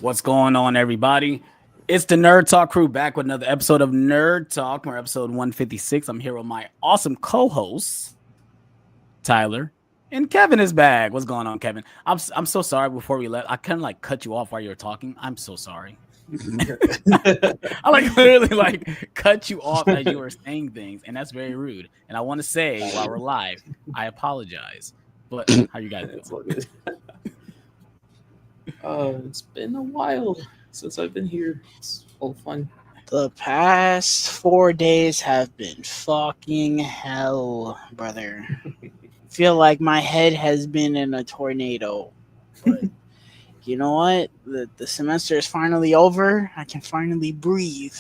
What's going on, everybody? It's the Nerd Talk crew back with another episode of Nerd Talk. We're episode 156. I'm here with my awesome co-hosts, Tyler, and Kevin is back. What's going on, Kevin? I'm so sorry. Before we left, I kind of like cut you off while you were talking. I'm so sorry. I like literally like cut you off as you were saying things, and that's very rude. And I want to say while we're live, I apologize. But how you guys doing? It's been a while since I've been here. It's all fun. The past 4 days have been fucking hell, brother. Feel like my head has been in a tornado. But you know what? The semester is finally over. I can finally breathe.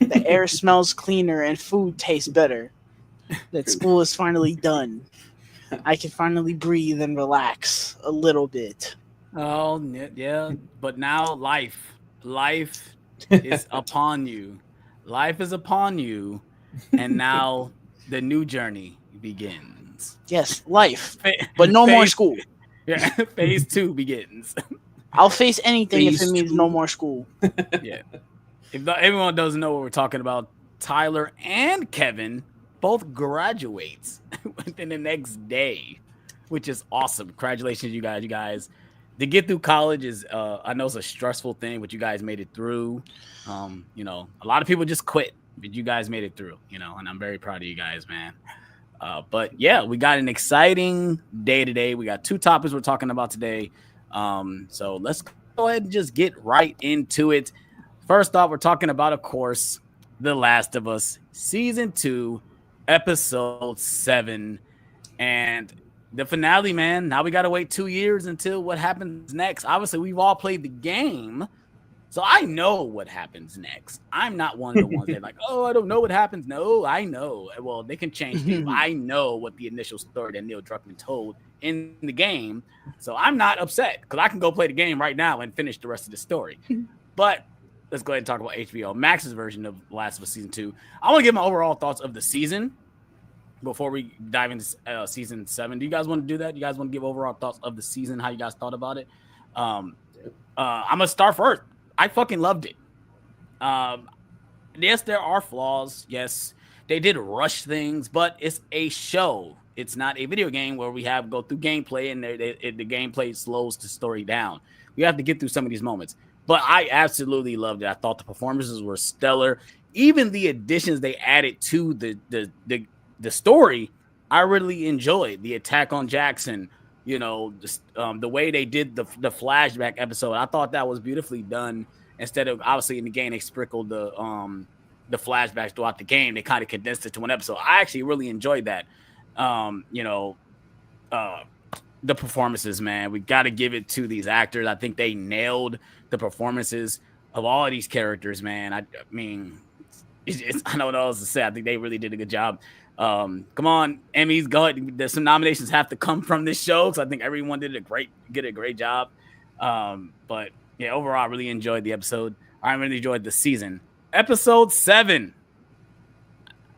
The air smells cleaner and food tastes better. That school is finally done. I can finally breathe and relax a little bit. Oh, yeah. But now life is upon you. Life is upon you. And now the new journey begins. Yes, life. But no more school. Yeah, phase 2 begins. I'll face anything if it Phase means 2. no more school. Yeah. If everyone doesn't know what we're talking about, Tyler and Kevin both graduates within the next day, which is awesome. Congratulations, you guys. You guys, to get through college is, I know it's a stressful thing, but you guys made it through. A lot of people just quit, but you guys made it through, and I'm very proud of you guys, man. But yeah, we got an exciting day today. We got 2 topics we're talking about today. So let's go ahead and just get right into it. First off, we're talking about, of course, The Last of Us Season 2, Episode 7. And the finale, man. Now we got to wait 2 years until what happens next. Obviously, we've all played the game, so I know what happens next. I'm not one of the ones that like, oh, I don't know what happens. No, I know. Well, they can change things. I know what the initial story that Neil Druckmann told in the game, so I'm not upset because I can go play the game right now and finish the rest of the story. But let's go ahead and talk about HBO Max's version of Last of Us Season 2. I want to give my overall thoughts of the season before we dive into Season 7. Do you guys want to do that? Do you guys want to give overall thoughts of the season, how you guys thought about it? I'm going to start first. I fucking loved it. Yes, there are flaws. Yes, they did rush things, but it's a show. It's not a video game where we have go through gameplay and the gameplay slows the story down. We have to get through some of these moments. But I absolutely loved it. I thought the performances were stellar. Even the additions they added to the story, I really enjoyed. The attack on Jackson, the way they did the flashback episode. I thought that was beautifully done. Instead of obviously in the game they sprinkled the flashbacks throughout the game, they kind of condensed it to one episode. I actually really enjoyed that. The performances, man, we got to give it to these actors. I think they nailed the performances of all of these characters, man. I mean, I don't know what else to say. I think they really did a good job. Come on, Emmys, go ahead. There's some nominations have to come from this show because I think everyone did a great job. But yeah, overall, I really enjoyed the episode. I really enjoyed the season. Episode 7.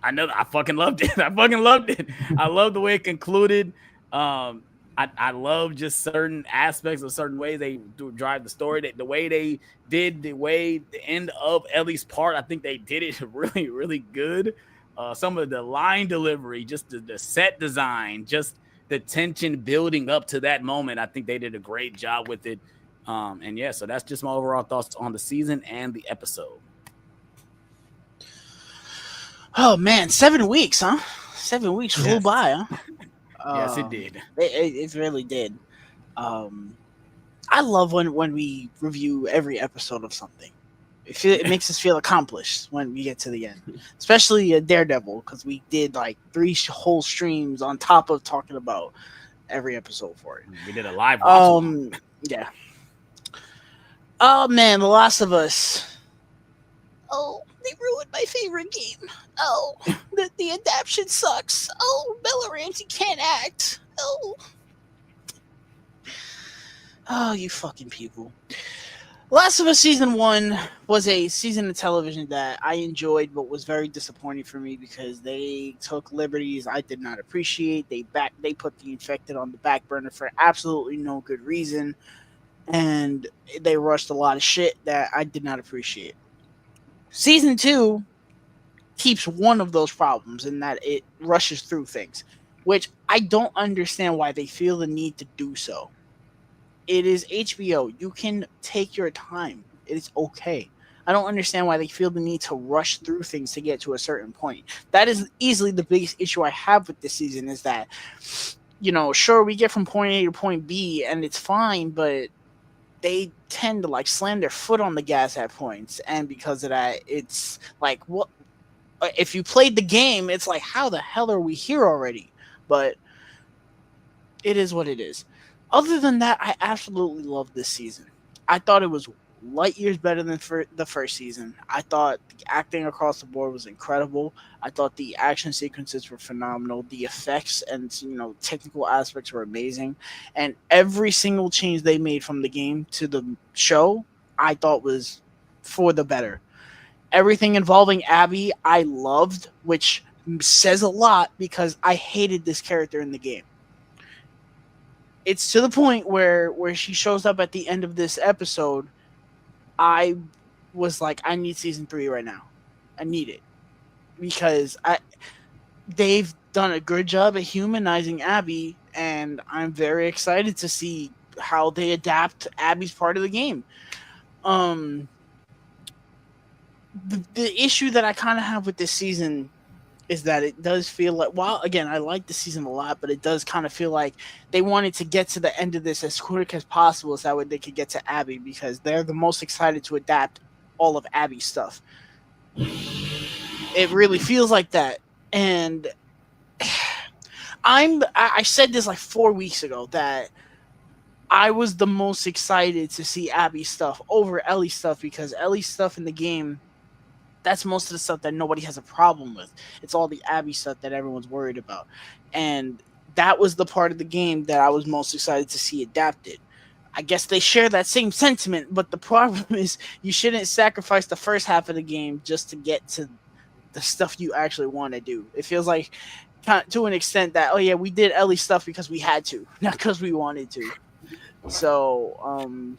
I know I fucking loved it. I love the way it concluded. I love just certain aspects of certain ways they drive the story. The way they did the end of Ellie's part, I think they did it really, really good. Some of the line delivery, just the set design, just the tension building up to that moment. I think they did a great job with it. And yeah, so that's just my overall thoughts on the season and the episode. Oh man, 7 weeks, huh? 7 weeks flew by, huh? Yes, it did. It really did. I love when we review every episode of something. It makes us feel accomplished when we get to the end, especially Daredevil, because we did like 3 whole streams on top of talking about every episode for it. We did a live watch. Yeah. Oh man, The Last of Us. Oh, they ruined my favorite game. Oh, the adaptation sucks. Oh, Bella Ramsey can't act. Oh, you fucking people. Last of Us Season 1 was a season of television that I enjoyed, but was very disappointing for me because they took liberties I did not appreciate. They put the infected on the back burner for absolutely no good reason. and they rushed a lot of shit that I did not appreciate. Season 2 keeps one of those problems in that it rushes through things, which I don't understand why they feel the need to do so. It is HBO. You can take your time. It is okay. I don't understand why they feel the need to rush through things to get to a certain point. That is easily the biggest issue I have with this season is that, sure, we get from point A to point B and it's fine, but they tend to like slam their foot on the gas at points. And because of that, it's like, what? If you played the game, it's like, how the hell are we here already? But it is what it is. Other than that, I absolutely love this season. I thought it was light years better than for the first season. I thought the acting across the board was incredible. I thought the action sequences were phenomenal. The effects and technical aspects were amazing, and every single change they made from the game to the show, I thought was for the better. Everything involving Abby, I loved, which says a lot because I hated this character in the game. It's to the point where she shows up at the end of this episode. I was like, I need season 3 right now. I need it because they've done a good job at humanizing Abby, and I'm very excited to see how they adapt Abby's part of the game. The issue that I kind of have with this season is that it does feel like, while again I like the season a lot, but it does kind of feel like they wanted to get to the end of this as quick as possible so that way they could get to Abby because they're the most excited to adapt all of Abby's stuff. It really feels like that. And I said this like 4 weeks ago that I was the most excited to see Abby's stuff over Ellie's stuff because Ellie's stuff in the game, that's most of the stuff that nobody has a problem with. It's all the Abby stuff that everyone's worried about. And that was the part of the game that I was most excited to see adapted. I guess they share that same sentiment, but the problem is you shouldn't sacrifice the first half of the game just to get to the stuff you actually want to do. It feels like to an extent that, oh yeah, we did Ellie stuff because we had to, not because we wanted to. So,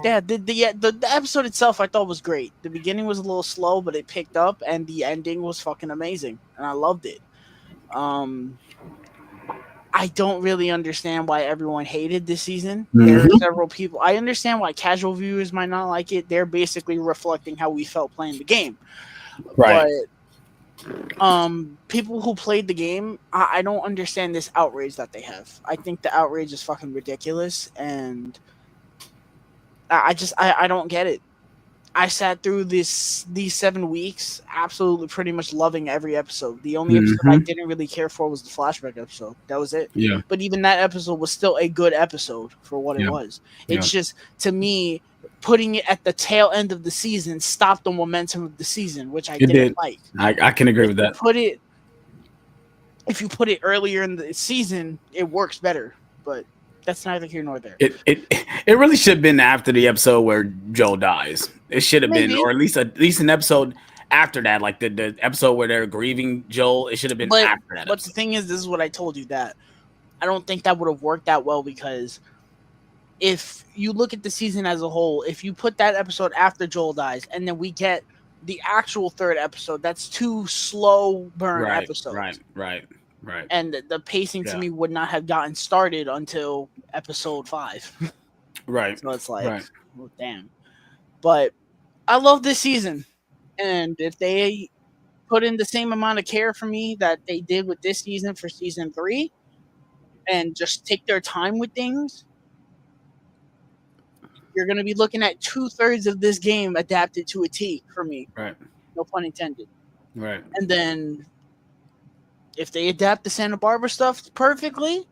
yeah, the episode itself I thought was great. The beginning was a little slow, but it picked up, and the ending was fucking amazing, and I loved it. I don't really understand why everyone hated this season. There are several people. I understand why casual viewers might not like it. They're basically reflecting how we felt playing the game. Right. But people who played the game, I don't understand this outrage that they have. I think the outrage is fucking ridiculous, and I don't get it. I sat through these 7 weeks absolutely pretty much loving every episode. The only episode I didn't really care for was the flashback episode. That was it. Yeah. But even that episode was still a good episode for what it was. It's just, to me, putting it at the tail end of the season stopped the momentum of the season, which I didn't like. I can agree with that. If you put it earlier in the season, it works better. But that's neither here nor there. It really should have been after the episode where Joel dies. It should have been, or at least an episode after that, like the episode where they're grieving Joel. It should have been after that. But the thing is, this is what I told you, that I don't think that would have worked that well because if you look at the season as a whole, if you put that episode after Joel dies and then we get the actual third episode, that's 2 slow burn episodes. Right. And the pacing to me would not have gotten started until episode 5. Right. So it's like, well, damn. But I love this season. And if they put in the same amount of care for me that they did with this season for season 3 and just take their time with things, you're going to be looking at 2/3 of this game adapted to a T for me. Right. No pun intended. Right. And then if they adapt the Santa Barbara stuff perfectly,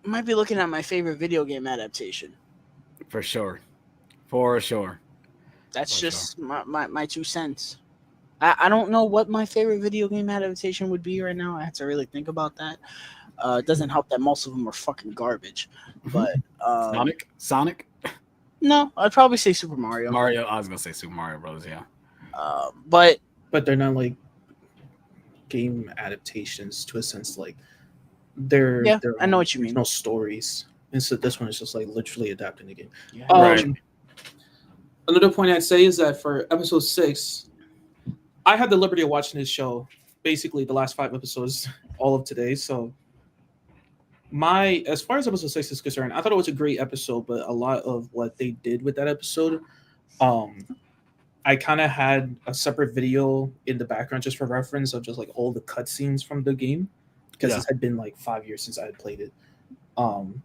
I might be looking at my favorite video game adaptation. For sure. That's just my 2 cents. I don't know what my favorite video game adaptation would be right now. I have to really think about that. It doesn't help that most of them are fucking garbage. But Sonic? No, I'd probably say Super Mario. I was gonna say Super Mario Brothers, yeah. But they're not like game adaptations to a sense. Like they're I know what you mean. No stories. Instead, this one is just like literally adapting the game. Yeah. Right. Another point I'd say is that for episode 6, I had the liberty of watching this show basically the last 5 episodes, all of today. So as far as episode 6 is concerned, I thought it was a great episode, but a lot of what they did with that episode, um, I kind of had a separate video in the background just for reference of just like all the cutscenes from the game, because Yeah. this had been like 5 years since I had played it. Um,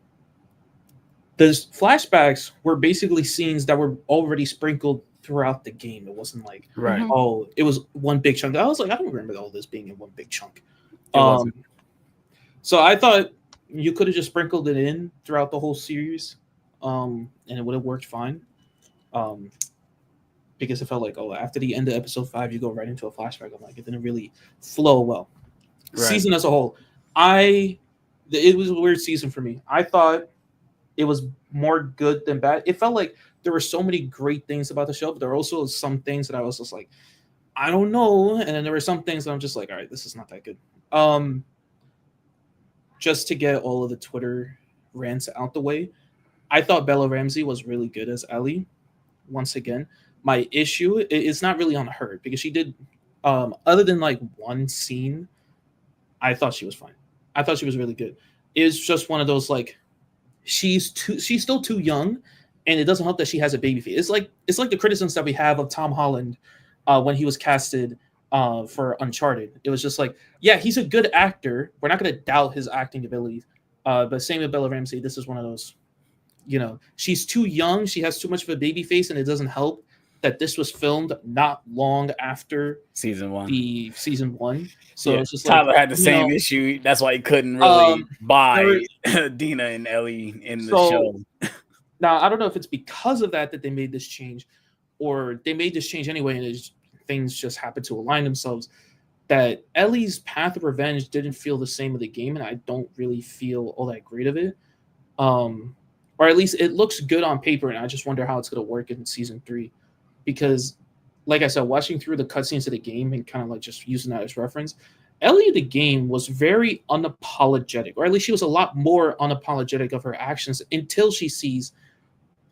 the flashbacks were basically scenes that were already sprinkled throughout the game. It wasn't like, Right. Mhm. oh, it was one big chunk. I was like, I don't remember all this being in one big chunk. It wasn't. So I thought you could have just sprinkled it in throughout the whole series, and it would have worked fine. Because it felt like, oh, after the end of episode 5, you go right into a flashback. I'm like, it didn't really flow well. Right. Season as a whole, it was a weird season for me. I thought it was more good than bad. It felt like there were so many great things about the show, but there were also some things that I was just like, I don't know. And then there were some things that I'm just like, all right, this is not that good. Just to get all of the Twitter rants out the way, I thought Bella Ramsey was really good as Ellie. Once again, my issue is not really on her, because she did, other than like one scene, I thought she was fine. I thought she was really good. It's just one of those like, she's still too young, and it doesn't help that she has a baby face. It's like the criticisms that we have of Tom Holland when he was casted for Uncharted. It was just like, yeah, he's a good actor. We're not going to doubt his acting abilities. But same with Bella Ramsey. This is one of those, she's too young. She has too much of a baby face, and it doesn't help that this was filmed not long after season 1. the season 1. So Yeah, it's just Tyler like, had the same issue. That's why he couldn't really buy Dina and Ellie in the show. Now, I don't know if it's because of that they made this change, or they made this change anyway, and things just happened to align themselves. That Ellie's path of revenge didn't feel the same of the game, and I don't really feel all that great of it. Or at least it looks good on paper, and I just wonder how it's going to work in season 3. Because, like I said, watching through the cutscenes of the game and kind of like just using that as reference, Ellie in the game was very unapologetic, or at least she was a lot more unapologetic of her actions until she sees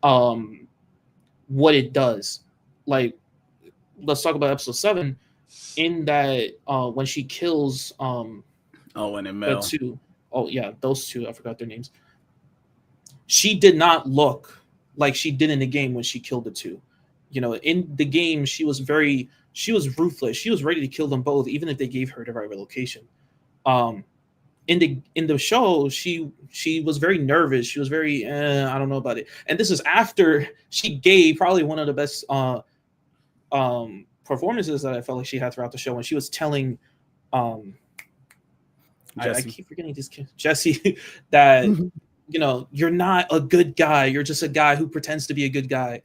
what it does. Like, let's talk about episode 7. In that, when she kills Owen and the Mel. two, those two, I forgot their names. She did not look like she did in the game when she killed the two. In the game, she was ruthless. She was ready to kill them both, even if they gave her the right location. In the show, she was very nervous. She was very, I don't know about it. And this is after she gave probably one of the best performances that I felt like she had throughout the show, when she was telling I keep forgetting this kid, Jesse, that you're not a good guy, you're just a guy who pretends to be a good guy.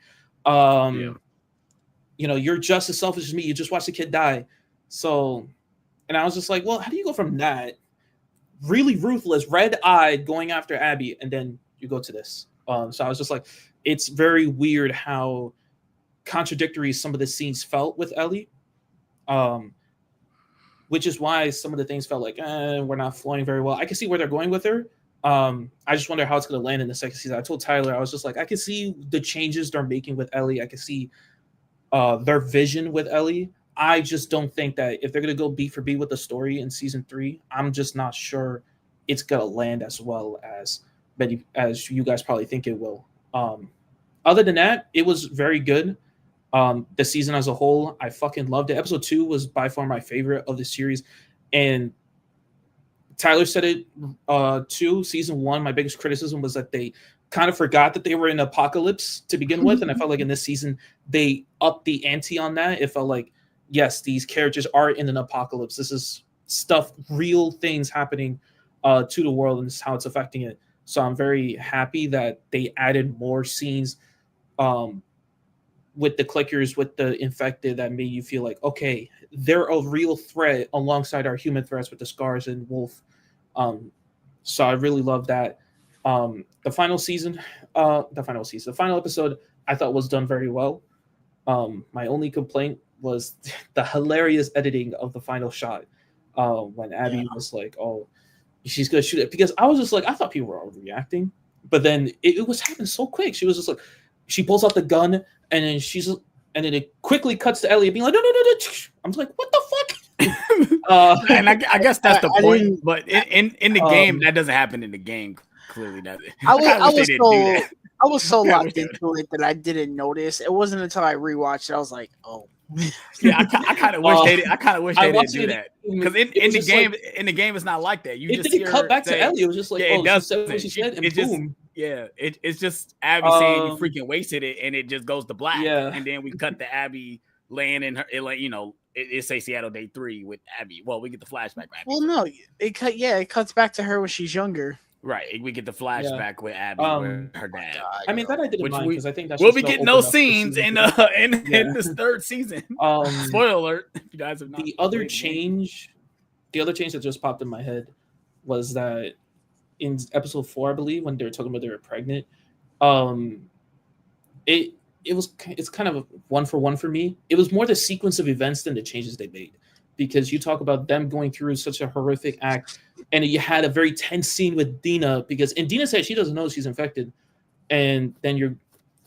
You're just as selfish as me, you just watched the kid die. So, and I was just like, well, how do you go from that really ruthless, red-eyed, going after Abby, and then you go to this? So I was just like, it's very weird how contradictory some of the scenes felt with Ellie, which is why some of the things felt like we're not flowing very well. I can see where they're going with her. I just wonder how it's going to land in the second season. I told Tyler, I was just like, I can see the changes they're making with Ellie. I can see their vision with Ellie. I just don't think that if they're going to go beat for beat with the story in season 3, I'm just not sure it's going to land as well as you guys probably think it will. Other than that, it was very good. The season as a whole, I fucking loved it. Episode 2 was by far my favorite of the series. And Tyler said it too. Season 1, my biggest criticism was that they kind of forgot that they were in apocalypse to begin with. And I felt like in this season, they upped the ante on that. It felt like, yes, these characters are in an apocalypse. This is stuff, real things happening to the world, and this is how it's affecting it. So I'm very happy that they added more scenes with the clickers, with the infected, that made you feel like, okay, they're a real threat alongside our human threats with the Scars and Wolf. So I really love that. The final episode, I thought was done very well. My only complaint was the hilarious editing of the final shot when Abby was like, oh, she's gonna shoot it, because I was just like, I thought people were overreacting, But then it was happening so quick. She was just like, she pulls out the gun, and then and then it quickly cuts to Elliot being like, no, no, no, no. I'm just like, what the fuck? And I guess that's the I point. didn't. But in the game, that doesn't happen in the game. Clearly, does it? I was I I wish they was didn't do that. I was so I wish locked they would. into it that I didn't notice. It wasn't until I rewatched it I was like, oh. Yeah, I kind of wish Uh, they did. I kind of wish I they didn't watched do it. that because It in was the just like, game, it's not like that. You it just see didn't cut her back to say, Ellie. It was just like, yeah, oh, it she doesn't. said what she said, and It just boom. yeah, it's just Abby saying you Um, freaking wasted it, and it just goes to black, yeah, and then we cut to Abby laying in her, it say Seattle Day 3 with Abby. Well, we get the flashback with Abby. Well, no, it cuts back to her when she's younger. Right, we get the yeah. flashback with Abby, where her Oh my dad, God, I mean, that I didn't which mind because I think that's we'll just be gonna getting open those up the scenes season in three. in Yeah. this third season. Um, Spoiler alert! If you guys have not the other played the game. change, the other change that just popped in my head was that in episode 4, I believe, when they were talking about they were pregnant, um, it it's kind of a one for one for me. It was more the sequence of events than the changes they made, because you talk about them going through such a horrific act, and you had a very tense scene with Dina and Dina said she doesn't know she's infected, and then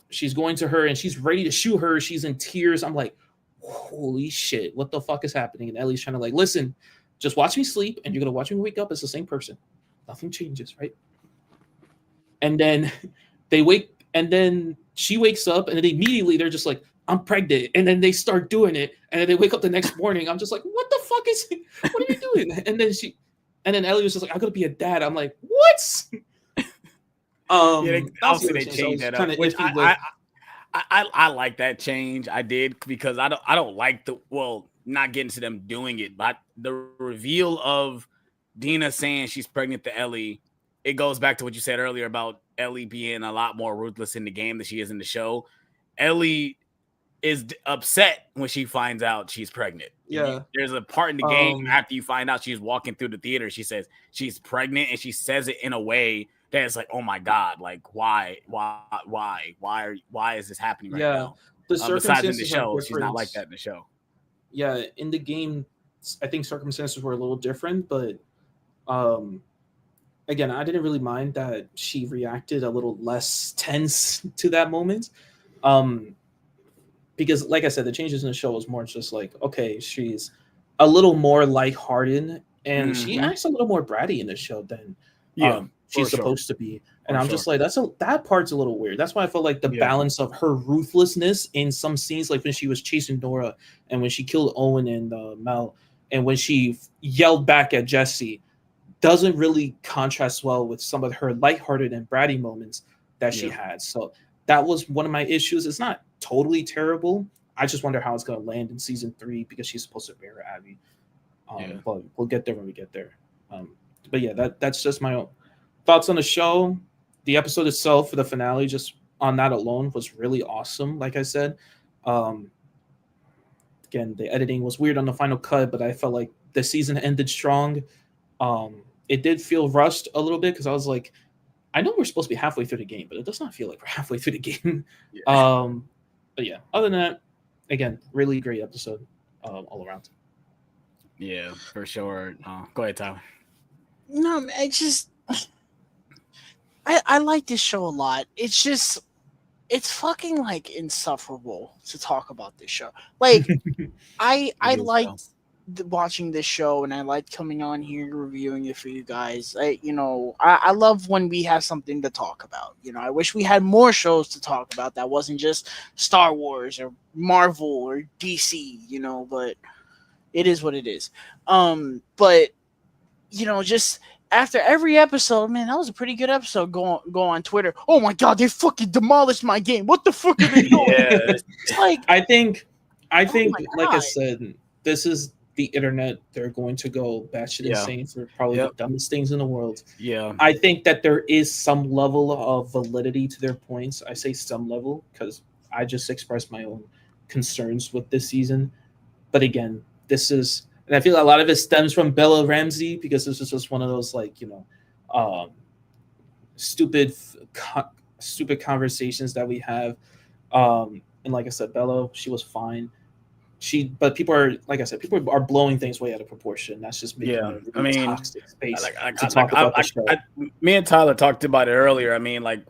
she's going to her and she's ready to shoot her. She's in tears. I'm like, holy shit, what the fuck is happening? And Ellie's trying to like, listen, just watch me sleep, and you're gonna watch me wake up. It's the same person. Nothing changes, right? And then and then she wakes up, and then immediately they're just like, I'm pregnant. And then they start doing it, and then they wake up the next morning. I'm just like, what the fuck what are you doing? And then Ellie was just like, I'm gonna be a dad. I'm like, what? Yeah, That's the obviously other they change I changed was that kind up, of which iffy with. I like that change. I did because I don't like not getting to them doing it, but the reveal of Dina saying she's pregnant to Ellie, it goes back to what you said earlier about Ellie being a lot more ruthless in the game than she is in the show. Ellie is upset when she finds out she's pregnant. Yeah. There's a part in the game after you find out she's walking through the theater. She says she's pregnant, and she says it in a way that it's like, oh my God, like why is this happening right now? The Besides in the circumstances are show, she's not different. like that in the show. Yeah, in the game, I think circumstances were a little different, but again, I didn't really mind that she reacted a little less tense to that moment. Because like I said, the changes in the show was more just like, okay, she's a little more lighthearted, and she acts a little more bratty in the show than she's supposed to be. And I'm just like, that part's a little weird. That's why I felt like the balance of her ruthlessness in some scenes, like when she was chasing Nora, and when she killed Owen and Mel, and when she yelled back at Jesse, doesn't really contrast well with some of her lighthearted and bratty moments that she had. So that was one of my issues. It's not totally terrible. I just wonder how it's going to land in season 3, because she's supposed to marry Abby. But we'll get there when we get there. But yeah, that's just my own thoughts on the show. The episode itself for the finale, just on that alone, was really awesome. Like I said, again, the editing was weird on the final cut, but I felt like the season ended strong. It did feel rushed a little bit, because I was like, I know we're supposed to be halfway through the game, but it does not feel like we're halfway through the game. But yeah, other than that, again, really great episode all around. Yeah, for sure. Go ahead, Tyler. No, I like this show a lot. It's fucking like insufferable to talk about this show. Like I liked watching this show, and I liked coming on here reviewing it for you guys. I love when we have something to talk about. I wish we had more shows to talk about that wasn't just Star Wars or Marvel or DC, but it is what it is. But just after every episode, man, that was a pretty good episode. Go on Twitter. Oh my God, they fucking demolished my game. What the fuck are they doing? It's like, I think, like I said, this is the internet. They're going to go batshit insane for probably the dumbest things in the world. Yeah. I think that there is some level of validity to their points. I say some level because I just expressed my own concerns with this season. But again, and I feel a lot of it stems from Bella Ramsey, because this is just one of those stupid conversations that we have. And like I said, Bella, she was fine. but people are, like I said, people are blowing things way out of proportion. That's just making Yeah, it a I really mean, toxic space like, to talk about the show. me and Tyler talked about it earlier. I mean, like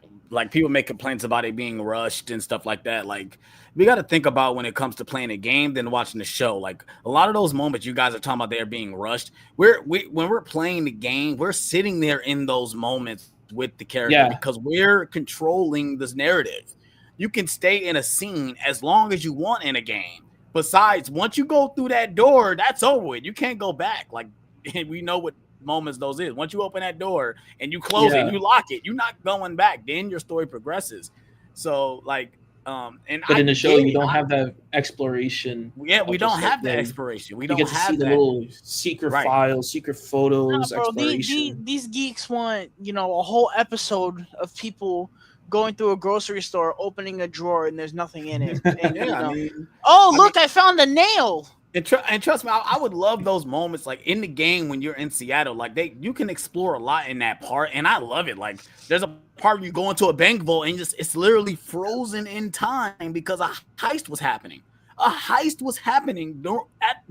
people make complaints about it being rushed and stuff like that. Like, we got to think about when it comes to playing a game than watching the show. Like, a lot of those moments you guys are talking about, they're being rushed. When we're playing the game, we're sitting there in those moments with the character Yeah, because we're controlling this narrative. You can stay in a scene as long as you want in a game. Besides, once you go through that door, that's over with. You can't go back. Like, we know what moments those is. Once you open that door and you close it and yeah. you lock it, you're not going back. Then your story progresses. So like, and But I in the show, get you it. don't have that exploration Yeah, we of don't just like, have the expiration. We you don't get to see have the that. little secret Right. files, secret Nah, photos, bro, exploration. these geeks want, a whole episode of people going through a grocery store, opening a drawer, and there's nothing in it. And, Yeah, I mean, oh, I mean, look, I found a nail. and trust me, I would love those moments like in the game when you're in Seattle. Like you can explore a lot in that part, and I love it. Like there's a part where you go into a bank vault and it's literally frozen in time because a heist was happening. A heist was happening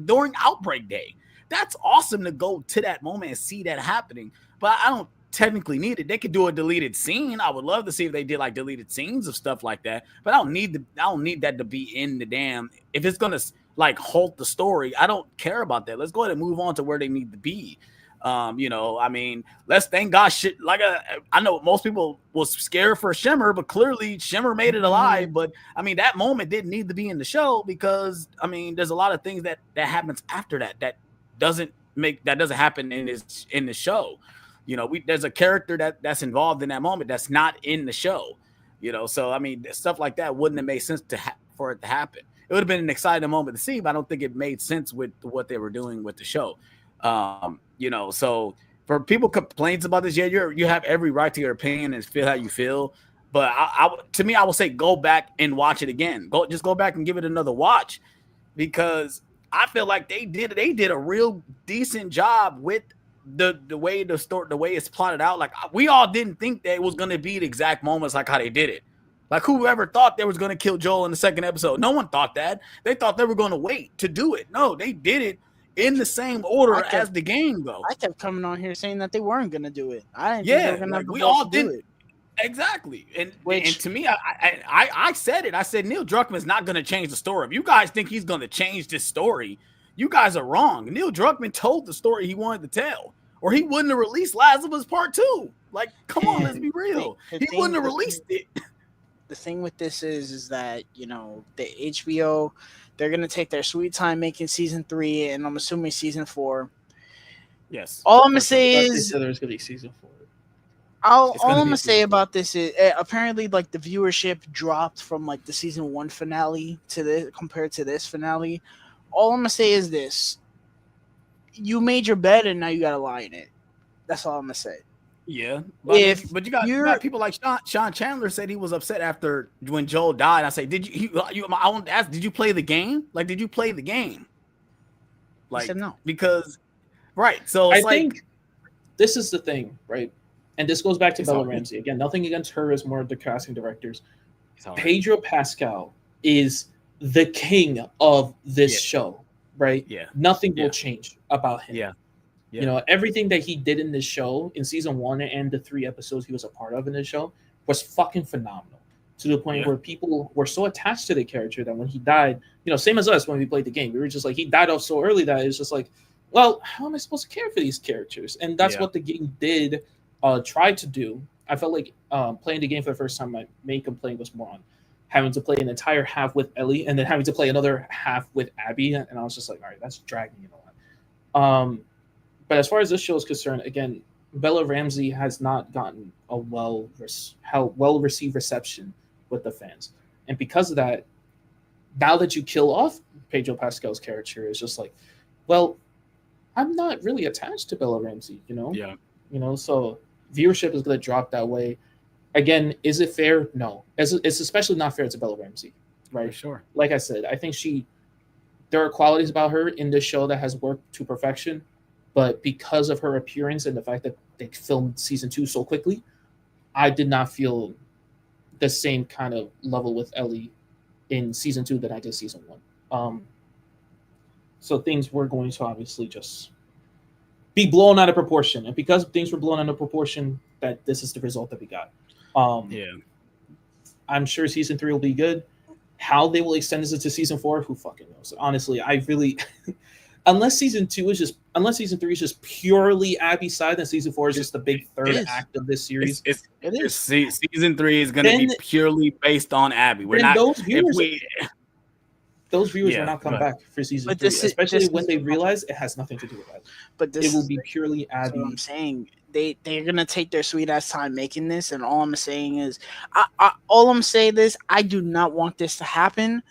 during Outbreak Day. That's awesome to go to that moment and see that happening. But I don't technically need it. They could do a deleted scene. I would love to see if they did like deleted scenes of stuff like that. But I don't need that to be in the damn. If it's gonna like halt the story, I don't care about that. Let's go ahead and move on to where they need to be. I mean, let's thank God. Shit, like I know most people was scared for Shimmer, but clearly Shimmer made it alive. But I mean, that moment didn't need to be in the show because I mean, there's a lot of things that happens after that doesn't happen in the show. There's a character that's involved in that moment that's not in the show. So I mean, stuff like that wouldn't have made sense for it to happen. It would have been an exciting moment to see, but I don't think it made sense with what they were doing with the show. So for people complaints about this, yeah, you have every right to your opinion and feel how you feel. But to me, I would say go back and watch it again. Go back and give it another watch because I feel like they did a real decent job with the way the way it's plotted out. Like we all didn't think that it was going to be the exact moments like how they did it. Like whoever thought they was going to kill Joel in the second episode? No one thought that. They thought they were going to wait to do it. No, they did it in the same order as the game go. I kept coming on here saying that they weren't going to do it. I didn't think they were going to have the balls to do it. Exactly. And to me, I said it. I said Neil Druckmann's not going to change the story. If you guys think he's going to change this story, you guys are wrong. Neil Druckmann told the story he wanted to tell, or he wouldn't have released Last of Us Part 2. Like, come on, let's be real. He wouldn't have released it. The thing with this is that, the HBO, they're going to take their sweet time making season 3, and I'm assuming season 4. Yes. All I'm going to say is... They said there's going to be season 4. All I'm going to say about this is apparently, like, the viewership dropped from, like, the season 1 finale to this compared to this finale. All I'm going to say is this. You made your bed, and now you got to lie in it. That's all I'm going to say. Yeah, but you got people like Sean Chandler said he was upset after when Joel died. I say, I want to ask, did you play the game? Like, did you play the game? Like, I said no. Because, right. So I think this is the thing, right? And this goes back to Bella Ramsey. Again, nothing against her as more of the casting directors. Pedro Pascal is the king of this show, right? Yeah. Nothing will change about him. Yeah. Everything that he did in this show in season 1 and the 3 episodes he was a part of in this show was fucking phenomenal, to the point where people were so attached to the character that when he died, same as us when we played the game, we were just like, he died off so early that it's just like, well, how am I supposed to care for these characters? And that's what the game did try to do. I felt like playing the game for the first time, my main complaint was more on having to play an entire half with Ellie and then having to play another half with Abby, and I was just like, all right, that's dragging it on. But as far as this show is concerned, again, Bella Ramsey has not gotten a well-received reception with the fans. And because of that, now that you kill off Pedro Pascal's character, it's just like, well, I'm not really attached to Bella Ramsey, Yeah. So viewership is going to drop that way. Again, is it fair? No. It's especially not fair to Bella Ramsey, right? For sure. Like I said, I think there are qualities about her in this show that has worked to perfection. But because of her appearance and the fact that they filmed season 2 so quickly, I did not feel the same kind of level with Ellie in season 2 that I did season 1. So things were going to obviously just be blown out of proportion, and because things were blown out of proportion, that this is the result that we got. Yeah. I'm sure season 3 will be good. How they will extend this into season 4, who fucking knows? Honestly, I really, unless season 3 is just purely Abby's side, and season 4 is just the big third act of this series. Season 3 is going to be purely based on Abby. We're not those viewers will not come back for season 3, especially when they realize it has nothing to do with Abby. But it will be purely Abby. That's what I'm saying. They're gonna take their sweet ass time making this, and all I'm saying is, I do not want this to happen.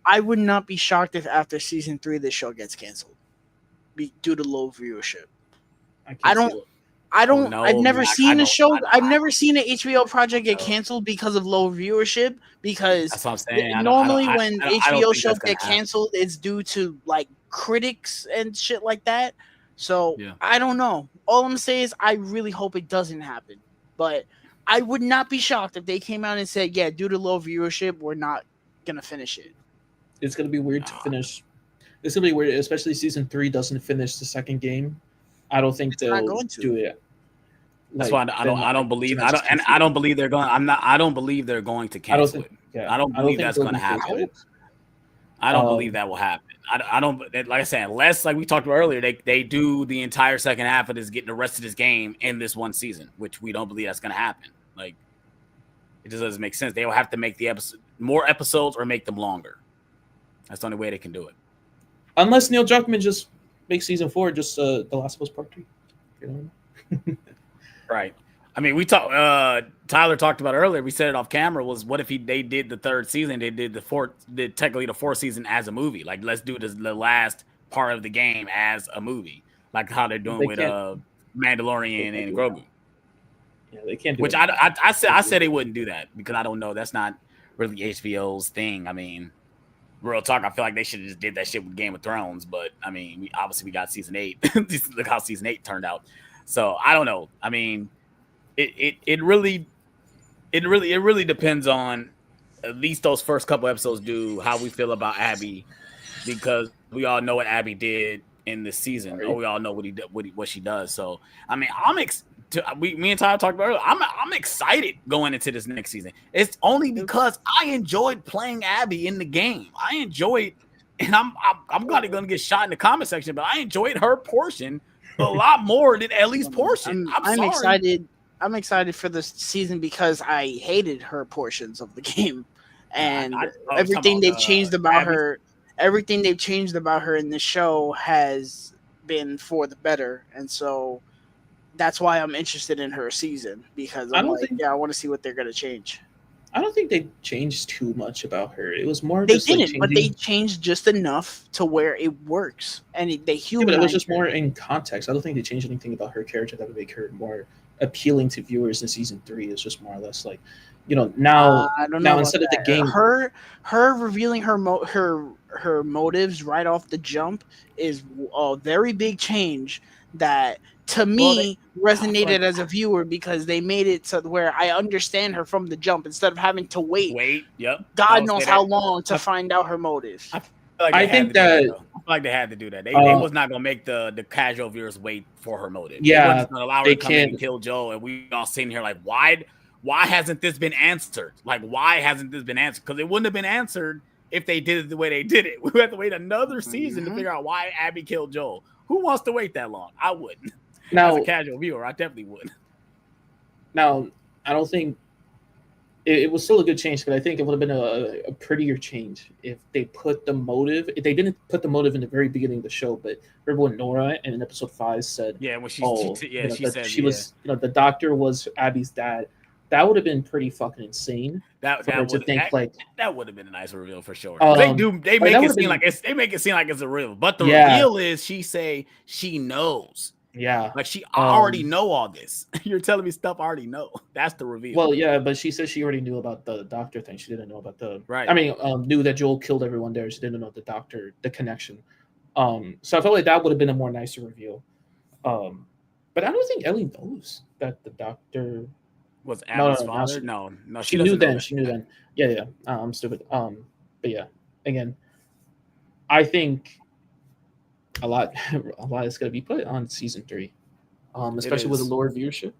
I would not be shocked if after season 3 this show gets canceled due to low viewership. I don't. I've never seen a show. I've never seen an HBO project get canceled because of low viewership. Because that's what I'm saying. Normally, when HBO shows get canceled, it's due to like critics and shit like that. So I don't know. All I'm saying is I really hope it doesn't happen. But I would not be shocked if they came out and said, "Yeah, due to low viewership, we're not gonna finish it." It's gonna be weird to finish. It's gonna be weird, especially season 3 doesn't finish the second game. I don't think they'll do it. That's why I don't believe they're going. I don't believe they're going to cancel it. I don't believe that's going to happen. I don't believe that will happen. I don't like I said, unless like we talked about earlier, they do the entire second half of this, getting the rest of this game in this one season, which we don't believe that's going to happen. Like it just doesn't make sense. They will have to make the more episodes or make them longer. That's the only way they can do it. Unless Neil Druckmann just makes season 4 just The Last of Us Part 3. You know? Right. I mean, we talked. Tyler talked about earlier. We said it off camera. Was what if they did the third season? They did technically the fourth season as a movie. Like let's do the last part of the game as a movie, like how they're doing with Mandalorian and Grogu. Yeah, they can't. Which I said they wouldn't do that because I don't know. That's not really HBO's thing. I mean, real talk. I feel like they should have just did that shit with Game of Thrones. But I mean, we got season 8. Look how season 8 turned out. So I don't know. I mean, it really depends on at least those first couple episodes do how we feel about Abby, because we all know what Abby did in this season. Right. Or we all know what she does. So I mean, me and Tyler talked about earlier. I'm excited going into this next season. It's only because I enjoyed playing Abby in the game. I enjoyed, and I'm probably gonna get shot in the comment section, but I enjoyed her portion a lot more than Ellie's portion. I'm excited. I'm excited for this season because I hated her portions of the game, and everything they've changed about her. Everything they've changed about her in the show has been for the better, and so that's why I'm interested in her season, because I want to see what they're gonna change. I don't think they changed too much about her. It was more they didn't, but they changed just enough to where it works, and they humanized. But it was just more in context. I don't think they changed anything about her character that would make her more appealing to viewers in season 3. It's just more or less like, now instead of the game, her revealing her motives right off the jump is a very big change that to me resonated as a viewer, because they made it to where I understand her from the jump instead of having to wait. Yep. God knows how long to find out her motives. I think that I feel like they had to do that. They was not gonna make the casual viewers wait for her motive. Yeah, they were just gonna allow her to come in and kill Joel, and we all sitting here like, why hasn't this been answered? Like, why hasn't this been answered? Because it wouldn't have been answered if they did it the way they did it. We would have to wait another season to figure out why Abby killed Joel. Who wants to wait that long? I wouldn't. Now, as a casual viewer, I definitely would. Now, I don't think it was still a good change, because I think it would have been a prettier change if they put the motive. If they didn't put the motive in the very beginning of the show, but remember when Nora in episode 5 said, she said she was, the doctor was Abby's dad. That would have been pretty fucking insane. That would have been a nice reveal for sure. They make it seem like it's a reveal, but the reveal is she knows. Yeah, like she already know all this. You're telling me stuff I already know. That's the reveal. Well, yeah, but she said she already knew about the doctor thing. She didn't know about the right. I mean, knew that Joel killed everyone there. She didn't know the doctor, the connection. So I felt like that would have been a more nicer reveal. But I don't think Ellie knows that the doctor was Abby's father. No, she knew then. She knew then. Yeah. I'm stupid. But yeah, again, I think a lot is going to be put on season 3, especially with the lower viewership.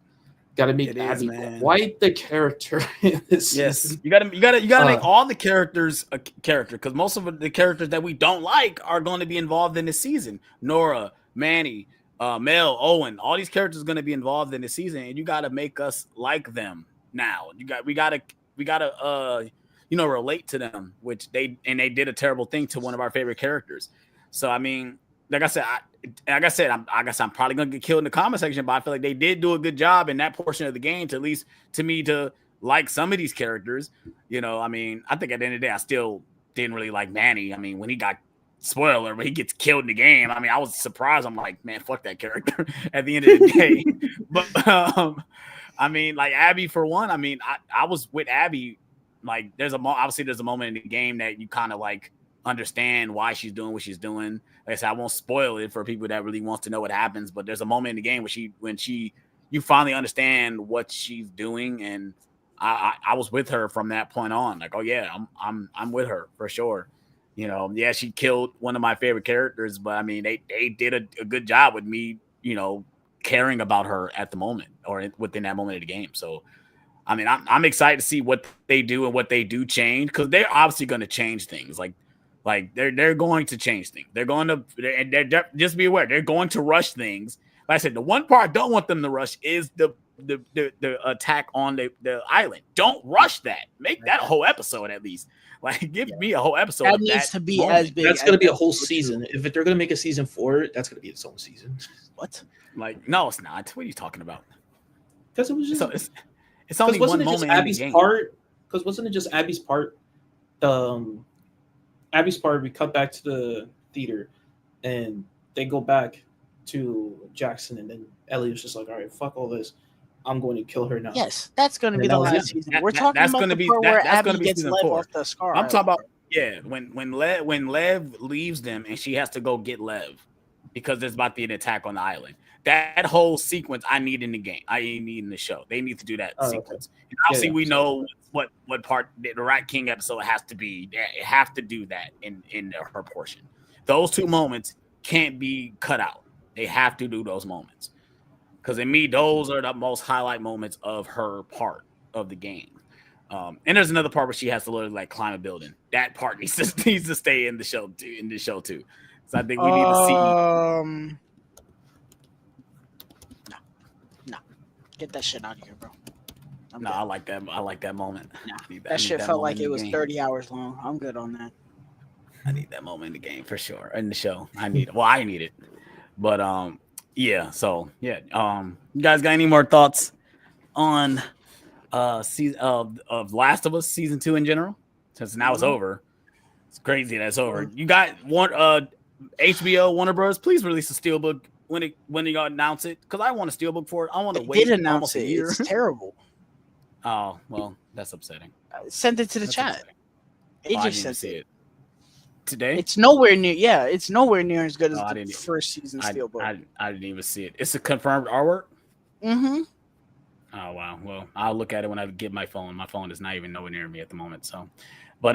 Got to make Abby quite the character in this season. You gotta make all the characters a character, because most of the characters that we don't like are going to be involved in this season. Nora, Manny, Mel, Owen, all these characters are going to be involved in this season, and you got to make us like them now. We gotta relate to them, which they did a terrible thing to one of our favorite characters. So I mean, like I said, I'm probably gonna get killed in the comment section, but I feel like they did do a good job in that portion of the game to, at least to me, to like some of these characters. I mean, I think at the end of the day, I still didn't really like Manny. I mean, when he got spoiler, but he gets killed in the game, I mean, I was surprised. I'm like, man, fuck that character at the end of the day. But I mean, like Abby for one. I mean, I was with Abby. Like, obviously there's a moment in the game that you kind of like understand why she's doing what she's doing. Like I said, I won't spoil it for people that really wants to know what happens, but there's a moment in the game where you finally understand what she's doing, and I was with her from that point on. Like, oh yeah, I'm with her for sure. Yeah, she killed one of my favorite characters, but I mean, they did a good job with me, caring about her at the moment or within that moment of the game. So I mean, I'm excited to see what they do and what they do change, because they're obviously going to change things. Like they're going to change things. They're just be aware, they're going to rush things. Like I said, the one part I don't want them to rush is the attack on the island. Don't rush that. Make that a whole episode at least. Like, give me a whole episode. That needs to be as big. That's going to be a whole season. If they're going to make a season 4, that's going to be its own season. What? Like, no, it's not. What are you talking about? Because it was just. It's only one moment Abby's in the game. Part? Because wasn't it just Abby's part? Abby's part. We cut back to the theater, and they go back to Jackson, and then Ellie was just like, "All right, fuck all this. I'm going to kill her now." Yes, that's going to be the last season. We're talking about the part where Abby gets Lev off the scar. I'm talking about when Lev leaves them and she has to go get Lev because there's about to be an attack on the island. That whole sequence I need in the game. I need in the show. They need to do that sequence. Okay. And obviously, we know what part the Rat King episode has to be. They have to do that in her portion. Those two moments can't be cut out. They have to do those moments, because in me, those are the most highlight moments of her part of the game. And there's another part where she has to literally like climb a building. That part needs to stay in the show too. So I think we need to see. No, get that shit out of here, bro. I like that. I like that moment. Nah, that shit felt like it was 30 hours long. I'm good on that. I need that moment in the game for sure. In the show, I need it. Well, I need it. But yeah. So yeah. You guys got any more thoughts on season of Last of Us season 2 in general? Since now it's over. It's crazy that it's over. You got one HBO Warner Bros. Please release a steelbook when you announce it, because I want a steelbook for it. I want to wait. Did announce it. It's terrible. Oh well, that's upsetting. Send it to the chat. AJ sent it today. It's nowhere near. Yeah, it's nowhere near as good as the first season steelbook. I didn't even see it. It's a confirmed artwork. Mm-hmm. Oh wow. Well, I'll look at it when I get my phone. My phone is not even nowhere near me at the moment. So, but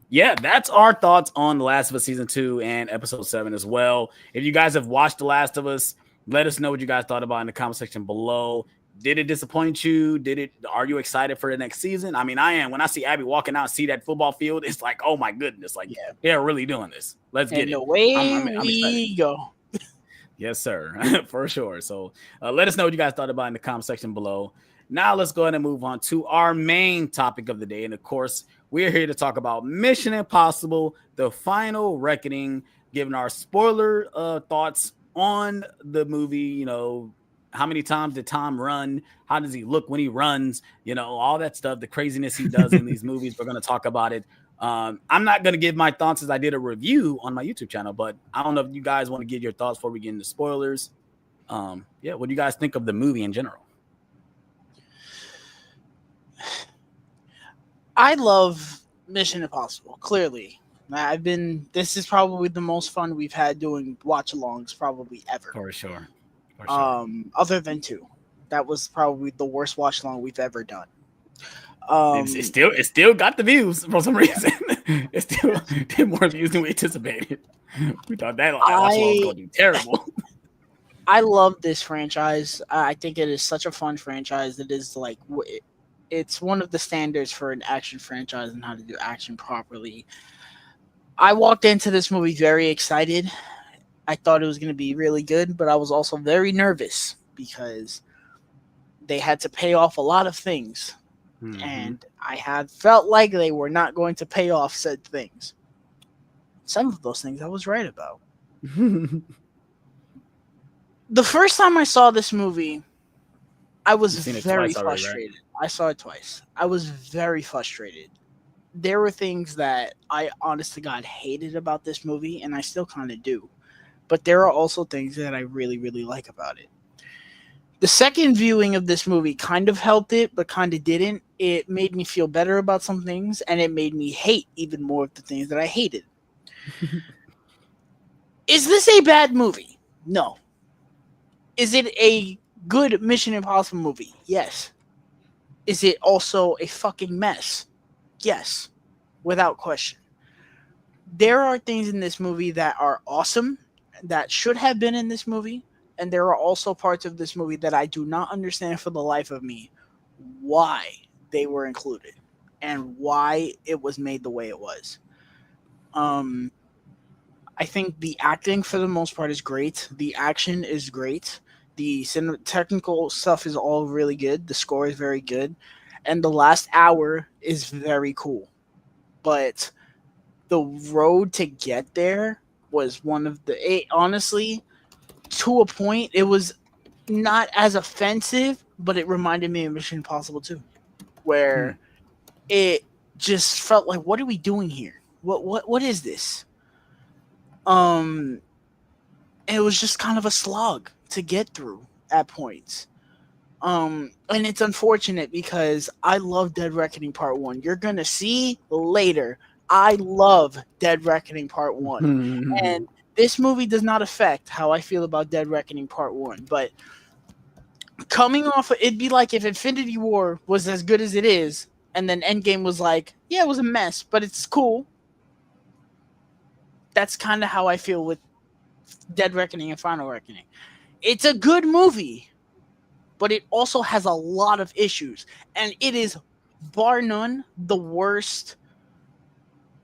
yeah, that's our thoughts on The Last of Us season 2 and episode 7 as well. If you guys have watched The Last of Us, let us know what you guys thought about in the comment section below. Did it disappoint you? Are you excited for the next season? I mean, I am. When I see Abby walking out and see that football field, it's like, oh my goodness, like they're really doing this. Let's get it. Away we go. Yes, sir, for sure. So let us know what you guys thought about in the comment section below. Now let's go ahead and move on to our main topic of the day. And of course, we're here to talk about Mission Impossible, The Final Reckoning, giving our spoiler thoughts on the movie. How many times did Tom run? How does he look when he runs? All that stuff, the craziness he does in these movies. We're going to talk about it. I'm not going to give my thoughts as I did a review on my YouTube channel, but I don't know if you guys want to give your thoughts before we get into spoilers. Yeah, what do you guys think of the movie in general? I love Mission Impossible, clearly. This is probably the most fun we've had doing watch-alongs probably ever. For sure. Other than 2. That was probably the worst watch-along we've ever done. It still got the views for some reason. It still did more views than we anticipated. We thought that Lost World was I going to do terrible. I love this franchise. I think it is such a fun franchise. It is like it's one of the standards for an action franchise and how to do action properly. I walked into this movie very excited. I thought it was going to be really good, but I was also very nervous because they had to pay off a lot of things, and I had felt like they were not going to pay off said things. Some of those things I was right about. The first time I saw this movie, I was You've seen it very twice already, right? frustrated. I saw it twice. I was very frustrated. There were things that I honest to God hated about this movie, and I still kind of do. But there are also things that I really, really like about it. The second viewing of this movie kind of helped it, but kind of didn't. It made me feel better about some things, and it made me hate even more of the things that I hated. Is this a bad movie? No. Is it a good Mission Impossible movie? Yes. Is it also a fucking mess? Yes. Without question. There are things in this movie that are awesome, that should have been in this movie, and there are also parts of this movie that I do not understand for the life of me why they were included and why it was made the way it was. I think the acting for the most part is great. The action is great. The technical stuff is all really good. The score is very good, and the last hour is very cool. But the road to get there was one of honestly, to a point, it was not as offensive, but it reminded me of Mission Impossible 2, where it just felt like, what are we doing here? What is this? It was just kind of a slog to get through at points. And it's unfortunate because I love Dead Reckoning Part 1. You're gonna see later. I love Dead Reckoning Part 1. And this movie does not affect how I feel about Dead Reckoning Part 1. But coming off, it'd be like if Infinity War was as good as it is, and then Endgame was like, yeah, it was a mess, but it's cool. That's kind of how I feel with Dead Reckoning and Final Reckoning. It's a good movie, but it also has a lot of issues. And it is, bar none, the worst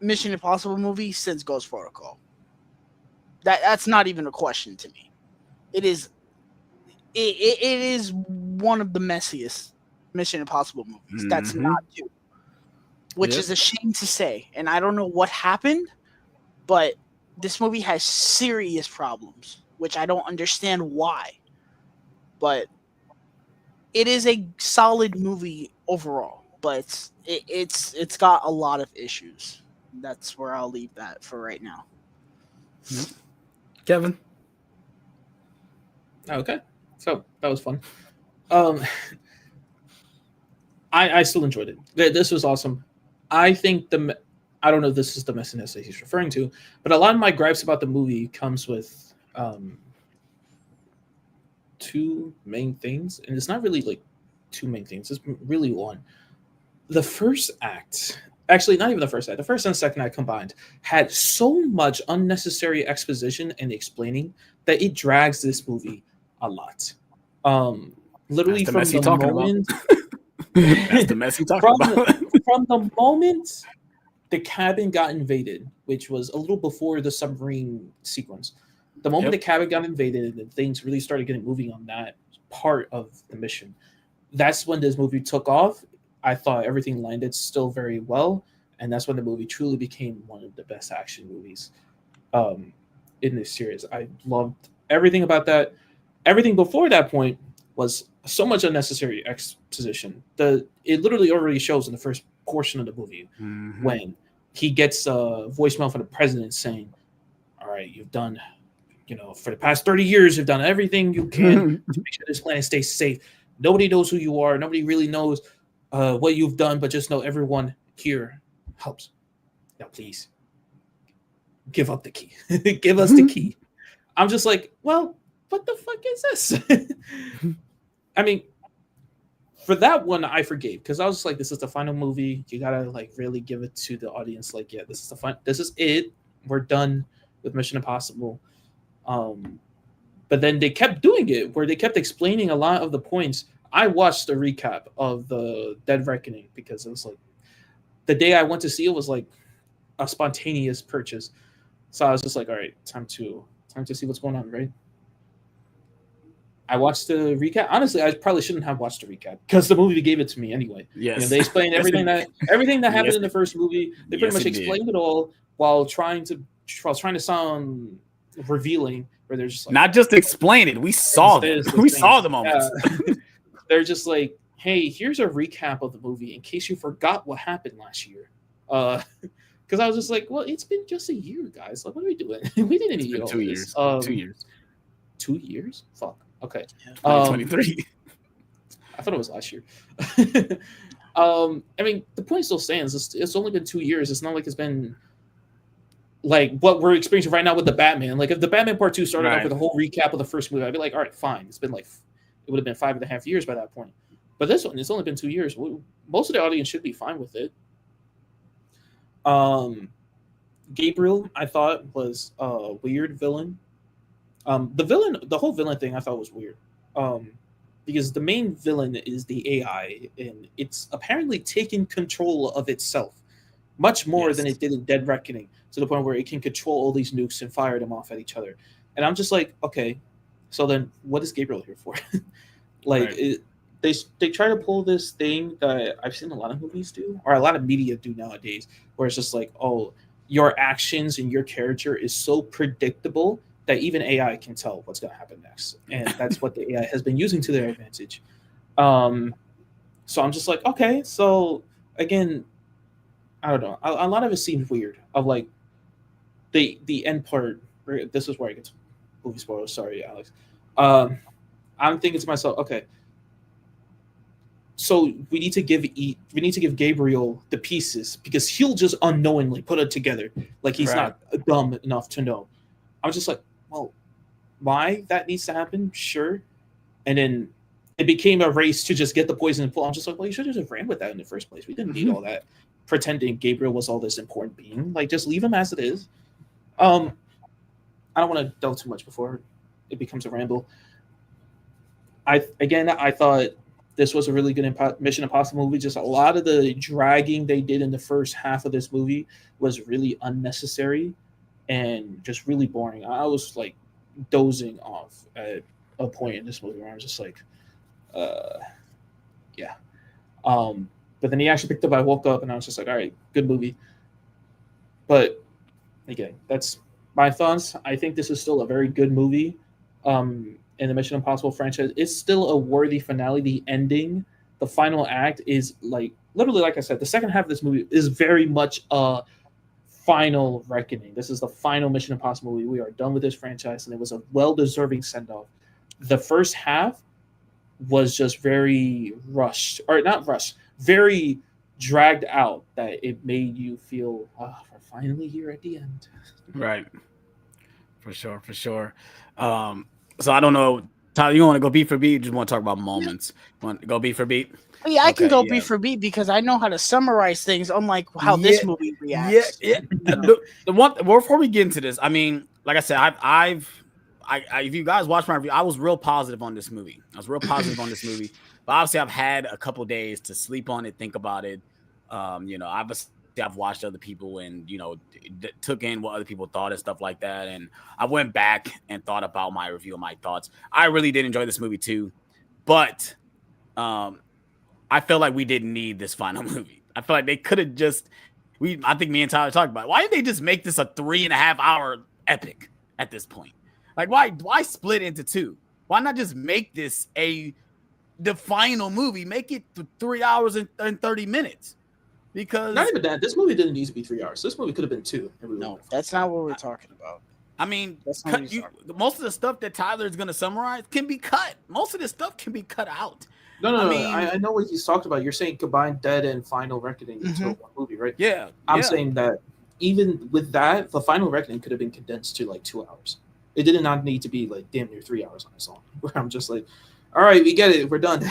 Mission Impossible movie since Ghost Protocol. That's not even a question to me. It is it is one of the messiest Mission Impossible movies. That's not two. Which is a shame to say. And I don't know what happened, but this movie has serious problems, which I don't understand why. But it is a solid movie overall, but it's got a lot of issues. That's where I'll leave that for right now. Kevin? Okay, so that was fun. I still enjoyed it. This was awesome. I think I don't know if this is the messiness that he's referring to, but a lot of my gripes about the movie comes with two main things, and it's not really like two main things. It's really one. The first act, actually not even the first act, the first and second act combined had so much unnecessary exposition and explaining that it drags this movie a lot. Literally from the moment that's the mess you talking about. From the moment the cabin got invaded, which was a little before the submarine sequence, the moment the cabin got invaded and things really started getting moving on that part of the mission, that's when this movie took off. I thought everything landed still very well, and that's when the movie truly became one of the best action movies in this series. I loved everything about that. Everything before that point was so much unnecessary exposition. It literally already shows in the first portion of the movie when he gets a voicemail from the president saying, "All right, you've done, for the past 30 years, you've done everything you can to make sure this planet stays safe. Nobody knows who you are. Nobody really knows what you've done, but just know everyone here helps. Now, please, give up the key. Give us the key." I'm just like, well, what the fuck is this? I mean, for that one, I forgave because I was like, this is the final movie. You gotta like really give it to the audience. Like, yeah, this is the fun. This is it. We're done with Mission Impossible. But then they kept doing it where they kept explaining a lot of the points. I watched a recap of the Dead Reckoning because it was like the day I went to see it was like a spontaneous purchase. So I was just like, all right, time to see what's going on, right? I watched the recap. Honestly, I probably shouldn't have watched the recap because the movie gave it to me anyway. Yes. They explained everything that happened Yes. in the first movie. They pretty much explained it all while trying to sound revealing. Where they're just like, not just explain it. We saw them. We saw the moments. Yeah. They're just like, hey, here's a recap of the movie in case you forgot what happened last year. Because I was just like, well, it's been just a year, guys. Like, what are we doing? We didn't need 2 years. 2 years. 2 years? Fuck. Okay. 2023. I thought it was last year. I mean, the point still stands. It's only been 2 years. It's not like it's been like what we're experiencing right now with the Batman. Like if the Batman Part 2 started off with a whole recap of the first movie, I'd be like, all right, fine. It's been like it would have been 5.5 years by that point. But this one, it's only been 2 years. Most of the audience should be fine with it. Gabriel, I thought was a weird villain. The whole villain thing, I thought was weird. Because the main villain is the AI, and it's apparently taking control of itself much more than it did in Dead Reckoning, to the point where it can control all these nukes and fire them off at each other. And I'm just like, okay, so then what is Gabriel here for? They try to pull this thing that I've seen a lot of movies do, or a lot of media do nowadays, where it's just like, oh, your actions and your character is so predictable that even AI can tell what's going to happen next. And that's what the AI has been using to their advantage. So I'm just like, okay, so again, I don't know. A lot of it seems weird. Of like the end part. This is where I get to movie spoilers. Sorry, Alex. I'm thinking to myself, okay, so we need to give Gabriel the pieces because he'll just unknowingly put it together. Like he's not dumb enough to know. I was just like, well, why that needs to happen? Sure. And then it became a race to just get the poison and pull. I'm just like, well, you should have just ran with that in the first place. We didn't need all that pretending Gabriel was all this important being. Like, just leave him as it is. I don't want to delve too much before it becomes a ramble. I thought this was a really good Mission Impossible movie. Just a lot of the dragging they did in the first half of this movie was really unnecessary and just really boring. I was like dozing off at a point in this movie where I was just like, yeah. But then he actually picked up. I woke up and I was just like, all right, good movie. But again, that's my thoughts. I think this is still a very good movie. In the Mission Impossible franchise, it's still a worthy finale. The ending, the final act is like literally, like I said, the second half of this movie is very much a final reckoning. This is the final Mission Impossible movie. We are done with this franchise, and it was a well-deserving send-off. The first half was just very rushed, or not rushed, very dragged out, that it made you feel, we're finally here at the end. Right. For sure. So I don't know, Tyler, you want to go beat for beat? You just want to talk about moments? Want to go beat for beat? Yeah, I can go beat for beat because I know how to summarize things, unlike how this movie reacts. Yeah. The one before we get into this, I mean, like I said, if you guys watch my review, I was real positive on this movie. But obviously I've had a couple days to sleep on it, think about it. I've watched other people and, took in what other people thought and stuff like that. And I went back and thought about my review and my thoughts. I really did enjoy this movie too, but I feel like we didn't need this final movie. I feel like they could have I think me and Tyler talked about it. Why didn't they just make this a 3.5 hour epic at this point? Like, why split into two? Why not just make this the final movie? Make it 3 hours and 30 minutes. Because not even that. This movie didn't need to be 3 hours. This movie could have been 2. No, that's not what we're talking about. I mean, most of the stuff that Tyler is going to summarize can be cut. Most of this stuff can be cut out. No. I know what he's talked about. You're saying combine Dead and Final Reckoning into one movie, right? Yeah. I'm saying that even with that, the Final Reckoning could have been condensed to like 2 hours. It did not need to be like damn near 3 hours on its own. Where I'm just like, all right, we get it. We're done.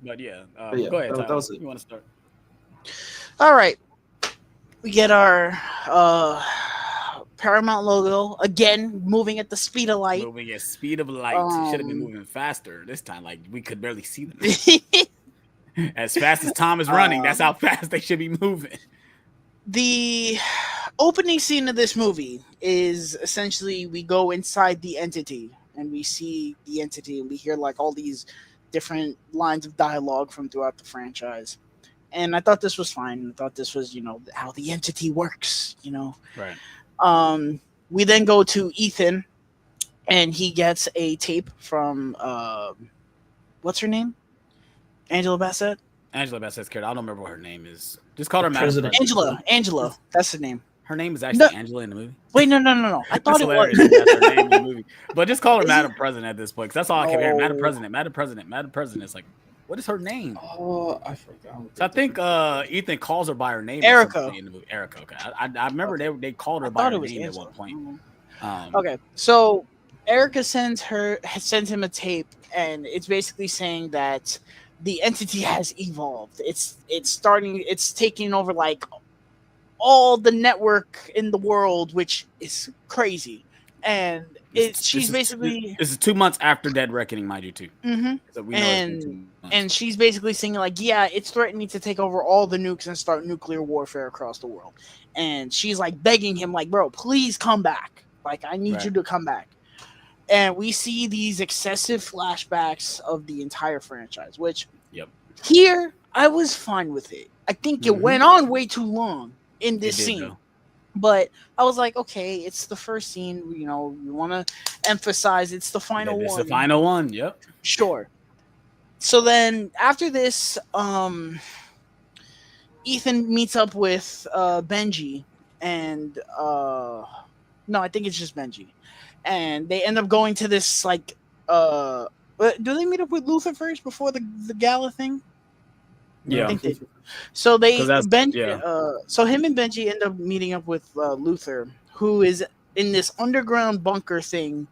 But yeah, But yeah, go ahead, that Tyler. was it. You want to start? All right, we get our Paramount logo again, moving at the speed of light. Moving at speed of light. It should have been Um, moving faster this time. Like we could barely see them. As fast as Tom is running, that's how fast they should be moving. the opening scene of this movie is essentially we go inside the entity and we see the entity and we hear like all these different lines of dialogue from throughout the franchise. And I thought this was fine. I thought this was, how the entity works, Right. We then go to Ethan and he gets a tape from what's her name? Angela Bassett? Angela Bassett's character. I don't remember what her name is. Just call her Madam President. President. Angela. That's the name. Her name is actually No. Angela in the movie. Wait, no. I thought That's it hilarious. was. That's her name in the movie. But just call her Is Madam President at this point, because that's all I kept hearing. Madam No. President, Madam President, Madam President. It's like, what is her name? Oh, I forgot. So I think Ethan calls her by her name. Erica. In the movie. Erica. Okay. I remember they called her I by thought her it was name Angela. at one point. Okay, so Erica sends him a tape, and it's basically saying that the entity has evolved. It's taking over like all the network in the world, which is crazy. And she's basically this is 2 months after Dead Reckoning, mind you, too. Mhm. So we know it's been 2 months. and she's basically saying like, yeah, it's threatening to take over all the nukes and start nuclear warfare across the world. And she's like begging him, like, bro, please come back. Like, I need you to come back. And we see these excessive flashbacks of the entire franchise, which here I was fine with it. I think it went on way too long in this scene. Though. But I was like, okay, it's the first scene. You want to emphasize it's the final one. It's the final one. Yep. Sure. So then after this, Ethan meets up with Benji and no, I think it's just Benji. And they end up going to this like do they meet up with Luther first before the gala thing? Yeah. I think they do. So Benji so him and Benji end up meeting up with Luther, who is in this underground bunker thing,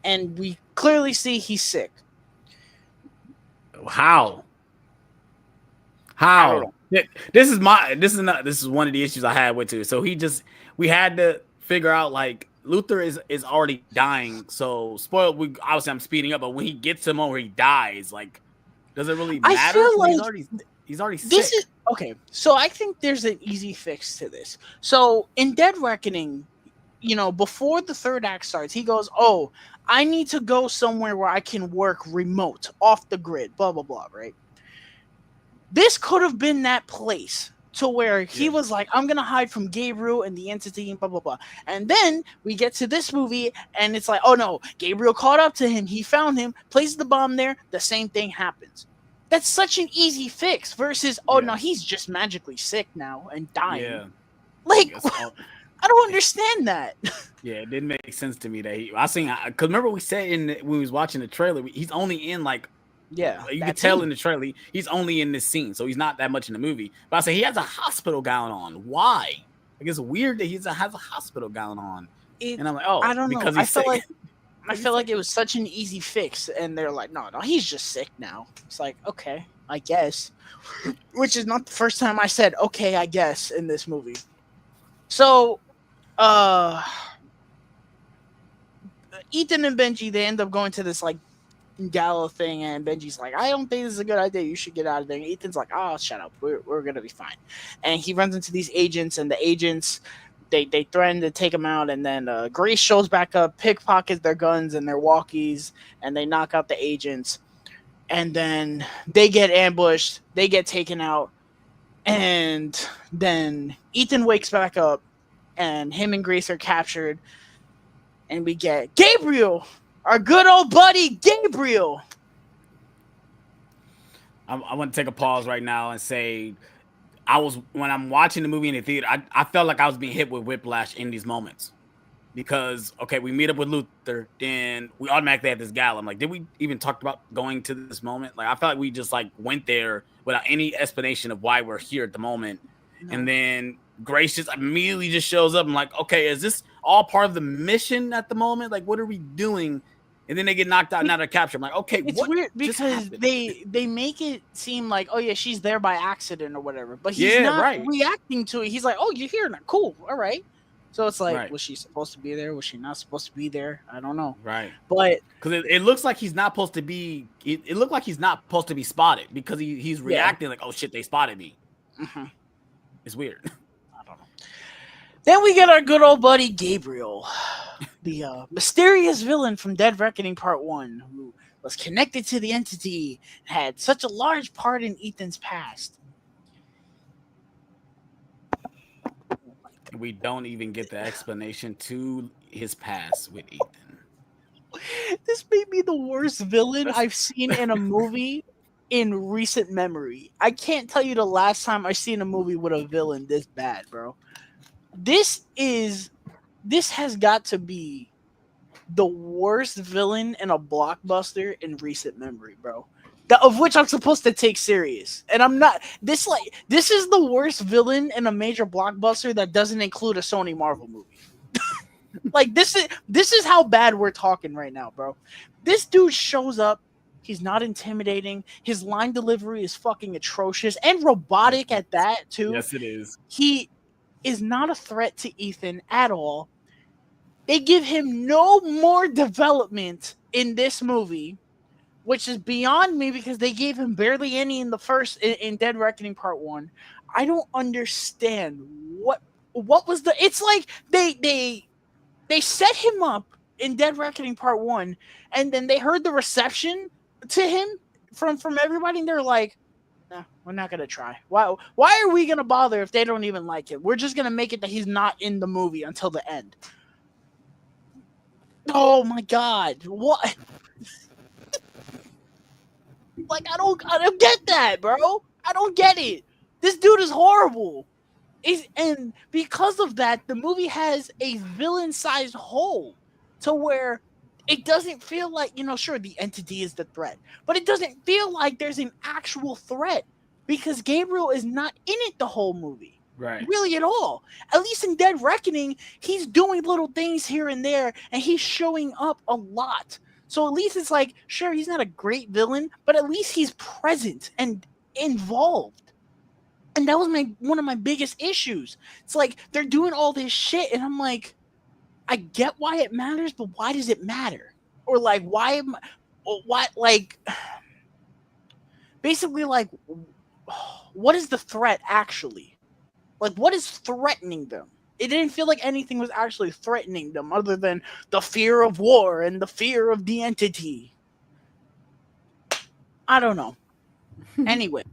and we clearly see he's sick. How? This is one of the issues I had with it. So we had to figure out like Luther is already dying. So spoiled. Obviously I'm speeding up, but when he gets to the moment where he dies, like, does it really matter? I feel like he's already sick. This is okay. So I think there's an easy fix to this. So in Dead Reckoning, before the third act starts, he goes, "Oh, I need to go somewhere where I can work remote, off the grid, blah blah blah." Right? This could have been that place to where he was like, I'm going to hide from Gabriel and the entity and blah, blah, blah. And then we get to this movie and it's like, oh no, Gabriel caught up to him. He found him, places the bomb there. The same thing happens. That's such an easy fix versus, no, he's just magically sick now and dying. Yeah. Like, I don't understand that. Yeah, it didn't make sense to me that because remember we said when we was watching the trailer, he's only in like, you can tell in the trailer he's only in this scene, so he's not that much in the movie. But I say he has a hospital gown on. Why? Like, it's weird that he has a hospital gown on. And I'm like, I don't know. Because I feel like it was such an easy fix, and they're like, no, he's just sick now. It's like, okay, I guess. Which is not the first time I said okay, I guess in this movie. So, Ethan and Benji, they end up going to this like gala thing, and Benji's like, I don't think this is a good idea, you should get out of there. And Ethan's like, oh, shut up, we're gonna be fine. And he runs into these agents, and the agents they threaten to take him out, and then Grace shows back up, pickpockets their guns and their walkies, and they knock out the agents, and then they get ambushed, they get taken out, and then Ethan wakes back up and him and Grace are captured, and we get Gabriel, our good old buddy Gabriel. I want to take a pause right now and say, when I'm watching the movie in the theater, I felt like I was being hit with whiplash in these moments. Because, okay, we meet up with Luther, then we automatically have this gala. I'm like, did we even talk about going to this moment? Like, I felt like we just like went there without any explanation of why we're here at the moment. No. And then Grace just immediately just shows up. I'm like, okay, is this all part of the mission at the moment? Like, what are we doing? and then they get knocked out and out of capture. I'm like, okay, It's what weird just because happened? they make it seem like, oh yeah, she's there by accident or whatever, but he's Yeah, not right. reacting to it. He's like, oh, you're here now, cool, all right. So it's like, Right. was she supposed to be there? Was she not supposed to be there? I don't know. Right. But Because it looks like he's not supposed to be. It looked like he's not supposed to be spotted because he's yeah, reacting like, oh shit, they spotted me. mhm, It's weird. I don't know. Then we get our good old buddy Gabriel, the mysterious villain from Dead Reckoning Part 1, who was connected to the entity, had such a large part in Ethan's past. We don't even get the explanation to his past with Ethan. This may be the worst villain I've seen in a movie in recent memory. I can't tell you the last time I seen a movie with a villain this bad, bro. This has got to be the worst villain in a blockbuster in recent memory, bro. Of which I'm supposed to take serious. And I'm not. This is the worst villain in a major blockbuster that doesn't include a Sony Marvel movie. Like this is how bad we're talking right now, bro. This dude shows up. He's not intimidating. His line delivery is fucking atrocious and robotic at that too. Yes, it is. He is not a threat to Ethan at all. They give him no more development in this movie, which is beyond me because they gave him barely any in the first in Dead Reckoning Part 1. I don't understand what was the. It's like they set him up in Dead Reckoning Part 1, and then they heard the reception to him from everybody, and they're like, nah, we're not gonna try. Why are we gonna bother if they don't even like him? We're just gonna make it that he's not in the movie until the end. Oh my god, what? Like I don't get that, bro. I don't get it. This dude is horrible. And because of that, the movie has a villain-sized hole to where it doesn't feel like, sure, the entity is the threat, but it doesn't feel like there's an actual threat because Gabriel is not in it the whole movie. Right. Really at all. At least in Dead Reckoning, he's doing little things here and there, and he's showing up a lot. So at least it's like, sure, he's not a great villain, but at least he's present and involved. And that was one of my biggest issues. It's like they're doing all this shit, and I'm like, I get why it matters, but why does it matter? Or like, basically, like, what is the threat actually? Like, what is threatening them? It didn't feel like anything was actually threatening them other than the fear of war and the fear of the entity. I don't know. Anyway.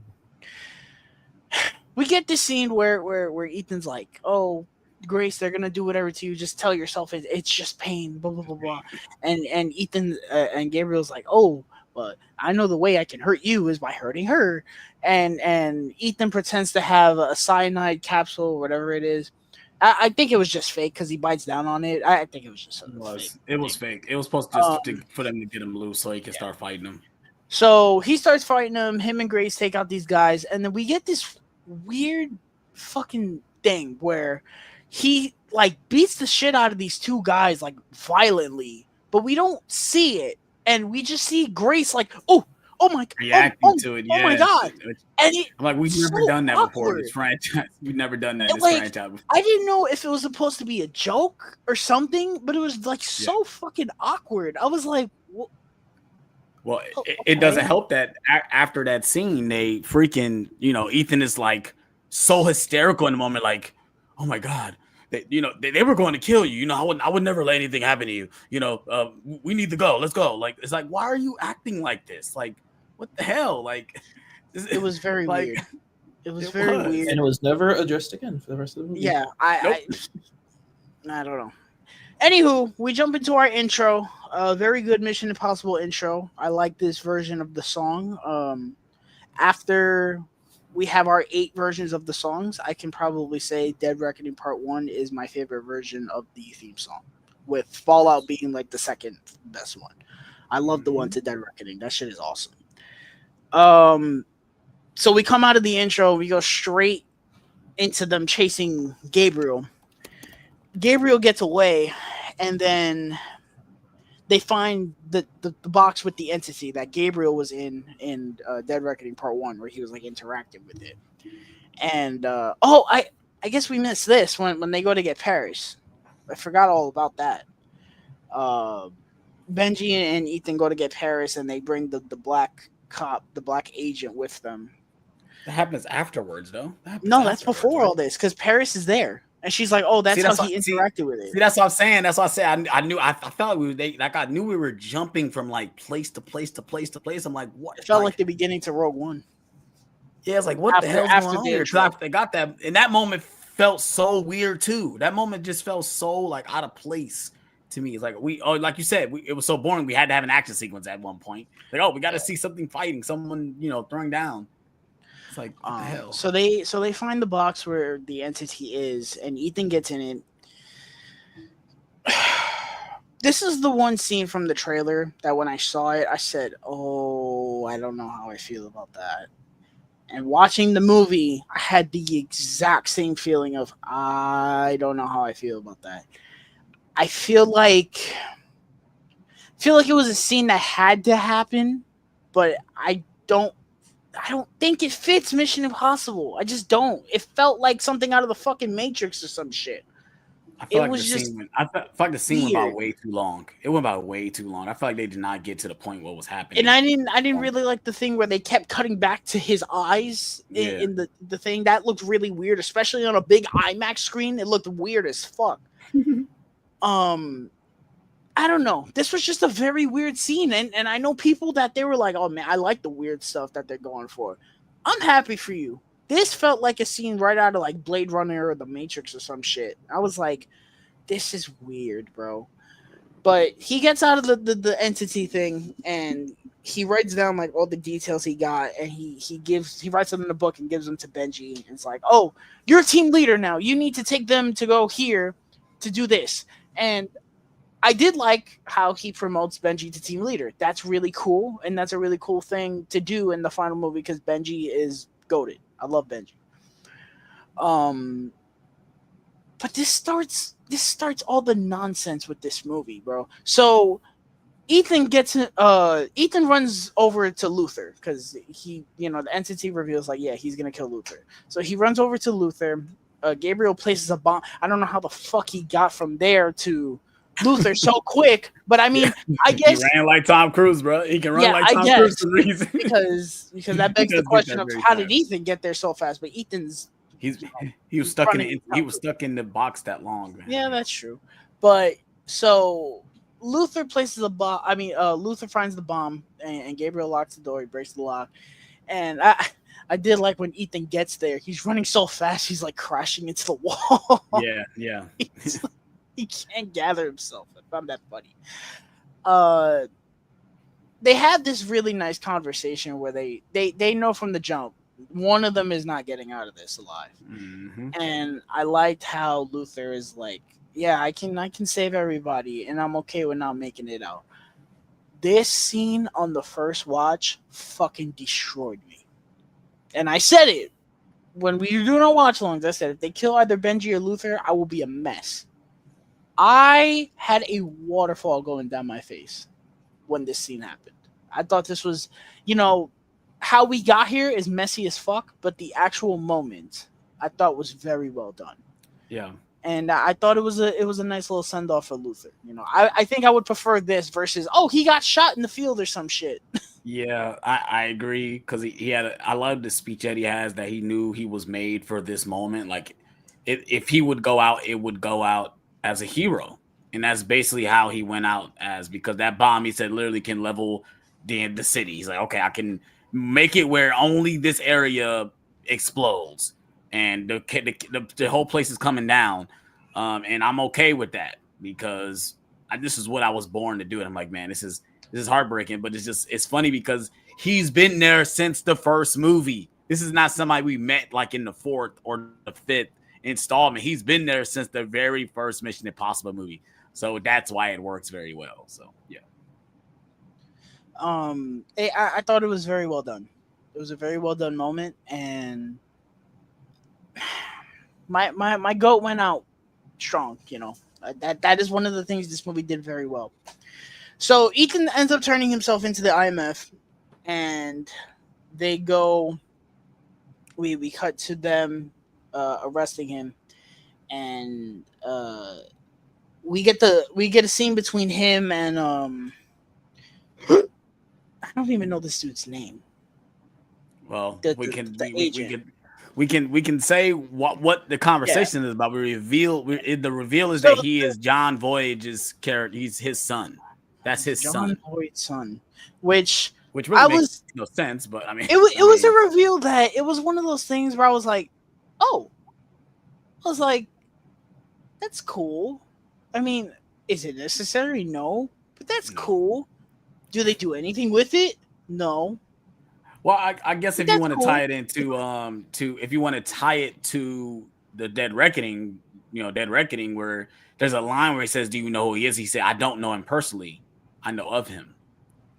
We get this scene where Ethan's like, "Oh, Grace, they're gonna do whatever to you. Just tell yourself it's just pain." Blah blah blah blah. And Ethan and Gabriel's like, "Oh, but I know the way I can hurt you is by hurting her." And Ethan pretends to have a cyanide capsule, whatever it is. I think it was just fake because he bites down on it. I think it was just fake. It was fake. It was supposed to for them to get him loose so he can start fighting them. So he starts fighting them. Him and Grace take out these guys, and then we get this weird fucking thing where he like beats the shit out of these two guys like violently, but we don't see it, and we just see Grace like, oh my god, reacting to it. Oh my god! And I'm like, we've never done that before in this franchise. We've never done that in this franchise before. I didn't know if it was supposed to be a joke or something, but it was like so fucking awkward. I was like, well, it doesn't help that after that scene, they freaking, Ethan is like so hysterical in the moment, like, oh my god, they were going to kill you. I would never let anything happen to you. We need to go. Let's go. Like, it's like, why are you acting like this? Like, what the hell? Like, it was very weird. It was very weird, and it was never addressed again for the rest of the movie. Yeah, I don't know. Anywho, we jump into our intro. Very good Mission Impossible intro. I like this version of the song. After we have our 8 versions of the songs, I can probably say Dead Reckoning Part 1 is my favorite version of the theme song, with Fallout being like the second best one. I love the one to Dead Reckoning. That shit is awesome. So we come out of the intro, we go straight into them chasing Gabriel. Gabriel gets away, and then they find the box with the entity that Gabriel was in Dead Reckoning Part 1, where he was like interacting with it. And I guess we missed this when they go to get Paris. I forgot all about that. Uh, Benji and Ethan go to get Paris, and they bring the black cop, the black agent, with them. That happens afterwards, though. That happens No, that's afterwards, before right? all this, because Paris is there, and she's like, "Oh, See, that's how that's what he see. interacted with it." See, that's what I'm saying. That's what I said. I knew. I felt I knew we were jumping from like place to place to place to place. I'm like, what? It felt like the beginning to Rogue One. Yeah, it's like, what the hell's going on the here? intro. Because I got that, and that moment felt so weird too. That moment just felt so like out of place to me. It's like like you said, it was so boring. We had to have an action sequence at one point. Like, oh, we got to see something fighting, someone throwing down. It's like, what the hell? So they find the box where the entity is, and Ethan gets in it. This is the one scene from the trailer that when I saw it, I said, "Oh, I don't know how I feel about that." And watching the movie, I had the exact same feeling of, I don't know how I feel about that. I feel like it was a scene that had to happen, but I don't think it fits Mission Impossible. I just don't. It felt like something out of the fucking Matrix or some shit. I feel It like was just I felt like the scene went weird. by way too long. It went by way too long. I feel like they did not get to the point what was happening. And I didn't really like the thing where they kept cutting back to his eyes in the thing. That looked really weird, especially on a big IMAX screen. It looked weird as fuck. I don't know. This was just a very weird scene, and I know people that they were like, "Oh man, I like the weird stuff that they're going for." I'm happy for you. This felt like a scene right out of like Blade Runner or The Matrix or some shit. I was like, "This is weird, bro." But he gets out of the entity thing, and he writes down like all the details he got, and he writes them in a book and gives them to Benji. And it's like, "Oh, you're a team leader now. You need to take them to go here to do this." And I did like how he promotes Benji to team leader. That's really cool, and that's a really cool thing to do in the final movie because Benji is goated. I love Benji. But this starts all the nonsense with this movie, bro. So Ethan runs over to Luther because the entity reveals like, yeah, he's gonna kill Luther. So he runs over to Luther. Gabriel places a bomb. I don't know how the fuck he got from there to Luther so quick, but I mean, I guess he ran like Tom Cruise, bro. He can run like Tom Cruise for a reason. because that begs the question of how did Ethan get there so fast? But he was stuck in it. He was stuck in the box that long. Man. Yeah, that's true. But so Luther places a bomb. I mean, Luther finds the bomb, and Gabriel locks the door. He breaks the lock, and I did like when Ethan gets there. He's running so fast, he's like crashing into the wall. Yeah. He can't gather himself. I found that funny. They have this really nice conversation where they know from the jump one of them is not getting out of this alive. Mm-hmm. And I liked how Luther is like, yeah, I can save everybody, and I'm okay with not making it out. This scene on the first watch fucking destroyed me. And I said it when we were doing our watch alongs. I said, if they kill either Benji or Luther, I will be a mess. I had a waterfall going down my face when this scene happened. I thought this was, how we got here is messy as fuck, but the actual moment I thought was very well done. Yeah. And I thought it was a nice little send off for Luther. I think I would prefer this versus, oh, he got shot in the field or some shit. Yeah, I agree because he had. I love the speech that he has that he knew he was made for this moment. Like, if he would go out, it would go out as a hero, and that's basically how he went out as, because that bomb, he said, literally can level the city. He's like, okay, I can make it where only this area explodes, and the whole place is coming down, and I'm okay with that because this is what I was born to do. And I'm like, man, this is heartbreaking, but it's funny because he's been there since the first movie. This is not somebody we met like in the fourth or the fifth installment. He's been there since the very first Mission Impossible movie. So that's why it works very well. So yeah. I thought it was very well done. It was a very well done moment, and my goat went out strong. That is one of the things this movie did very well. So Ethan ends up turning himself into the IMF, and they go. We cut to them arresting him, and we get a scene between him and I don't even know this dude's name. Well, The agent. we can say what the conversation is about. The reveal is that he is John Voyage's character. He's his son. That's his John son. Voight's son, which really makes no sense. But I mean, it was a reveal that it was one of those things where I was like, oh, I was like, that's cool. I mean, is it necessary? No, but that's cool. Do they do anything with it? No. Well, I guess if you want to tie it into if you want to tie it to the Dead Reckoning, where there's a line where he says, "Do you know who he is?" He said, "I don't know him personally. I know of him."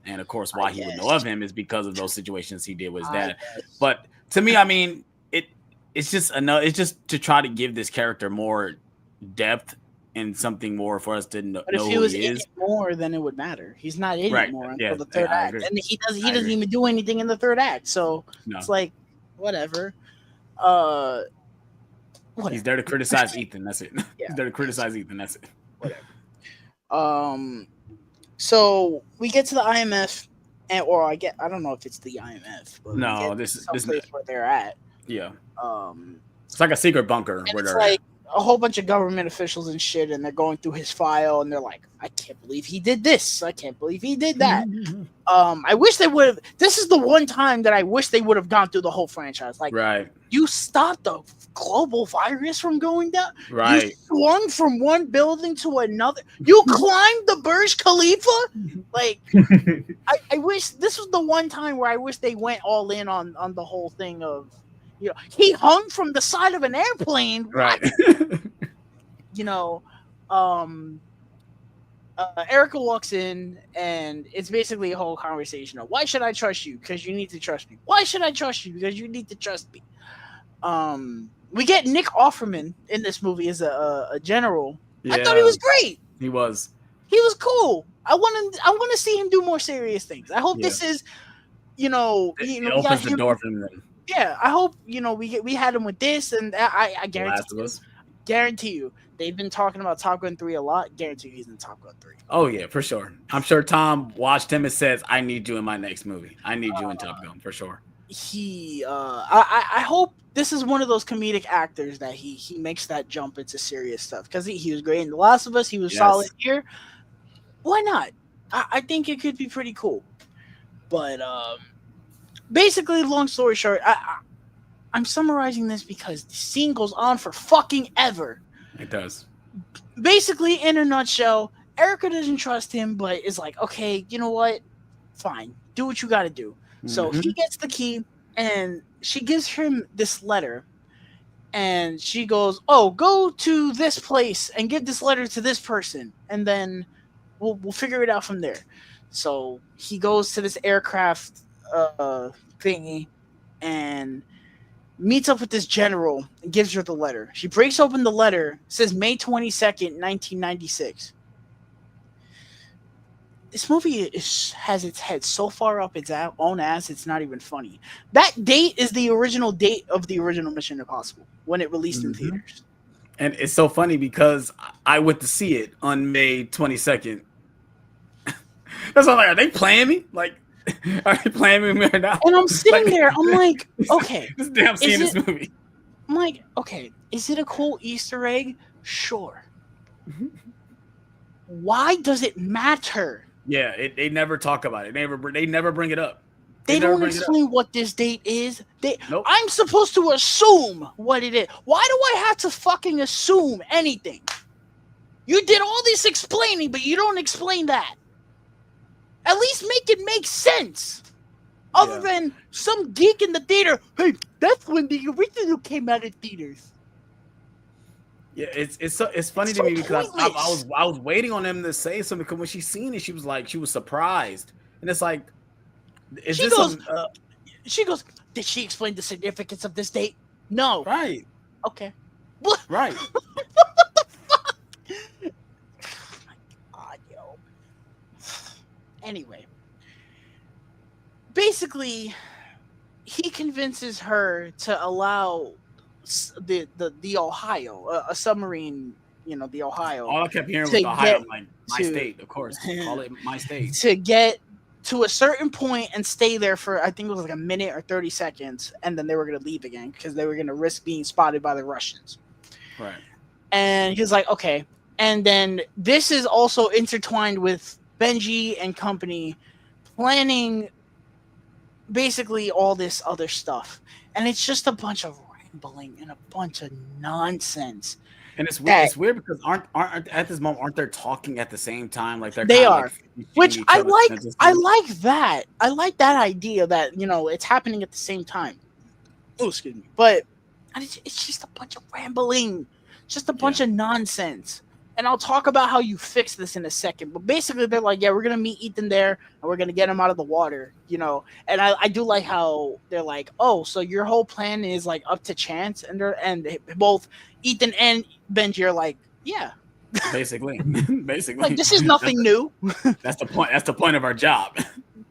And of course, why he would know of him is because of those situations he did with his dad. But to me, I mean, it's just to try to give this character more depth and something more for us to know. But if he was in it more, then it would matter. He's not in it more until the third act, and he doesn't even do anything in the third act. So it's like whatever. Whatever. He's there to criticize Ethan. That's it. Yeah. He's there to criticize Ethan. That's it. Whatever. So we get to the IMF, I don't know if it's the IMF, but no, this is where they're at. Yeah. It's like a secret bunker where they're like a whole bunch of government officials and shit, and they're going through his file, and they're like, I can't believe he did this. I can't believe he did that. I wish they would have. This is the one time that I wish they would have gone through the whole franchise. Like, you stopped the global virus from going down. Right. You swung from one building to another. You climbed the Burj Khalifa. Like, I wish this was the one time where I wish they went all in on the whole thing of, he hung from the side of an airplane. Right. Erica walks in, and it's basically a whole conversation of, why should I trust you? Because you need to trust me. Why should I trust you? Because you need to trust me. We get Nick Offerman in this movie as a general. Yeah, I thought he was great. He was cool. I want to see him do more serious things. I hope this is, it opens the door for him then. Yeah, I hope we had him with this, and I guarantee you they've been talking about Top Gun 3 a lot. Guarantee you he's in Top Gun 3. Oh yeah, for sure. I'm sure Tom watched him and says, "I need you in my next movie. I need you in Top Gun for sure." I hope this is one of those comedic actors that he makes that jump into serious stuff, because he was great in The Last of Us. He was solid here. Why not? I think it could be pretty cool. But basically, long story short, I'm summarizing this because the scene goes on for fucking ever. It does. Basically, in a nutshell, Erica doesn't trust him, but is like, okay, you know what? Fine. Do what you got to do. Mm-hmm. So he gets the key, and she gives him this letter. And she goes, oh, go to this place and give this letter to this person. And then we'll figure it out from there. So he goes to this aircraft thingy and meets up with this general and gives her the letter. She breaks open the letter. It says May 22nd, 1996. This movie has its head so far up its own ass, it's not even funny. That date is the original date of the original Mission Impossible when it released in theaters. And it's so funny because I went to see it on May 22nd. That's all. Like, are they playing me? Like, are they playing me right now? And I'm sitting there. I'm like, okay. This damn seeing this movie. I'm like, okay. Is it a cool Easter egg? Sure. Why does it matter? Yeah, they never talk about it. They never bring it up. They don't explain what this date is. Nope. I'm supposed to assume what it is. Why do I have to fucking assume anything? You did all this explaining, but you don't explain that. At least make it make sense. Other than some geek in the theater, hey, that's when the original came out of theaters. Yeah, it's funny to me because I was waiting on them to say something, because when she seen it, she was surprised, and it's like, she goes, did she explain the significance of this date? No. Right. Okay. What? Right. What the fuck? Oh my God, yo. Anyway, basically, he convinces her to allow the Ohio, a submarine, the Ohio, All I kept hearing was to Ohio. get I'm like, my to state, of course. Call it my state. to get to a certain point and stay there for, I think it was like a minute or 30 seconds, and then they were going to leave again because they were going to risk being spotted by the Russians. Right. And he's like, okay. And then this is also intertwined with Benji and company planning basically all this other stuff. And it's just a bunch of rambling and a bunch of nonsense. And it's weird. It's weird because aren't at this moment aren't they talking at the same time? Like they are, like which I like. I like that. I like that idea that it's happening at the same time. Oh, excuse me, but it's just a bunch of rambling, just a bunch of nonsense. And I'll talk about how you fix this in a second. But basically, they're like, yeah, we're going to meet Ethan there, and we're going to get him out of the water, And I do like how they're like, oh, so your whole plan is, like, up to chance? And both Ethan and Benji are like, yeah. Basically. Like, this is nothing new. That's the point. That's the point of our job.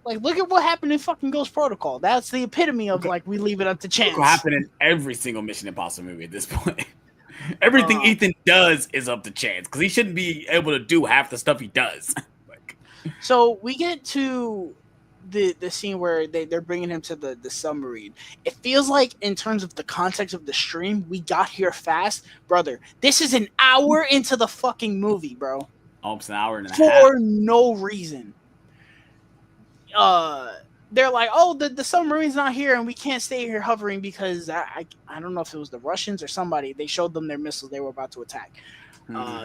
Like, look at what happened in fucking Ghost Protocol. That's the epitome of, like, we leave it up to chance. What happened in every single Mission Impossible movie at this point. Everything Ethan does is up to chance because he shouldn't be able to do half the stuff he does. So we get to the scene where they're bringing him to the submarine. It feels like, in terms of the context of the stream, we got here fast, brother. This is an hour into the fucking movie, bro. Almost an hour and a half for no reason. They're like, oh, the submarine's not here, and we can't stay here hovering because I don't know if it was the Russians or somebody. They showed them their missiles they were about to attack.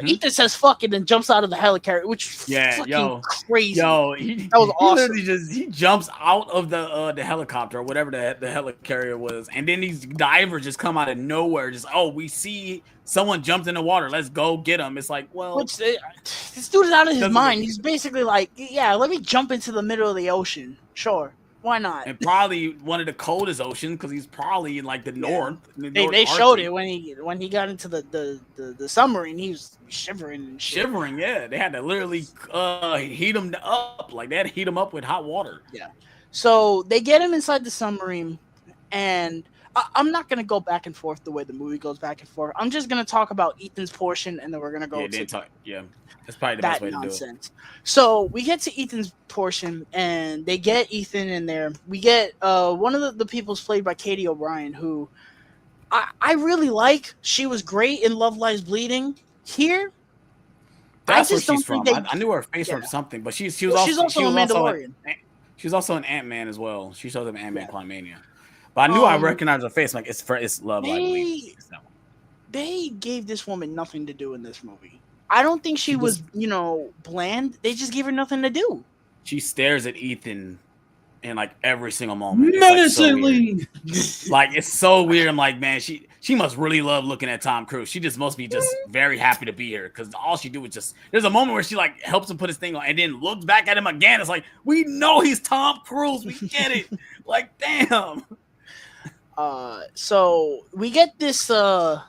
Ethan says fuck it and jumps out of the helicarrier, which fucking crazy. That was awesome. He jumps out of the helicopter or whatever the helicarrier was, and then these divers just come out of nowhere. Just we see someone jumped in the water. Let's go get him. It's like, well, this dude is out of his mind. He's basically like, yeah, let me jump into the middle of the ocean. Sure. Why not? And probably one of the coldest oceans because he's probably in like the north. They showed it when he got into the submarine. He was shivering and shit. Shivering, yeah. They had to literally heat him up. Like they had to heat him up with hot water. Yeah. So they get him inside the submarine, and I'm not gonna go back and forth the way the movie goes back and forth. I'm just gonna talk about Ethan's portion, and then we're gonna go that's probably the best way to do it. So we get to Ethan's portion, and they get Ethan in there. We get one of the people's played by Katie O'Brien, who I really like. She was great in Love Lies Bleeding. Here, that's where she's from. I knew her face from something, but she's also a Mandalorian. She was also an Ant-Man as well. She shows up in Ant-Man Quantumania. But I knew I recognized her face. Like it's Love Lies Bleeding. They gave this woman nothing to do in this movie. I don't think she was, bland. They just gave her nothing to do. She stares at Ethan in like every single moment. Menacingly. Like it's so weird. I'm like, man, she must really love looking at Tom Cruise. She just must be just very happy to be here because all she do is just. There's a moment where she like helps him put his thing on and then looks back at him again. It's like we know he's Tom Cruise. We get it. Like damn. So we get this the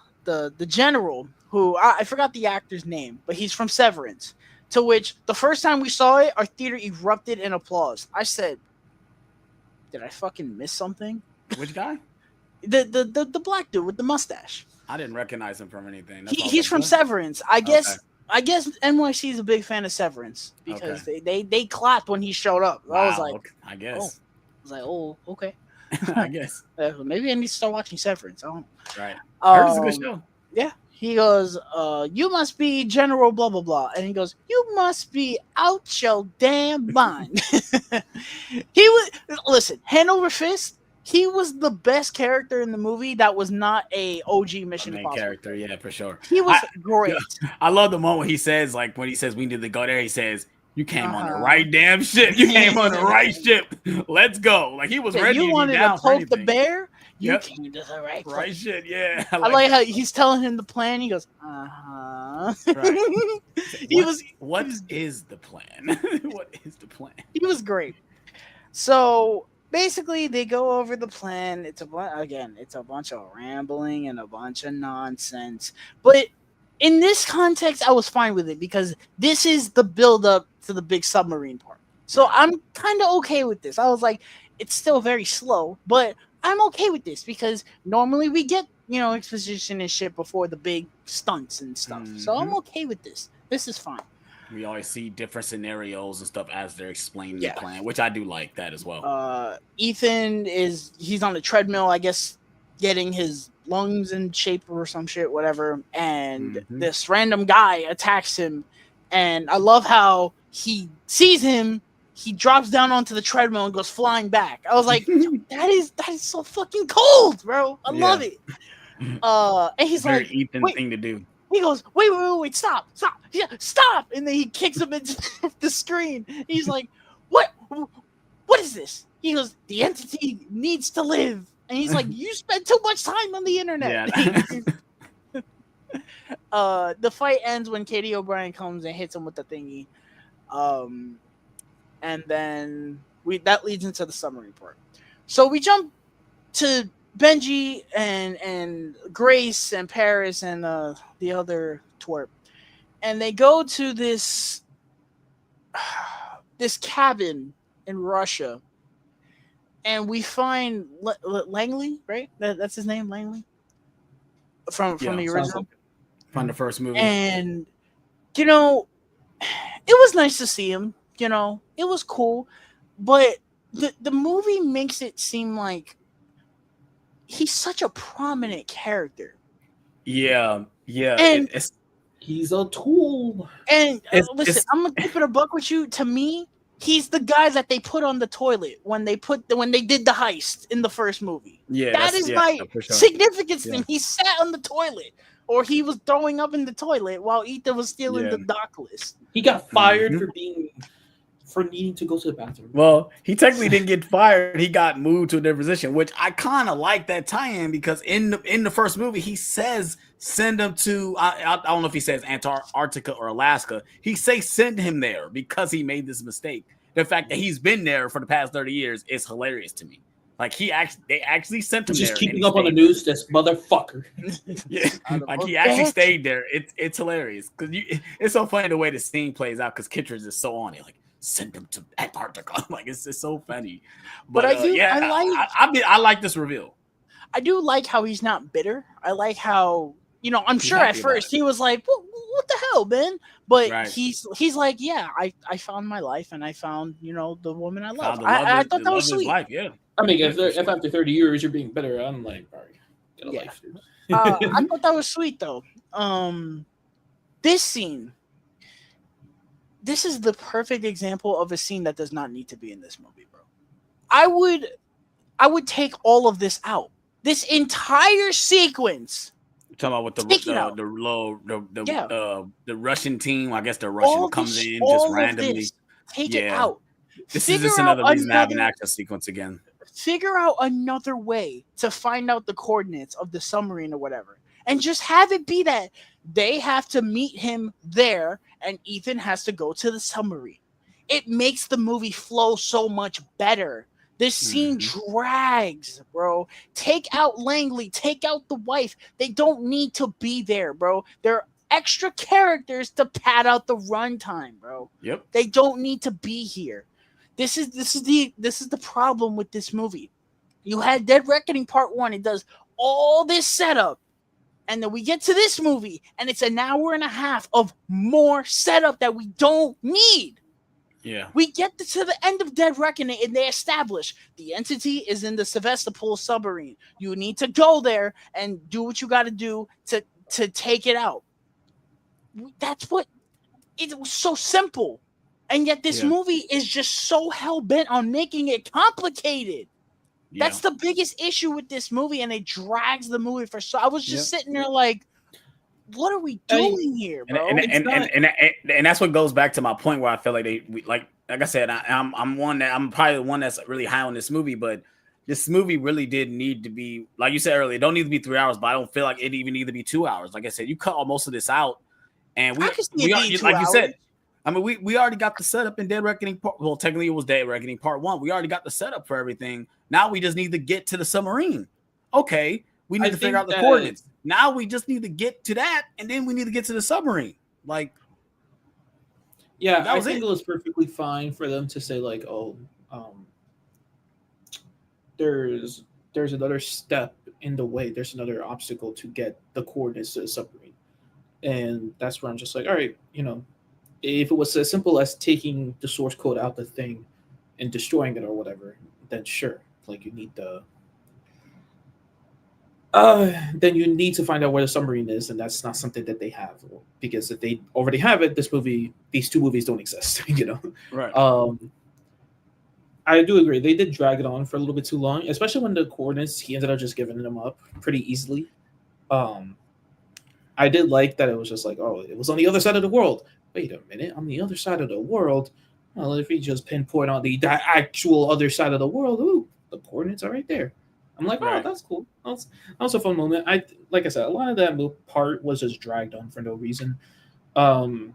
general. Who I forgot the actor's name, but he's from Severance. To which the first time we saw it, our theater erupted in applause. I said, "Did I fucking miss something?" Which guy? the black dude with the mustache. I didn't recognize him from anything. He's from Severance. I guess NYC is a big fan of Severance because they clapped when he showed up. Wow, I was like, I guess. I was like, oh, okay. I guess. Maybe I need to start watching Severance. I don't know. Right. I heard it's a good show. Yeah. He goes, you must be General blah, blah, blah. And he goes, you must be out your damn mind. Listen, hand over fist, he was the best character in the movie that was not a OG Mission Impossible character. Yeah, for sure. He was great. I love the moment he says, like, when he says we need to go there, he says, you came on the right damn ship. You came on the right ship. Let's go. Like, he was ready. You wanted to poke the bear? You came to the right shit, yeah. I like how he's telling him the plan. He goes, Right. What is the plan? What is the plan? He was great. So basically, they go over the plan. It's a bunch of rambling and a bunch of nonsense. But in this context, I was fine with it because this is the build up to the big submarine part. So I'm kind of okay with this. I was like, it's still very slow, but I'm okay with this because normally we get, exposition and shit before the big stunts and stuff. So I'm okay with this. This is fine. We always see different scenarios and stuff as they're explaining the Yeah. plan, which I do like that as well. Ethan he's on the treadmill, I guess, getting his lungs in shape or some shit, whatever. And this random guy attacks him. And I love how he sees him. He drops down onto the treadmill and goes flying back. I was like, that is so fucking cold, bro. I love it. And he's Very like, Ethan wait. thing to do. He goes, wait, stop, yeah, stop, and then he kicks him into the screen. He's like, what is this? He goes, the entity needs to live, and he's like, you spend too much time on the internet. Yeah. The fight ends when Katie O'Brien comes and hits him with the thingy, and then that leads into the summary part. So we jump to Benji and Grace and Paris and the other twerp, and they go to this cabin in Russia, and we find Langley, right? That's his name, Langley, from the original, from the first movie. And it was nice to see him. It was cool, but the movie makes it seem like he's such a prominent character. Yeah. And he's a tool. And listen, I'm gonna keep it a buck with you. To me, he's the guy that they put on the toilet when they did the heist in the first movie. Yeah, that is my significance to him. He sat on the toilet, or he was throwing up in the toilet while Ethan was still in the dock list. He got fired for needing to go to the bathroom. Well, he technically didn't get fired. He got moved to a different position, which I kind of like that tie-in because in the first movie, he says send him to I don't know if he says Antarctica or Alaska. He says send him there because he made this mistake. The fact that he's been there for the past 30 years is hilarious to me. Like they actually sent him there. Just keeping up on the news, this motherfucker. Yeah, like he actually stayed there. It's hilarious because it's so funny the way the scene plays out because Kittredge is so on it. Like send him to Antarctica. Like it's so funny. But I like this reveal. I do like how he's not bitter. I like how I'm sure at first he was like, what the hell, man? But he's like, yeah, I found my life and I found the woman I love. I thought that was sweet. Life, yeah. I mean, if after 30 years you're being bitter, I'm like, all right, get a life, dude. I thought that was sweet though. This scene. This is the perfect example of a scene that does not need to be in this movie, bro. I would take all of this out. This entire sequence. You're talking about with the Russian team. I guess the Russian comes in just randomly. Take it out. This is just another reason to have an action sequence again. Figure out another way to find out the coordinates of the submarine or whatever. And just have it be that they have to meet him there and Ethan has to go to the submarine. It makes the movie flow so much better. This scene drags, bro. Take out Langley. Take out the wife. They don't need to be there, bro. They're extra characters to pad out the runtime, bro. Yep. They don't need to be here. This is the problem with this movie. You had Dead Reckoning Part 1. It does all this setup. And then we get to this movie, and it's an hour and a half of more setup that we don't need. Yeah. We get to the end of Dead Reckoning, and they establish the entity is in the Sevastopol submarine. You need to go there and do what you got to do to take it out. That's what it was so simple. And yet this movie is just so hell-bent on making it complicated. Yeah. That's the biggest issue with this movie, and it drags the movie for so. I was just sitting there like, what are we doing here, bro? And that's what goes back to my point where I feel like like I said, I'm probably the one that's really high on this movie, but this movie really did need to be, like you said earlier, it don't need to be 3 hours, but I don't feel like it even need to be 2 hours. Like I said, you cut all most of this out, and we like you said. I mean, we already got the setup in Dead Reckoning Part. Well, technically it was Dead Reckoning Part 1. We already got the setup for everything. Now we just need to get to the submarine. Okay, we need to figure out the coordinates. Now we just need to get to that, and then we need to get to the submarine. Like, Yeah, That I was think it. it was perfectly fine for them to say like, oh, um, there's there's another step in the way. There's another obstacle to get the coordinates to the submarine, and that's where I'm just like, all right, if it was as simple as taking the source code out the thing and destroying it or whatever, then sure, like then you need to find out where the submarine is, and that's not something that they have because if they already have it, these two movies don't exist. Right. I do agree they did drag it on for a little bit too long, especially when the coordinates he ended up just giving them up pretty easily. Um, I did like that it was just like, oh, it was on the other side of the world. Wait a minute, on the other side of the world. Well, if we just pinpoint on the actual other side of the world, ooh, the coordinates are right there. I'm like, oh, Right. that's cool. That was a fun moment. Like I said, a lot of that part was just dragged on for no reason. Um,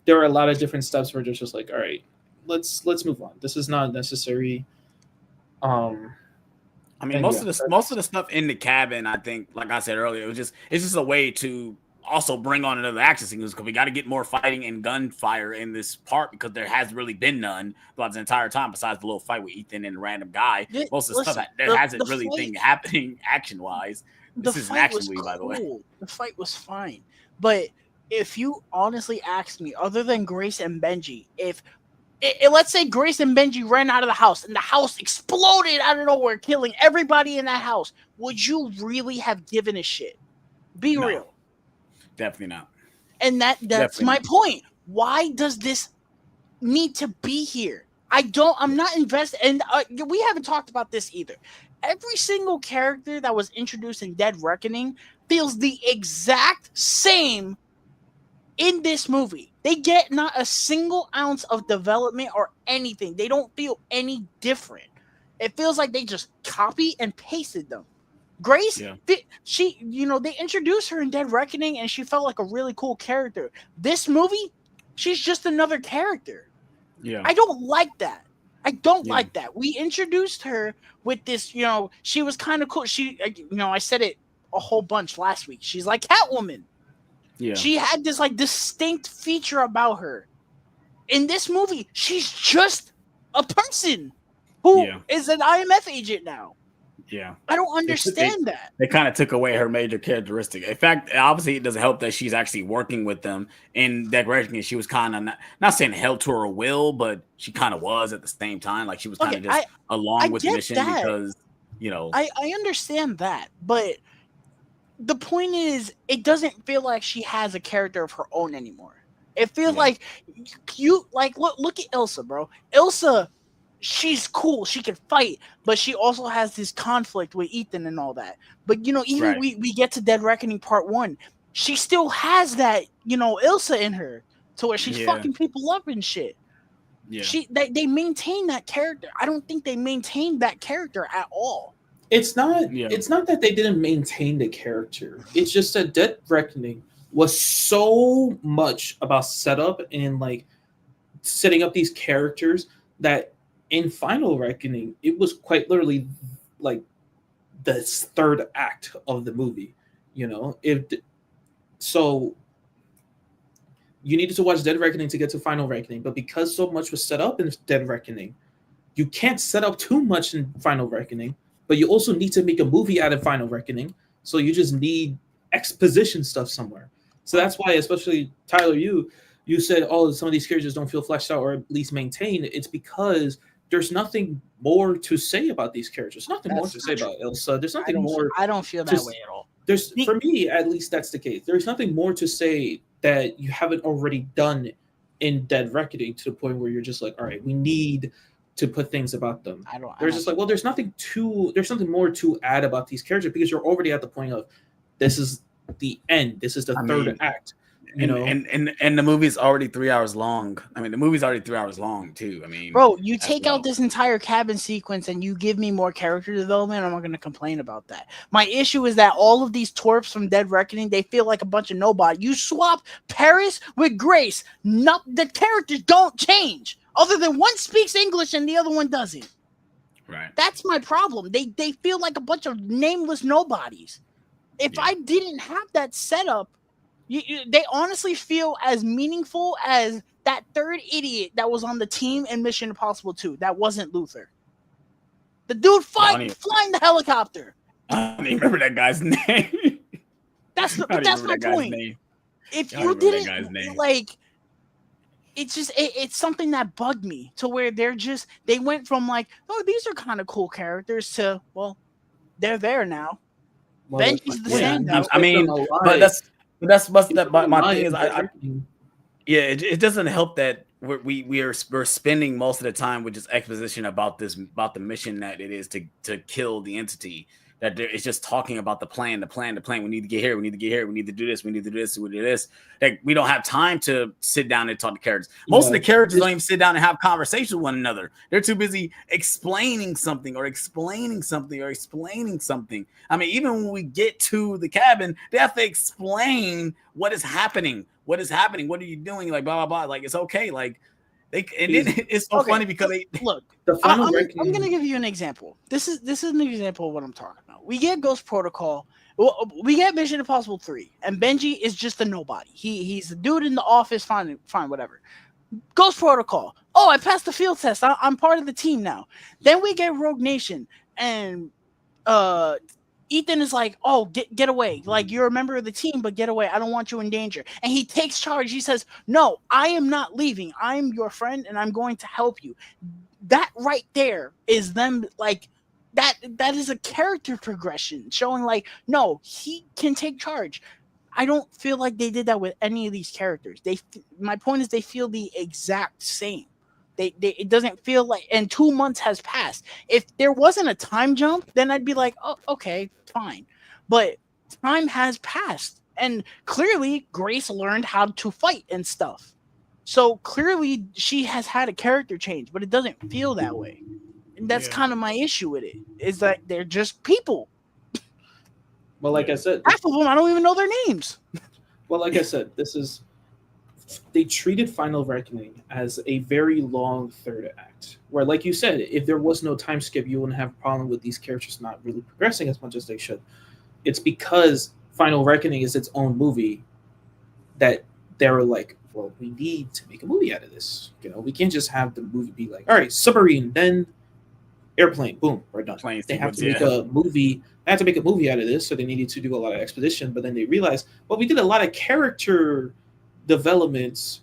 there were a lot of different steps where it's just like, all right, let's move on. This is not necessary. Um, I mean, and yeah, most of the stuff in the cabin, I think, like I said earlier, it's just a way to also bring on another action sequence because we got to get more fighting and gunfire in this part because there has really been none throughout the entire time besides the little fight with Ethan and the random guy. Most of the stuff Listen, there hasn't the really fight thing happening action wise. the This is an fight action was movie, by the way. cool. The fight was fine. But if you honestly ask me, other than Grace and Benji, if let's say Grace and Benji ran out of the house and the house exploded out of nowhere, killing everybody in that house, would you really have given a shit? Be No, real. definitely not. And that's Definitely my not. point. Why does this need to be here? I'm not invested, and we haven't talked about this either. Every single character that was introduced in Dead Reckoning feels the exact same in this movie. They get not a single ounce of development or anything. They don't feel any different. It feels like they just copy and pasted them. Grace, Yeah. she, they introduced her in Dead Reckoning and she felt like a really cool character. This movie, she's just another character. Yeah. I don't like that. I don't Yeah. like that. We introduced her with this, she was kind of cool. I said it a whole bunch last week. She's like Catwoman. Yeah. She had this like distinct feature about her. In this movie, she's just a person who Yeah. is an IMF agent now. Yeah. I don't They understand that. they kind of took away her major characteristic. In fact, obviously, it doesn't help that she's actually working with them in that direction. She was kind of not saying held to her will, but she kind of was at the same time. Like she was kind Okay, of just I along with the get mission that. because I understand that, but the point is, it doesn't feel like she has a character of her own anymore. It feels yeah, like you like look at Ilsa, bro. Ilsa, she's cool. She can fight, but she also has this conflict with Ethan and all that. But even right, we get to Dead Reckoning Part 1, she still has that, Ilsa in her to where she's yeah, fucking people up and shit. yeah, They maintain that character. I don't think they maintained that character at all. it's not yeah, it's not that they didn't maintain the character. It's just that Dead Reckoning was so much about setup and like setting up these characters that in Final Reckoning it was quite literally like the third act of the movie. If so, you needed to watch Dead Reckoning to get to Final Reckoning, but because so much was set up in Dead Reckoning, you can't set up too much in Final Reckoning, but you also need to make a movie out of Final Reckoning. So you just need exposition stuff somewhere. So that's why, especially Tyler, you said, oh, some of these characters don't feel fleshed out or at least maintained. It's because there's nothing more to say about these characters. Nothing more That's to say not true. about Elsa. There's nothing more I don't feel to that way at all. there's for me at least that's the case. There's nothing more to say that you haven't already done in Dead Reckoning to the point where you're just like, all right, we need to put things about them. I There's don't just like, well, there's something more to add about these characters because you're already at the point of this is the end. This is the I third mean, act. and the movie's already 3 hours long. I mean, the movie's already 3 hours long too. I mean, Bro, you as take out well. this entire cabin sequence and you give me more character development, I'm not going to complain about that. My issue is that all of these twerps from Dead Reckoning, they feel like a bunch of nobody. You swap Paris with Grace, not the characters don't change, other than one speaks English and the other one doesn't. Right. That's my problem. They feel like a bunch of nameless nobodies. If Yeah. I didn't have that setup, they honestly feel as meaningful as that third idiot that was on the team in Mission Impossible 2. That wasn't Luther. The dude flying the helicopter. I don't even remember that guy's name. That's my point. Name. If you didn't like, it's something that bugged me to where they went from like, oh, these are kind of cool characters to, well, they're there now. Well, Benji's the same now. I mean, but that's my thing is it doesn't help that we're spending most of the time with just exposition about the mission that it is to kill the entity. That it's just talking about the plan. We need to get here. We need to do this. We need to do this. We do this. Like, we don't have time to sit down and talk to characters. Most of the characters don't even sit down and have conversations with one another. They're too busy explaining something. I mean, even when we get to the cabin, they have to explain what is happening. What are you doing? Like, blah, blah, blah. Like, it's okay. Like, it's so funny because look. I'm going to give you an example. This is an example of what I'm talking about. We get Ghost Protocol. We get Mission Impossible 3, and Benji is just a nobody. He's the dude in the office. Fine, whatever. Ghost Protocol. Oh, I passed the field test. I'm part of the team now. Then we get Rogue Nation, and Ethan is like, oh, get away. Like, you're a member of the team, but get away. I don't want you in danger. And he takes charge. He says, no, I am not leaving. I am your friend, and I'm going to help you. That right there is them, like, that is a character progression showing, like, no, he can take charge. I don't feel like they did that with any of these characters. My point is they feel the exact same. It doesn't feel like, and 2 months has passed. If there wasn't a time jump, then I'd be like, oh, okay, fine. But time has passed, and clearly Grace learned how to fight and stuff. So clearly she has had a character change, but it doesn't feel that way. And that's kind of my issue with it, is that they're just people. Well, like I said, half of them I don't even know their names. Well, like I said, they treated Final Reckoning as a very long third act, where, like you said, if there was no time skip, you wouldn't have a problem with these characters not really progressing as much as they should. It's because Final Reckoning is its own movie that they were like, well, we need to make a movie out of this. We can't just have the movie be like, all right, submarine, then airplane, boom, we're done. They have to make a movie. They have to make a movie out of this, so they needed to do a lot of exposition. But then they realized, well, we did a lot of character development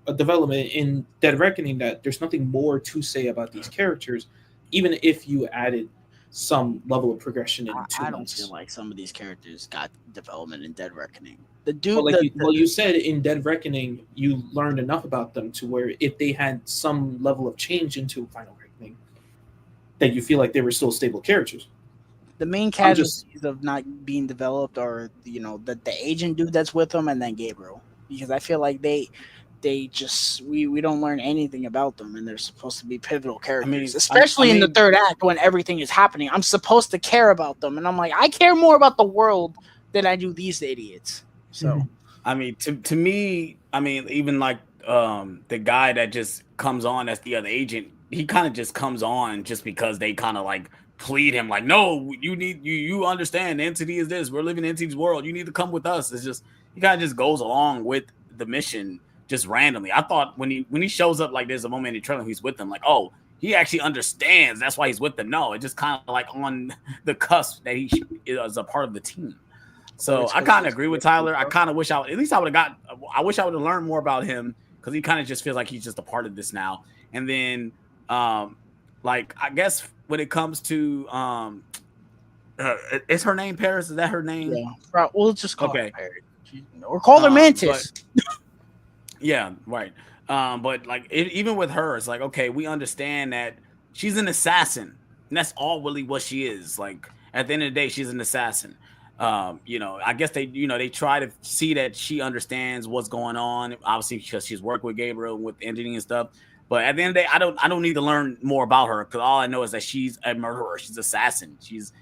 in Dead Reckoning, that there's nothing more to say about these characters, even if you added some level of progression in 2 months. I don't feel like some of these characters got development in Dead Reckoning. The dude, you said in Dead Reckoning, you learned enough about them to where if they had some level of change into Final Reckoning, that you feel like they were still stable characters. The main casualties of not being developed are, the agent dude that's with them, and then Gabriel. Because I feel like they just we don't learn anything about them, and they're supposed to be pivotal characters, especially in the third act when everything is happening. I'm supposed to care about them, and I'm like, I care more about the world than I do these idiots. So, I mean, to me, I mean, even like the guy that just comes on as the other agent, he kind of just comes on just because they kind of like plead him, like, no, you understand, the entity is this, we're living in entity's world, you need to come with us. It's just, he kind of just goes along with the mission just randomly. I thought when he shows up, like, there's a moment in the trailer he's with them, like, oh, he actually understands, that's why he's with them. No, it's just kind of like on the cusp that he is a part of the team. So I kind of agree with Tyler. I kind of wish I would have learned more about him, because he kind of just feels like he's just a part of this now. And then like, I guess when it comes to is her name Paris? Is that her name? Yeah. We'll just call her Paris. Or call her Mantis. Yeah, right. But like, even with her, it's like, okay, we understand that she's an assassin, and that's all really what she is. Like, at the end of the day, she's an assassin. I guess they try to see that she understands what's going on, obviously, because she's worked with Gabriel with engineering and stuff. But at the end of the day, I don't need to learn more about her, because all I know is that she's a murderer. She's an assassin. She's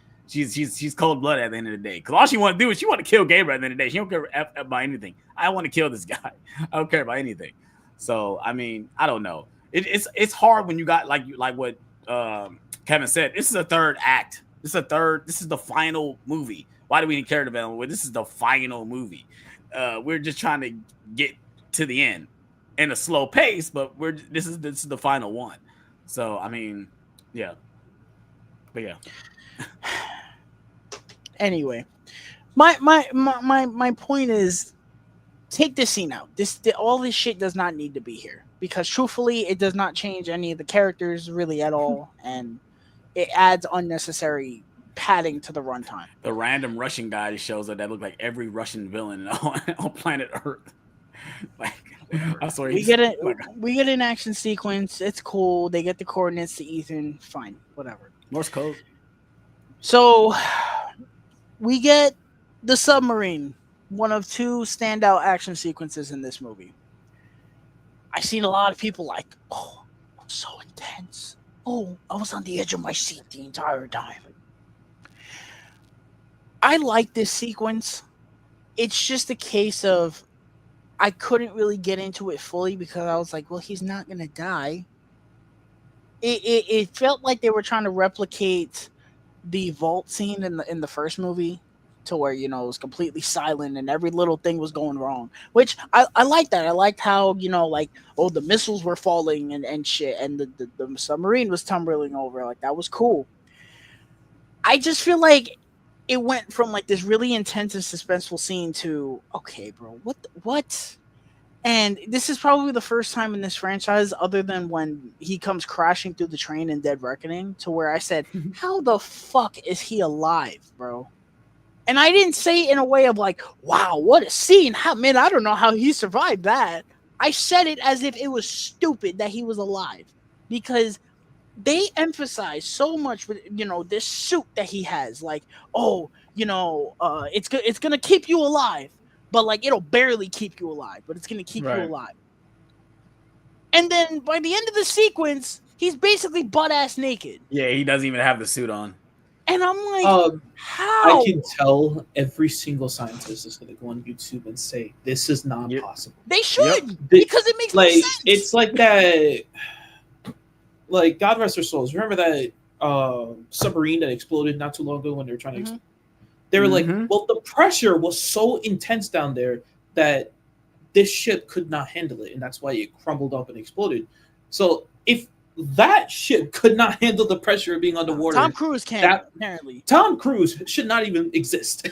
cold blooded at the end of the day. Because all she want to do is she want to kill Gabriel at the end of the day. She don't care about anything. I want to kill this guy. I don't care about anything. So I mean, I don't know. It's hard when you got like what Kevin said. This is a third act. This is the final movie. Why do we need character development? Well, this is the final movie. We're just trying to get to the end. in a slow pace, but this is the final one. So I mean, yeah, but yeah, Anyway, my point is, take this scene out. All this shit does not need to be here because truthfully, it does not change any of the characters really at all, and it adds unnecessary padding to the runtime. the random Russian guy shows up that look like every Russian villain on planet Earth. Like Whatever. I swear We he's get it. like We get an action sequence. It's cool. They get the coordinates to Ethan. Fine. Whatever. Morse code. So we get the submarine. One of two standout action sequences in this movie. I've seen a lot of people like, oh, so intense. Oh, I was on the edge of my seat the entire time. I like this sequence. It's just a case of I couldn't really get into it fully because I was like, well, he's not gonna die. It felt like they were trying to replicate the vault scene in the first movie, to where it was completely silent and every little thing was going wrong, which I like that. I liked how like, oh, the missiles were falling and shit, and the submarine was tumbling over. Like, that was cool. I just feel like it went from like this really intense and suspenseful scene to, okay, bro, what? And this is probably the first time in this franchise, other than when he comes crashing through the train in Dead Reckoning, to where I said, how the fuck is he alive, bro? And I didn't say it in a way of like, wow, what a scene. Man, I don't know how he survived that. I said it as if it was stupid that he was alive. Because they emphasize so much with this suit that he has, like, oh, it's gonna keep you alive, but like it'll barely keep you alive, but it's gonna keep you Right. alive. And then by the end of the sequence, he's basically butt ass naked, Yeah, he doesn't even have the suit on. and I'm like, I how? can tell every single scientist is going to go on YouTube and say this is not Yep. possible. They should, Yep. because it makes no Like sense. it's like that. Like, God rest their souls. Remember that submarine that exploded not too long ago when they were trying to? They were like, Mhm. well, the pressure was so intense down there that this ship could not handle it, and that's why it crumbled up and exploded. So if that ship could not handle the pressure of being underwater, Tom Cruise can, apparently. Tom Cruise should not even exist.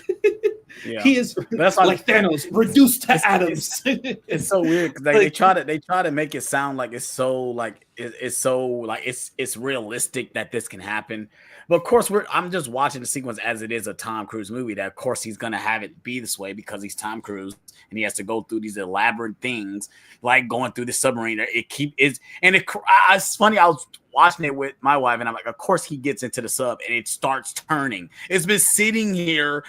Yeah. He is That's why- like Thanos, reduced to It's- atoms. It's so weird because they try to make it sound like it's so like it's realistic that this can happen. But of course, I'm just watching the sequence as it is a Tom Cruise movie. That of course he's gonna have it be this way because he's Tom Cruise and he has to go through these elaborate things like going through the submarine. It's funny. I was watching it with my wife and I'm like, of course he gets into the sub and it starts turning. It's been sitting here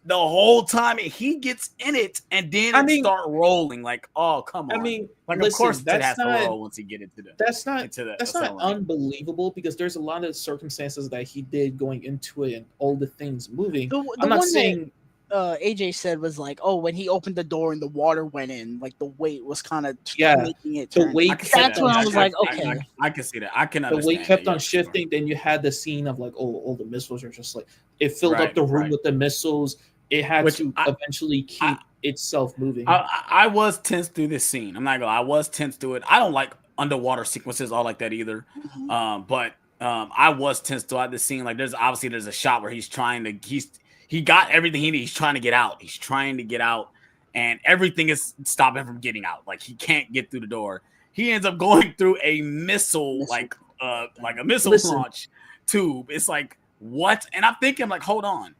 the whole time, and he gets in it, and then start rolling. Like, oh, come on! I mean, like, listen, of course, it that's has to not- roll once he get into the. That's not into the that's not submarine. unbelievable because there's a lot of circumstances that he did going into it and all the things moving. The I'm not one saying AJ said was like, oh, when he opened the door and the water went in, like the weight was kind of making it the turn. weight I can see That's that. when I was like, I- okay. I can see that. I can the understand. weight kept that, on yeah, shifting. Then you had the scene of like, oh, all the missiles are just like it filled up Right, the room right. with the missiles. It had Which to eventually keep itself moving. I was tense through this scene. I'm not gonna lie, I was tense through it. I don't like underwater sequences all like that either. But I was tense throughout this scene. Like there's a shot where he got everything he needs. He's trying to get out. He's trying to get out, and everything is stopping him from getting out. Like he can't get through the door. He ends up going through a missile. like a missile Listen. launch tube. It's like what? And I'm thinking like, hold on.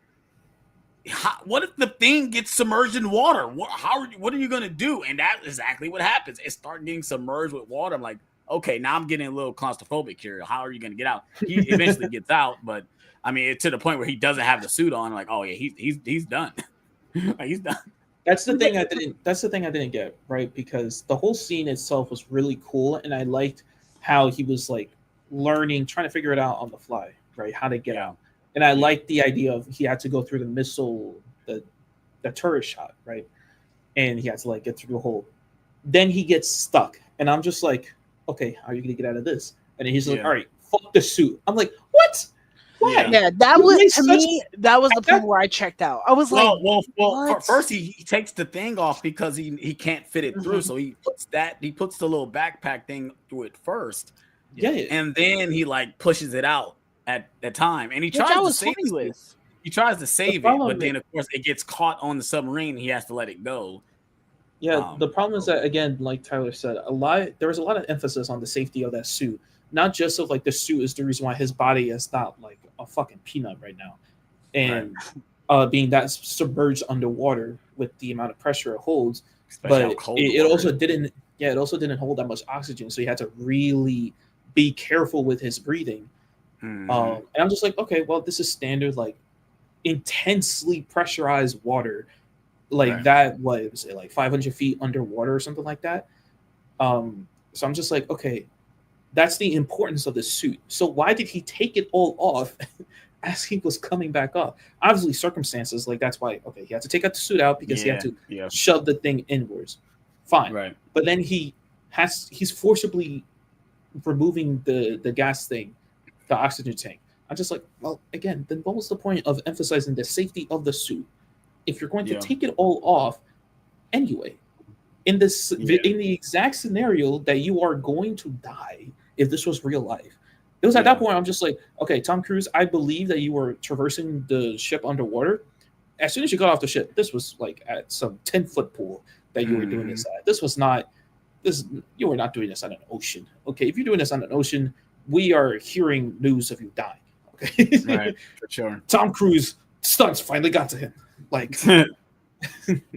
What if the thing gets submerged in water? What are you gonna do? And that's exactly what happens. It starts getting submerged with water. I'm like, okay, now I'm getting a little claustrophobic here. How are you gonna get out? He eventually gets out, but I mean, to the point where he doesn't have the suit on. I'm like, oh yeah, he's done. Like, he's done. That's the thing I didn't. That's the thing I didn't get, right? Because the whole scene itself was really cool, and I liked how he was like learning, trying to figure it out on the fly, right? How to get out. And I liked the idea of he had to go through the missile, the turret shot, right? And he had to like get through the hole. Then he gets stuck, and I'm just like, okay, how are you gonna get out of this? And then he's like, all right, fuck the suit. I'm like, what? Why? Yeah, that You was waste to such- me. That was the at that- point where I checked out. I was like, Well. what? First he takes the thing off because he can't fit it through, so he puts the little backpack thing through it first, Yeah. and then he like pushes it out at the time, and he Which I tries to was save fine with. He tries to save it, problem but then of course it gets caught on the submarine. He has to let it go. Yeah, the problem is that, again, like Tyler said, there was a lot of emphasis on the safety of that suit. Not just of like the suit is the reason why his body is not like a fucking peanut right now, and being that submerged underwater with the amount of pressure it holds. Especially how But cold it the water also is. didn't. Yeah, it also didn't hold that much oxygen, so he had to really be careful with his breathing. And I'm just like, okay, well, this is standard like intensely pressurized water, like that was it, like 500 feet underwater or something like that. So I'm just like, okay, that's the importance of the suit. So why did he take it all off as he was coming back up? Obviously, circumstances, like that's why. Okay, he had to take out the suit out because he had to shove the thing inwards. Fine, Right. but then he's forcibly removing the gas thing, the oxygen tank. I'm just like, well, again, then what was the point of emphasizing the safety of the suit if you're going to take it all off anyway? In the exact scenario that you are going to die if this was real life. It was at that point I'm just like, okay, Tom Cruise, I believe that you were traversing the ship underwater. As soon as you got off the ship, this was like at some 10-foot pool that you were doing this at. You were not doing this on an ocean. Okay, if you're doing this on an ocean, we are hearing news of you dying. Okay, Right, for sure. Tom Cruise stunts finally got to him. Like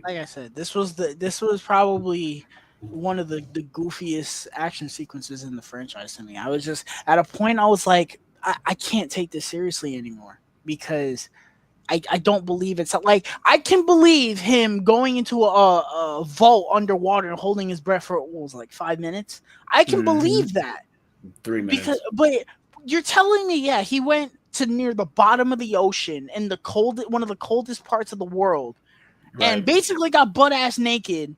I said, this was probably one of the goofiest action sequences in the franchise to me. I was just at a point I was like, I can't take this seriously anymore because I don't believe it's like I can believe him going into a vault underwater and holding his breath for what was like 5 minutes. I can believe that 3 minutes. but you're telling me, yeah, he went to near the bottom of the ocean in one of the coldest parts of the world. Right. And basically got butt ass naked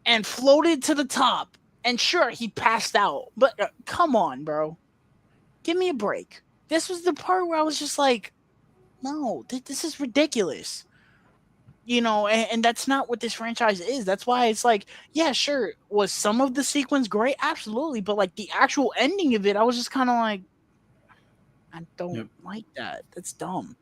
and floated to the top. And sure, he passed out. But come on, bro. Give me a break. This was the part where I was just like, no, this is ridiculous. You know, and that's not what this franchise is. That's why it's like, yeah, sure. Was some of the sequence great? Absolutely. But like the actual ending of it, I was just kind of like, I don't like that. That's dumb.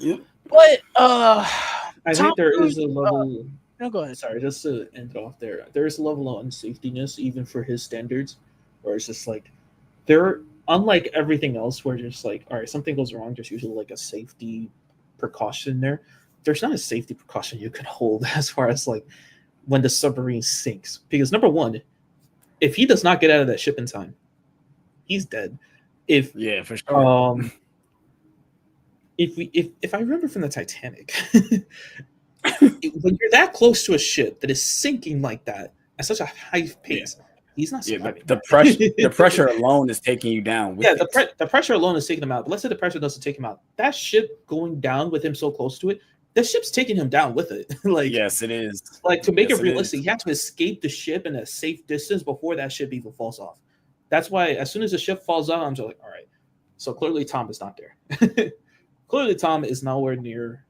Yep. But I think there is a level. No, go ahead. Sorry, just to end it off there. There is a level of unsafetyness even for his standards, where it's just like unlike everything else, where just like, all right, something goes wrong, there's usually like a safety precaution there. There's not a safety precaution you can hold as far as like when the submarine sinks, because number one, if he does not get out of that ship in time, he's dead. For sure. If I remember from the Titanic, when you're that close to a ship that is sinking like that at such a high pace, he's not surviving. The pressure alone is taking you down. The pressure alone is taking him out. But let's say the pressure doesn't take him out. That ship going down with him so close to it, the ship's taking him down with it. Like, yes, it is. Like, to make it realistic, you have to escape the ship in a safe distance before that ship even falls off. That's why as soon as the ship falls out, I'm just like, all right. So clearly Tom is not there. Clearly Tom is nowhere near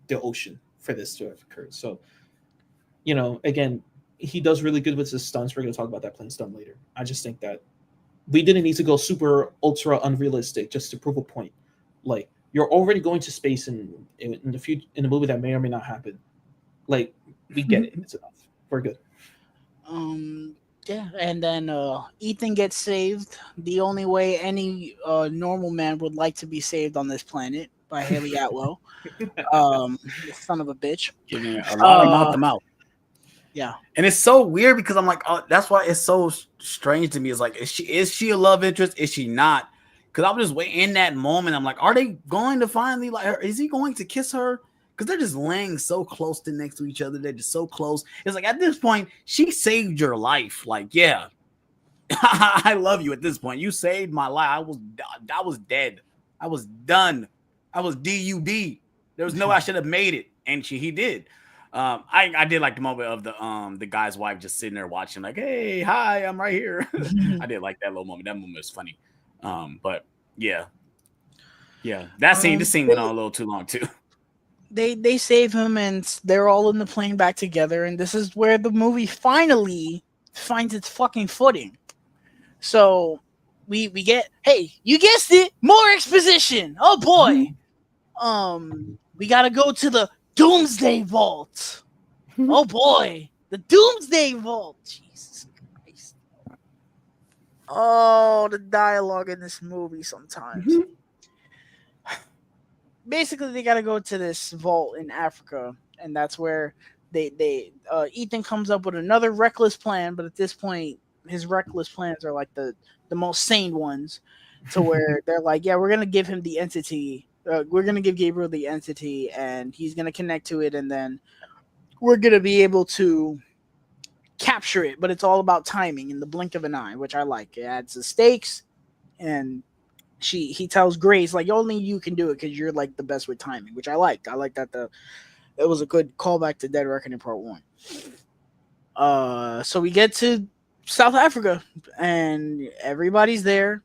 the ocean for this to have occurred. So, you know, again, he does really good with his stunts. We're going to talk about that plane stunt later. I just think that we didn't need to go super ultra unrealistic just to prove a point. Like, you're already going to space in the future in a movie that may or may not happen. Like, we get it. It's enough. We're good. Yeah, and then Ethan gets saved the only way any normal man would like to be saved on this planet, by Haley Atwell. Son of a bitch. Giving a lot of mouth to mouth. Yeah. And it's so weird because I'm like, oh, that's why it's so strange to me. It's like, is she a love interest? Is she not? Because I'm just waiting in that moment. I'm like, are they going to finally, like, is he going to kiss her? Because they're just laying so close to next to each other. They're just so close. It's like, at this point, she saved your life. Like, yeah, I love you at this point. You saved my life. I was dead. I was done. I was DUD. There was no way I should have made it. And he did. I did like the moment of the guy's wife just sitting there watching, like, hey, hi, I'm right here. I did like that little moment. That moment was funny. But yeah. Yeah, this scene went on a little too long too. They save him, and they're all in the plane back together, and this is where the movie finally finds its fucking footing. So we get, hey, you guessed it, more exposition. Oh boy. We gotta go to the Doomsday Vault. Oh boy, the Doomsday Vault. Jesus Christ. Oh, the dialogue in this movie sometimes. Basically, they gotta go to this vault in Africa, and that's where Ethan comes up with another reckless plan. But at this point, his reckless plans are like the most sane ones, to where they're like, yeah, we're gonna give him the entity. We're gonna give Gabriel the entity, and he's gonna connect to it, and then we're gonna be able to capture it. But it's all about timing in the blink of an eye, which I like. It adds the stakes, and he tells Grace like only you can do it because you're like the best with timing, which I liked. I like that it was a good callback to Dead Reckoning Part 1. So we get to South Africa and everybody's there.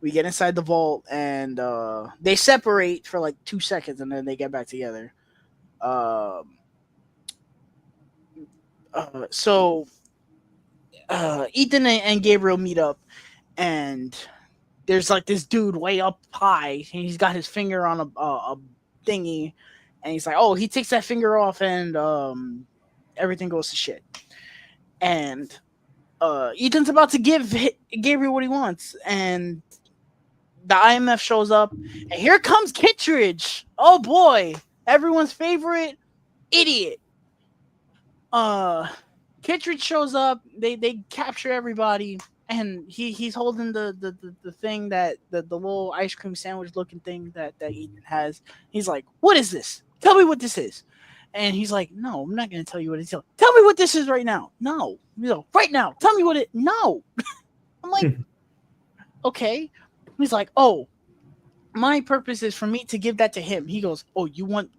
We get inside the vault and they separate for like 2 seconds and then they get back together. So Ethan and Gabriel meet up, and there's like this dude way up high, and he's got his finger on a thingy, and he's like, oh, he takes that finger off, and everything goes to shit. And Ethan's about to give Gabriel what he wants, and the IMF shows up, and here comes Kittredge. Oh boy, everyone's favorite idiot. Kittredge shows up. They capture everybody, and he's holding the thing that the little ice cream sandwich looking thing that Ethan has. He's like, "What is this? Tell me what this is." And he's like, "No, I'm not gonna tell you what it is. Tell me what this is right now. No, right now. Tell me what it. No." I'm like, okay. He's like, "Oh, my purpose is for me to give that to him." He goes, "Oh, you want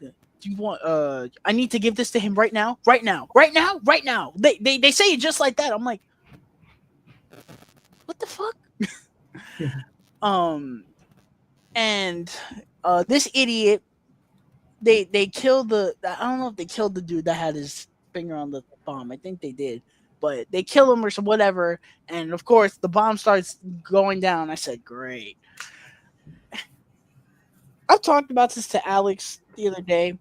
I need to give this to him right now. They say it just like that." I'm like, what the fuck? And this idiot, they killed I don't know if they killed the dude that had his finger on the bomb. I think they did, but they kill him or some whatever. And of course the bomb starts going down. I said, great. I've talked about this to Alex the other day.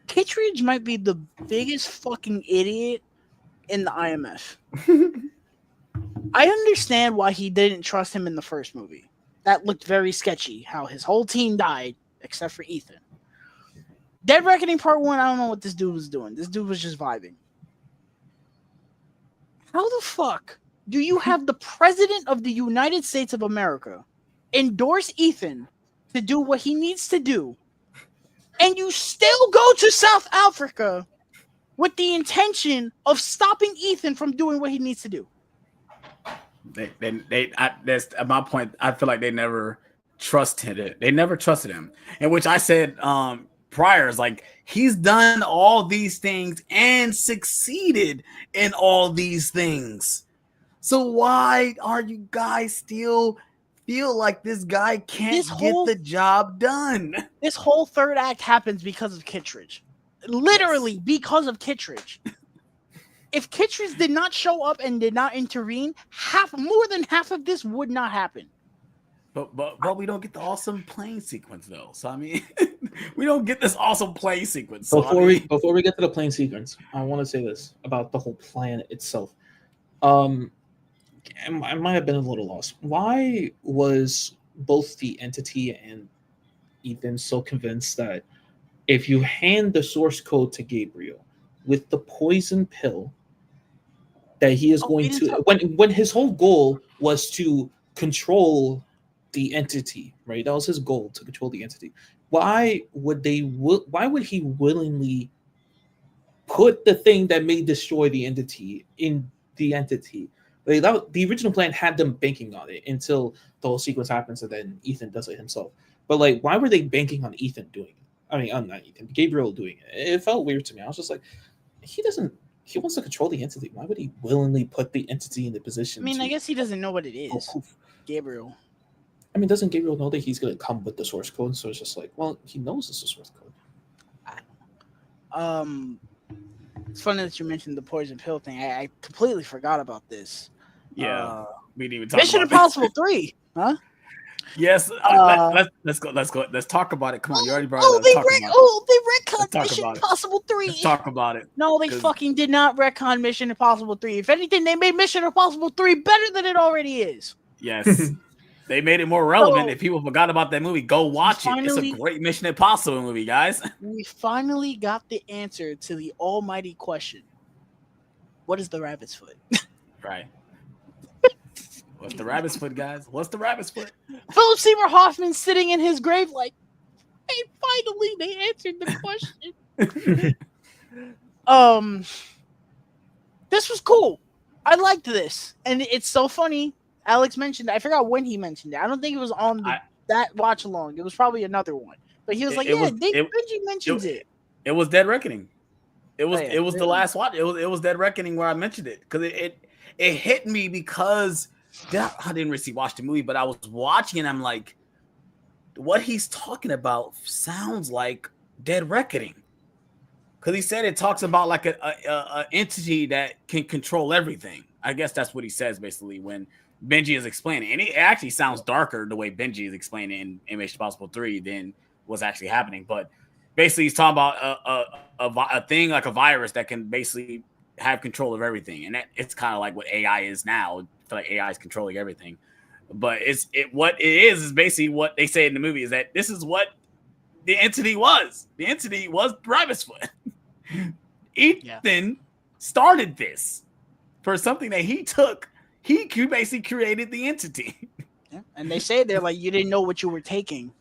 Kittredge might be the biggest fucking idiot in the IMF. I understand why he didn't trust him in the first movie. That looked very sketchy, how his whole team died, except for Ethan. Dead Reckoning Part 1, I don't know what this dude was doing. This dude was just vibing. How the fuck do you have the President of the United States of America endorse Ethan to do what he needs to do, and you still go to South Africa with the intention of stopping Ethan from doing what he needs to do? That's at my point. I feel like they never trusted it. They never trusted him. And which I said prior is like, he's done all these things and succeeded in all these things. So why are you guys still feel like this guy can't get the job done? This whole third act happens because of Kittredge. Literally because of Kittredge. If Kittredge did not show up and did not intervene, more than half of this would not happen. But we don't get the awesome plane sequence though. So I mean, we don't get this awesome plane sequence. So, before we get to the plane sequence, I want to say this about the whole plan itself. I might have been a little lost. Why was both the entity and Ethan so convinced that if you hand the source code to Gabriel with the poison pill, that he is going to, when his whole goal was to control the entity, right? That was his goal, to control the entity. Why would he willingly put the thing that may destroy the entity in the entity? Like the original plan had them banking on it until the whole sequence happens, and then Ethan does it himself. But like, why were they banking on Ethan doing it? I mean, not Ethan, Gabriel doing it. It felt weird to me. I was just like, he wants to control the entity. Why would he willingly put the entity in the position? I mean, I guess he doesn't know what it is. Gabriel. I mean, doesn't Gabriel know that he's gonna come with the source code? So it's just like, well, he knows it's the source code. It's funny that you mentioned the poison pill thing. I completely forgot about this. Yeah, we didn't even talk Mission about Impossible this. 3, huh? Yes, let's go. Let's talk about it. Come on, you already brought it up. They Talk about it. retconned Let's talk Mission about it. Impossible 3. Let's talk about it. No, they 'Cause- fucking did not retcon Mission Impossible 3. If anything, they made Mission Impossible 3 better than it already is. Yes. They made it more relevant. So- If people forgot about that movie, go watch it. It's a great Mission Impossible movie, guys. We finally got the answer to the almighty question. What is the rabbit's foot? Right. What's the rabbit's foot, guys? What's the rabbit's foot? Philip Seymour Hoffman sitting in his grave like, hey, finally they answered the question. This was cool. I liked this. And it's so funny. Alex mentioned it. I forgot when he mentioned it. I don't think it was on that watch along. It was probably another one. But he was like, Benji mentions it. It was Dead Reckoning. It was Oh, yeah. the last watch. It was Dead Reckoning where I mentioned it. Because it hit me because I didn't really watch the movie, but I was watching and I'm like, what he's talking about sounds like Dead Reckoning. Because he said it talks about like a entity that can control everything. I guess that's what he says basically when Benji is explaining. And it actually sounds darker the way Benji is explaining in Mission Impossible 3 than what's actually happening. But basically he's talking about a thing like a virus that can basically have control of everything. And it's kind of like what AI is now. I feel like AI is controlling everything. But what it is basically what they say in the movie is that this is what the entity was. The entity was Rabbit's Foot. Ethan started this for something that he took. He basically created the entity. Yeah. And they say they're like, you didn't know what you were taking.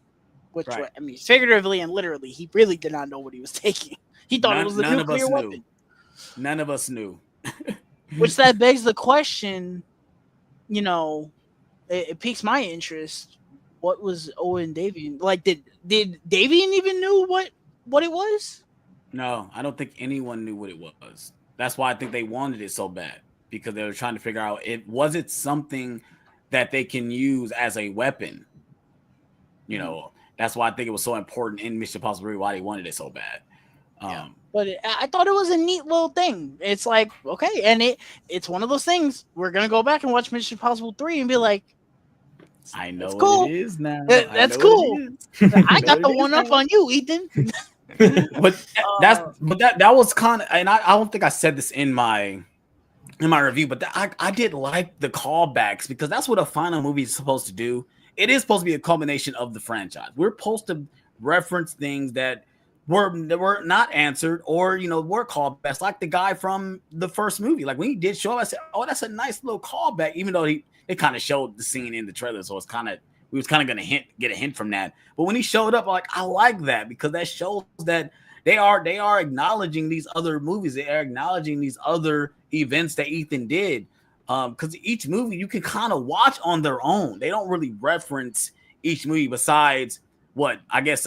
Which, Right. I mean, figuratively and literally, he really did not know what he was taking. He thought it was a nuclear weapon. None of us knew. Which that begs the question, you know, it piques my interest. What was Owen Davian like? Did Davian even knew what it was? No, I don't think anyone knew what it was. That's why I think they wanted it so bad, because they were trying to figure out was it something that they can use as a weapon. You know, that's why I think it was so important in Mission Impossible 3 why they wanted it so bad. But I thought it was a neat little thing. It's like, okay, and it's one of those things. We're gonna go back and watch Mission Impossible 3 and be like, I know cool. what it is now. That's cool. I got the one up on you, Ethan. But that was kind of, and I don't think I said this in my review, but I did like the callbacks because that's what a final movie is supposed to do. It is supposed to be a culmination of the franchise. We're supposed to reference things that were not answered, or were callbacks, like the guy from the first movie. Like when he did show up, I said, "Oh, that's a nice little callback," even though they kind of showed the scene in the trailer, so we was kind of gonna get a hint from that. But when he showed up, I like that because that shows that they are acknowledging these other movies. They are acknowledging these other events that Ethan did. Because each movie you can kind of watch on their own. They don't really reference each movie besides what I guess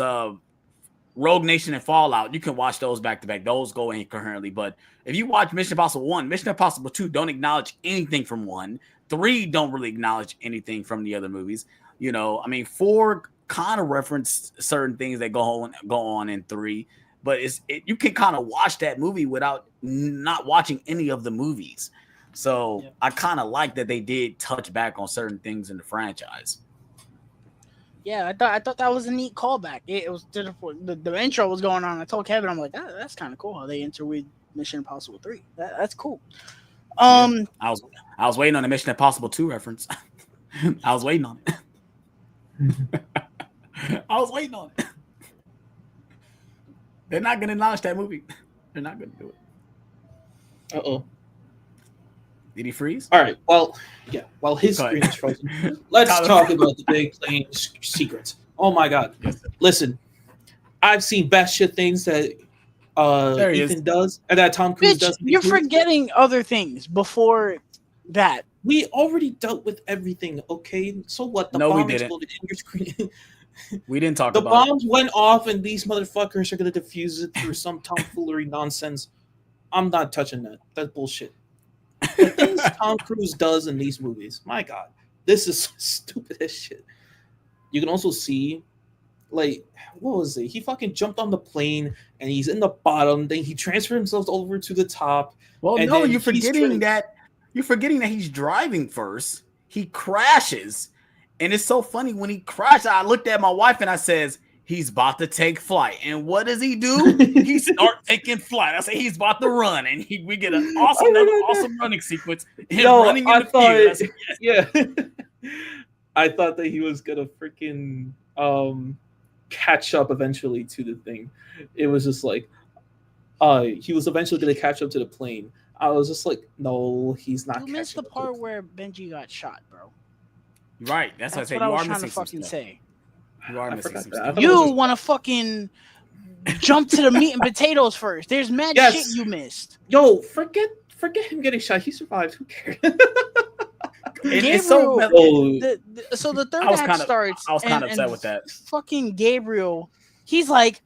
Rogue Nation and Fallout. You can watch those back to back. Those go in concurrently. But if you watch Mission Impossible 1, Mission Impossible 2 don't acknowledge anything from 1. 3 don't really acknowledge anything from the other movies. 4 kind of reference certain things that go on in 3. But you can kind of watch that movie without not watching any of the movies. So yeah. I kind of like that they did touch back on certain things in the franchise. Yeah, I thought that was a neat callback. It was the intro was going on. I told Kevin, I'm like, that's kind of cool how they enter with Mission Impossible 3. That's cool. Yeah, I was waiting on the Mission Impossible 2 reference. I was waiting on it. I was waiting on it. They're not going to launch that movie. They're not going to do it. Uh-oh. Did he freeze? All right. Well, yeah. While his screen is frozen, let's talk about the big plane secrets. Oh my God! Yes. Listen, I've seen batshit things that Ethan does and that Tom Cruise does. You're forgetting other things before that. We already dealt with everything. Okay, so what? The bomb exploded in your screen. We didn't talk about the bombs went off, and these motherfuckers are gonna defuse it through some tomfoolery nonsense. I'm not touching that. That's bullshit. The things Tom Cruise does in these movies, my God, this is stupid as shit. you can also see, like, what was it? He fucking jumped on the plane and he's in the bottom. Then he transferred himself over to the top, Well, and no, then you're forgetting that he's driving first. He crashes. And it's so funny when he crashed, I looked at my wife and I says, he's about to take flight. And what does he do? He start taking flight. I say he's about to run, and we get another awesome running sequence. Him Yo, running in I the field. I thought, said, yes. yeah, I thought that he was gonna freaking catch up eventually to the thing. It was just like, he was eventually gonna catch up to the plane. I was just like, no, he's not. You missed the catching up to part plane. where Benji got shot, bro. Right. That's what I said. what I You was are trying to missing some fucking stuff. say. You are I missing forgot some that. I stuff. thought it was You just- want to fucking jump to the meat and potatoes first. There's mad Yes. shit you missed. Yo, forget him getting shot. He survived. Who cares? It's so Gabriel, Oh, so the third I was act kind of starts. I was kind of and upset with that. Fucking Gabriel, he's like,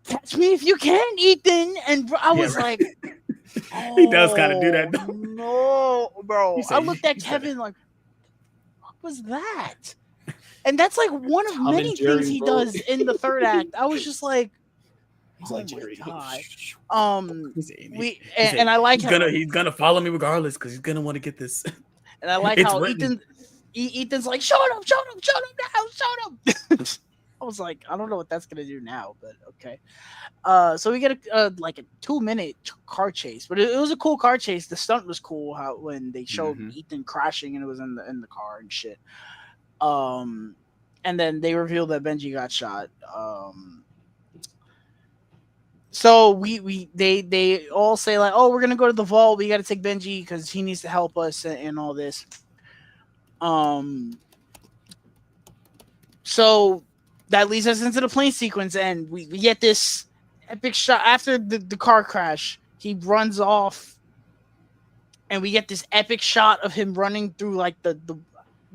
"Catch me if you can, Ethan." And I Yeah, was right. like, oh, He does kind of do that, though. No, bro. He said- I looked at he said- Kevin like, what was that? And that's like one of Tom many and Jerry, things he bro. does in the third act. I was just like, he's oh like my Jerry. God. He said- We he said, and I like he's how gonna follow me regardless because he's gonna want to get this. and I like it's how written. Ethan's like, shut up now, shut up. I was like, I don't know what that's gonna do now, but okay. So we get like a 2-minute car chase, but it was a cool car chase. The stunt was cool. How when they showed Ethan crashing and it was in the car and shit. And then they revealed that Benji got shot. So they all say like, oh, we're gonna go to the vault. We got to take Benji because he needs to help us and all this. So that leads us into the plane sequence, and we get this epic shot after the car crash. He runs off, and we get this epic shot of him running through like the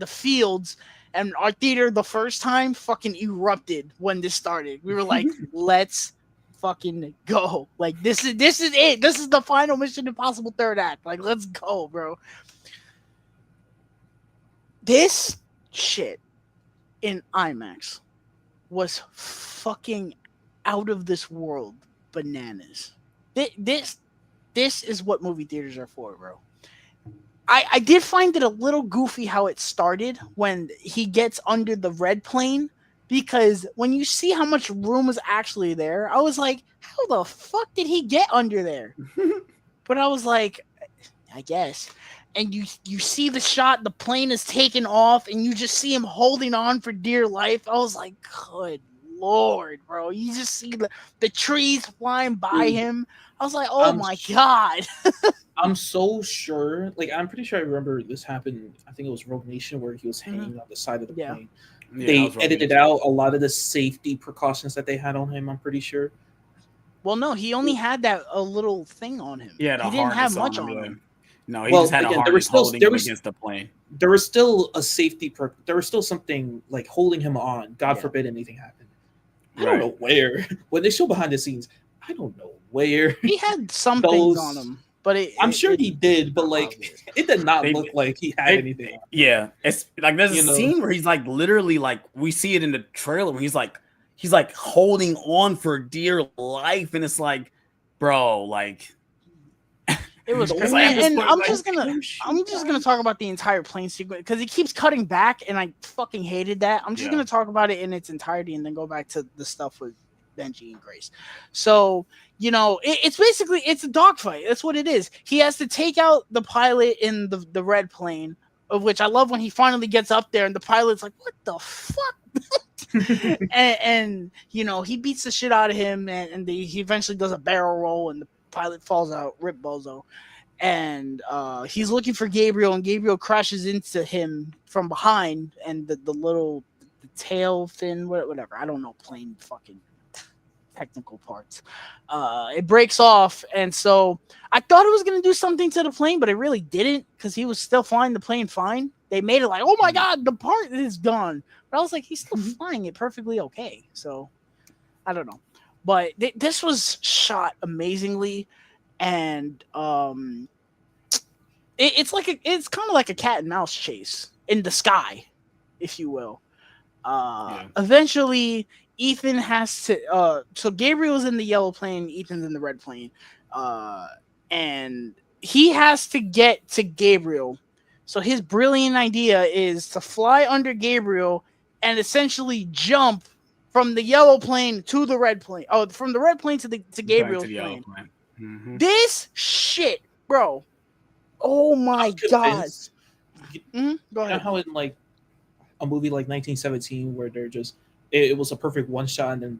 fields. And our theater, the first time, fucking erupted when this started. We were like, let's fucking go. Like, this is it. This is the final Mission Impossible third act. Like, let's go, bro. This shit in IMAX was fucking out of this world bananas. This is what movie theaters are for, bro. I did find it a little goofy how it started when he gets under the red plane, because when you see how much room was actually there, I was like, how the fuck did he get under there? But I was like, I guess. And you see the shot, the plane is taken off, and you just see him holding on for dear life. I was like, good Lord, bro. You just see the trees flying by him. I was like, oh my God. I'm so sure, like, I'm pretty sure I remember this happened. I think it was Rogue Nation where he was hanging on the side of the plane. Yeah, they edited out a lot of the safety precautions that they had on him, I'm pretty sure. Well, no, he only had that a little thing on him. Yeah, he didn't have much on him. No, he just had a harness holding him against the plane. There was still a safety there was still something like holding him on. God forbid anything happened. I don't know where. When they show behind the scenes, I don't know where. He had some things on him, but I'm sure he did, but like it did not look like he had anything. Yeah, it's like there's a scene where he's like literally like we see it in the trailer where he's like holding on for dear life, and it's like, bro, like it was crazy. And I'm just gonna talk about the entire plane sequence because he keeps cutting back, and I fucking hated that. I'm just gonna talk about it in its entirety and then go back to the stuff with Benji and Grace. So, you know, it's basically it's a dogfight. That's what it is. He has to take out the pilot in the red plane, of which I love when he finally gets up there and the pilot's like, "What the fuck?" and you know, he beats the shit out of him, and he eventually does a barrel roll, and the pilot falls out, rip bozo. And he's looking for Gabriel, and Gabriel crashes into him from behind, and the little tail fin, whatever. I don't know plane fucking technical parts. It breaks off, and so I thought it was going to do something to the plane, but it really didn't, because he was still flying the plane fine. They made it like, oh my God, the part is gone. But I was like, he's still flying it perfectly okay. So I don't know. But this was shot amazingly, and it's kind of like a cat and mouse chase in the sky, if you will. Eventually, Ethan has to. So Gabriel's in the yellow plane, Ethan's in the red plane, and he has to get to Gabriel. So his brilliant idea is to fly under Gabriel and essentially jump from the yellow plane to the red plane. Oh, from the red plane to Going to Gabriel's the yellow plane. plane. Mm-hmm. This shit, bro. Oh my god. You Go know ahead. how in like a movie like 1917 where they're just it was a perfect one shot and then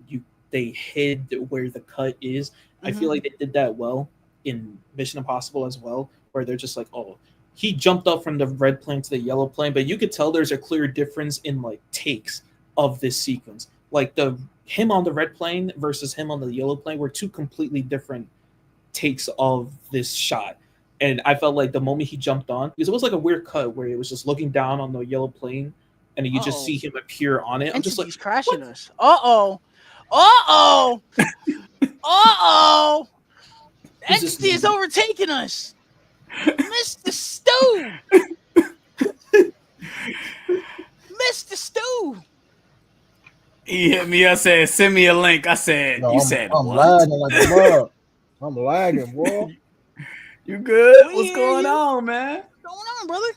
they hid where the cut is. I feel like they did that well in Mission Impossible as well, where they're just like, oh, he jumped up from the red plane to the yellow plane, but you could tell there's a clear difference in like takes of this sequence. Like the him on the red plane versus him on the yellow plane were two completely different takes of this shot. And I felt like the moment he jumped on, because it was like a weird cut where it was just looking down on the yellow plane and you just see him appear on it. I'm just like, Entity's crashing us. Uh-oh. Entity is overtaking us. Mr. Stew. Mr. Stew. He hit me. I said, "Send me a link." I said, No, "You I'm, said I'm what? lagging like a mug. I'm lagging, boy. You good? We What's hear going you. on, man?" What's going on, brother?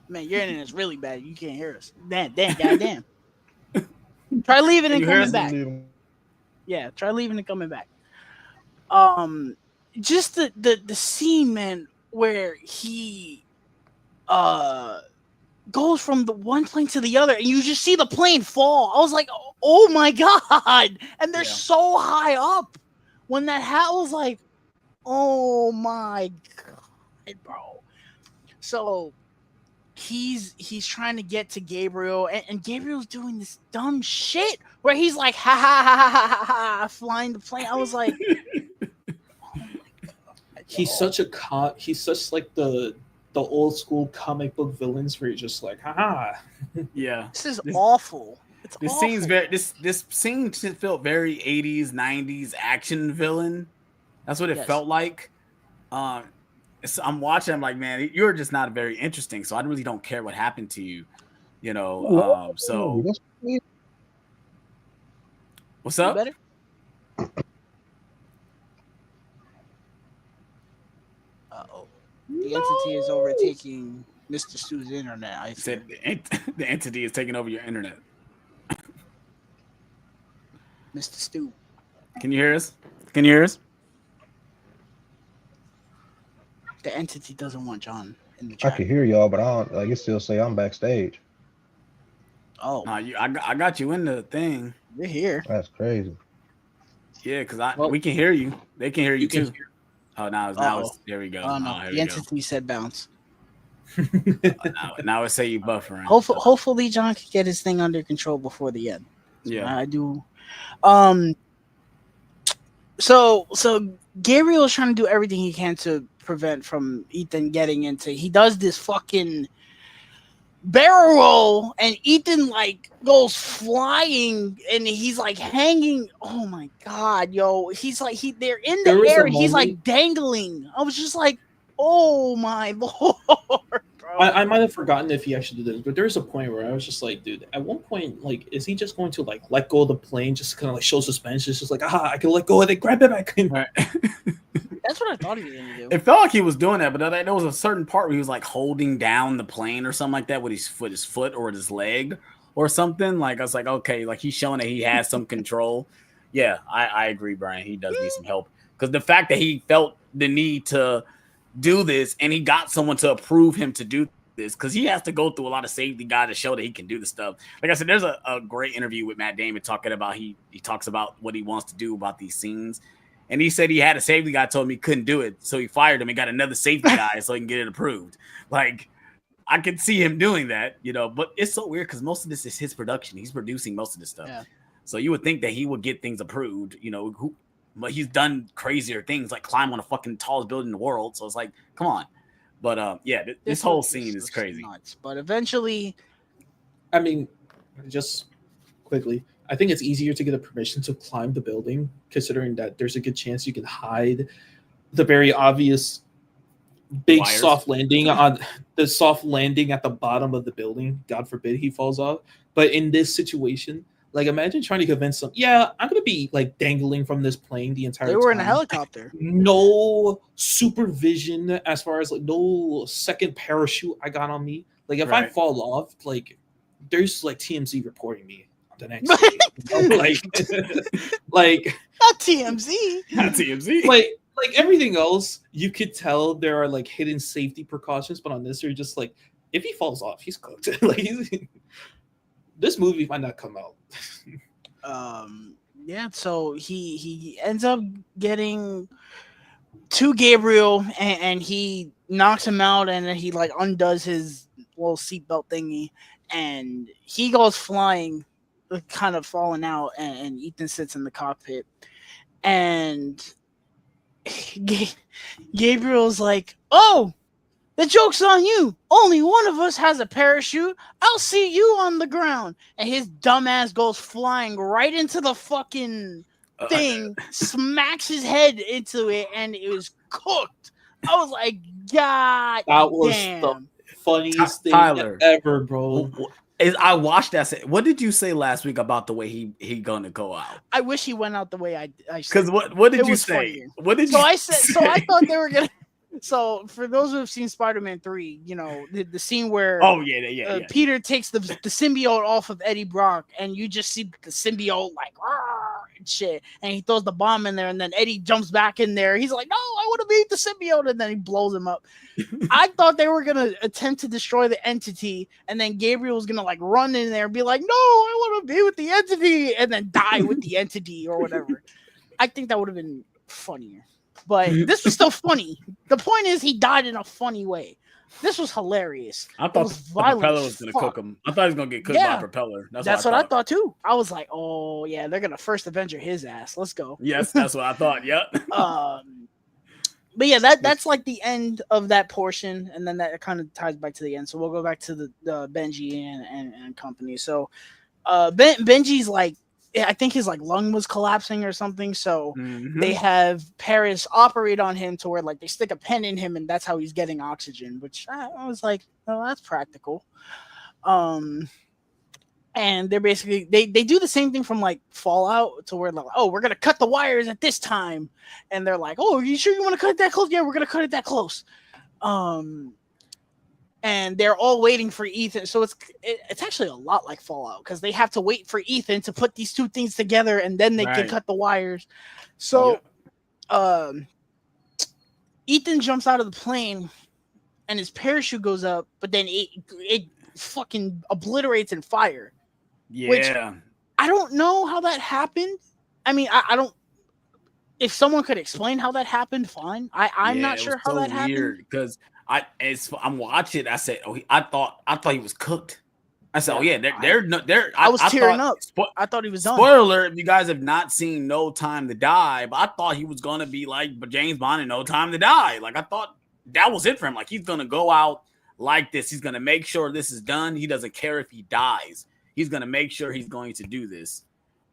Man, your internet's really bad. You can't hear us. Goddamn. Try leaving and You hear coming us? back. Yeah, try leaving and coming back. Just the scene, man, where he goes from the one plane to the other, and you just see the plane fall. I was like, oh my god! And they're so high up. When that hat was like, oh my god, bro. So he's trying to get to Gabriel, and Gabriel's doing this dumb shit where he's like, ha ha ha ha ha ha, flying the plane. I was like, oh my god. he's such like the old school comic book villains where you're just like, haha. Yeah, This is awful. This awful. scene's very this scene felt very 80s 90s action villain. That's what it felt like. So I'm watching. I'm like, man, you're just not very interesting. So I really don't care what happened to you. You know. So what's up? Better? Uh-oh. The entity is overtaking Mr. Stew's internet. I said the entity is taking over your internet. Mr. Stew. Can you hear us? Can you hear us? The entity doesn't want John in the chat. I can hear y'all, but I don't. Like, it still say I'm backstage. Oh, no, I got you in the thing. You're here. That's crazy. Yeah, because we can hear you. They can hear you too. Oh, now it's there we go. Oh no, the entity said bounce. now it say you buffering. Hopefully, John can get his thing under control before the end. Yeah, I do. So Gabriel is trying to do everything he can to prevent from Ethan getting into. He does this fucking barrel roll, and Ethan like goes flying, and he's like hanging. Oh my god, yo! He's like they're in the air, and he's like dangling. I was just like, oh my lord. I might have forgotten if he actually did this, but there's a point where I was just like, dude, at one point, like, is he just going to like let go of the plane, just kind of like show suspension? It's just like, I can let go of it, grab it back. Right. That's what I thought he was gonna do. It felt like he was doing that, but there was a certain part where he was like holding down the plane or something like that with his foot or his leg or something. Like I was like, okay, like he's showing that he has some control. Yeah, I agree, Brian. He does need some help because the fact that he felt the need to do this and he got someone to approve him to do this because he has to go through a lot of safety guys to show that he can do the stuff. Like I said, there's a great interview with Matt Damon talking about he talks about what he wants to do about these scenes. And he said he had a safety guy told him he couldn't do it. So he fired him and got another safety guy so he can get it approved. Like, I could see him doing that, but it's so weird because most of this is his production. He's producing most of this stuff. Yeah. So you would think that he would get things approved, but he's done crazier things like climb on a fucking tallest building in the world. So it's like, come on. But this whole scene is crazy. Nuts. But eventually, I mean, just quickly, I think it's easier to get a permission to climb the building, considering that there's a good chance you can hide the very obvious big Wires. soft landing on the soft landing at the bottom of the building. God forbid he falls off. But in this situation, like imagine trying to convince them, yeah, I'm gonna be like dangling from this plane the entire They time. were in a helicopter. No supervision as far as like no second parachute I got on me. Like if I Right. fall off, like there's like TMZ reporting me the next day. You know? Like Not TMZ. Not TMZ. like everything else, you could tell there are like hidden safety precautions, but on this, you're just like, if he falls off, he's cooked. This movie might not come out. Yeah, so he ends up getting to Gabriel, and he knocks him out, and then he like undoes his little seatbelt thingy, and he goes flying, kind of falling out, and Ethan sits in the cockpit, and Gabriel's like, "Oh, the joke's on you. Only one of us has a parachute. I'll see you on the ground." And his dumbass goes flying right into the fucking thing, smacks his head into it, and it was cooked. I was like, God That was damn. the funniest thing Tyler. ever, bro. I watched that. What did you say last week about the way he gonna go out? I wish he went out the way I Because said. what did It you was say? funnier. What did So you I said, say? so I thought they were gonna. So for those who have seen Spider-Man 3, you know the scene where yeah. Peter takes the symbiote off of Eddie Brock, and you just see the symbiote like and shit, and he throws the bomb in there, and then Eddie jumps back in there. He's like, "No, I want to beat the symbiote," and then he blows him up. I thought they were gonna attempt to destroy the entity, and then Gabriel was gonna like run in there and be like, "No, I want to be with the entity," and then die with the entity or whatever. I think that would have been funnier. But this was still funny. The point is, he died in a funny way. This was hilarious. I thought the propeller was going to cook him. I thought he was going to get cooked by a propeller. That's what I thought too. I was like, oh, yeah, they're going to first Avenger his ass. Let's go. Yes, that's what I thought. Yep. But yeah, that's like the end of that portion. And then that kind of ties back to the end. So we'll go back to the Benji and company. So Benji's like, I think his like lung was collapsing or something. So they have Paris operate on him to where like they stick a pen in him, and that's how he's getting oxygen, which I was like, oh, that's practical. And they're basically they do the same thing from like Fallout to where like, oh, we're gonna cut the wires at this time, and they're like, oh, are you sure you want to cut it that close? Yeah, we're gonna cut it that close. And they're all waiting for Ethan. So it's actually a lot like Fallout because they have to wait for Ethan to put these two things together, and then they can cut the wires. So Ethan jumps out of the plane, and his parachute goes up, but then it fucking obliterates in fire. Yeah. Which I don't know how that happened. I mean, I don't. If someone could explain how that happened, fine. I'm not sure how that happened because I'm watching. I said, I thought he was cooked. I said, they're. I was tearing up. I thought he was done. Spoiler alert! If you guys have not seen No Time to Die, but I thought he was gonna be like James Bond in No Time to Die. Like I thought that was it for him. Like he's gonna go out like this. He's gonna make sure this is done. He doesn't care if he dies. He's gonna make sure he's going to do this.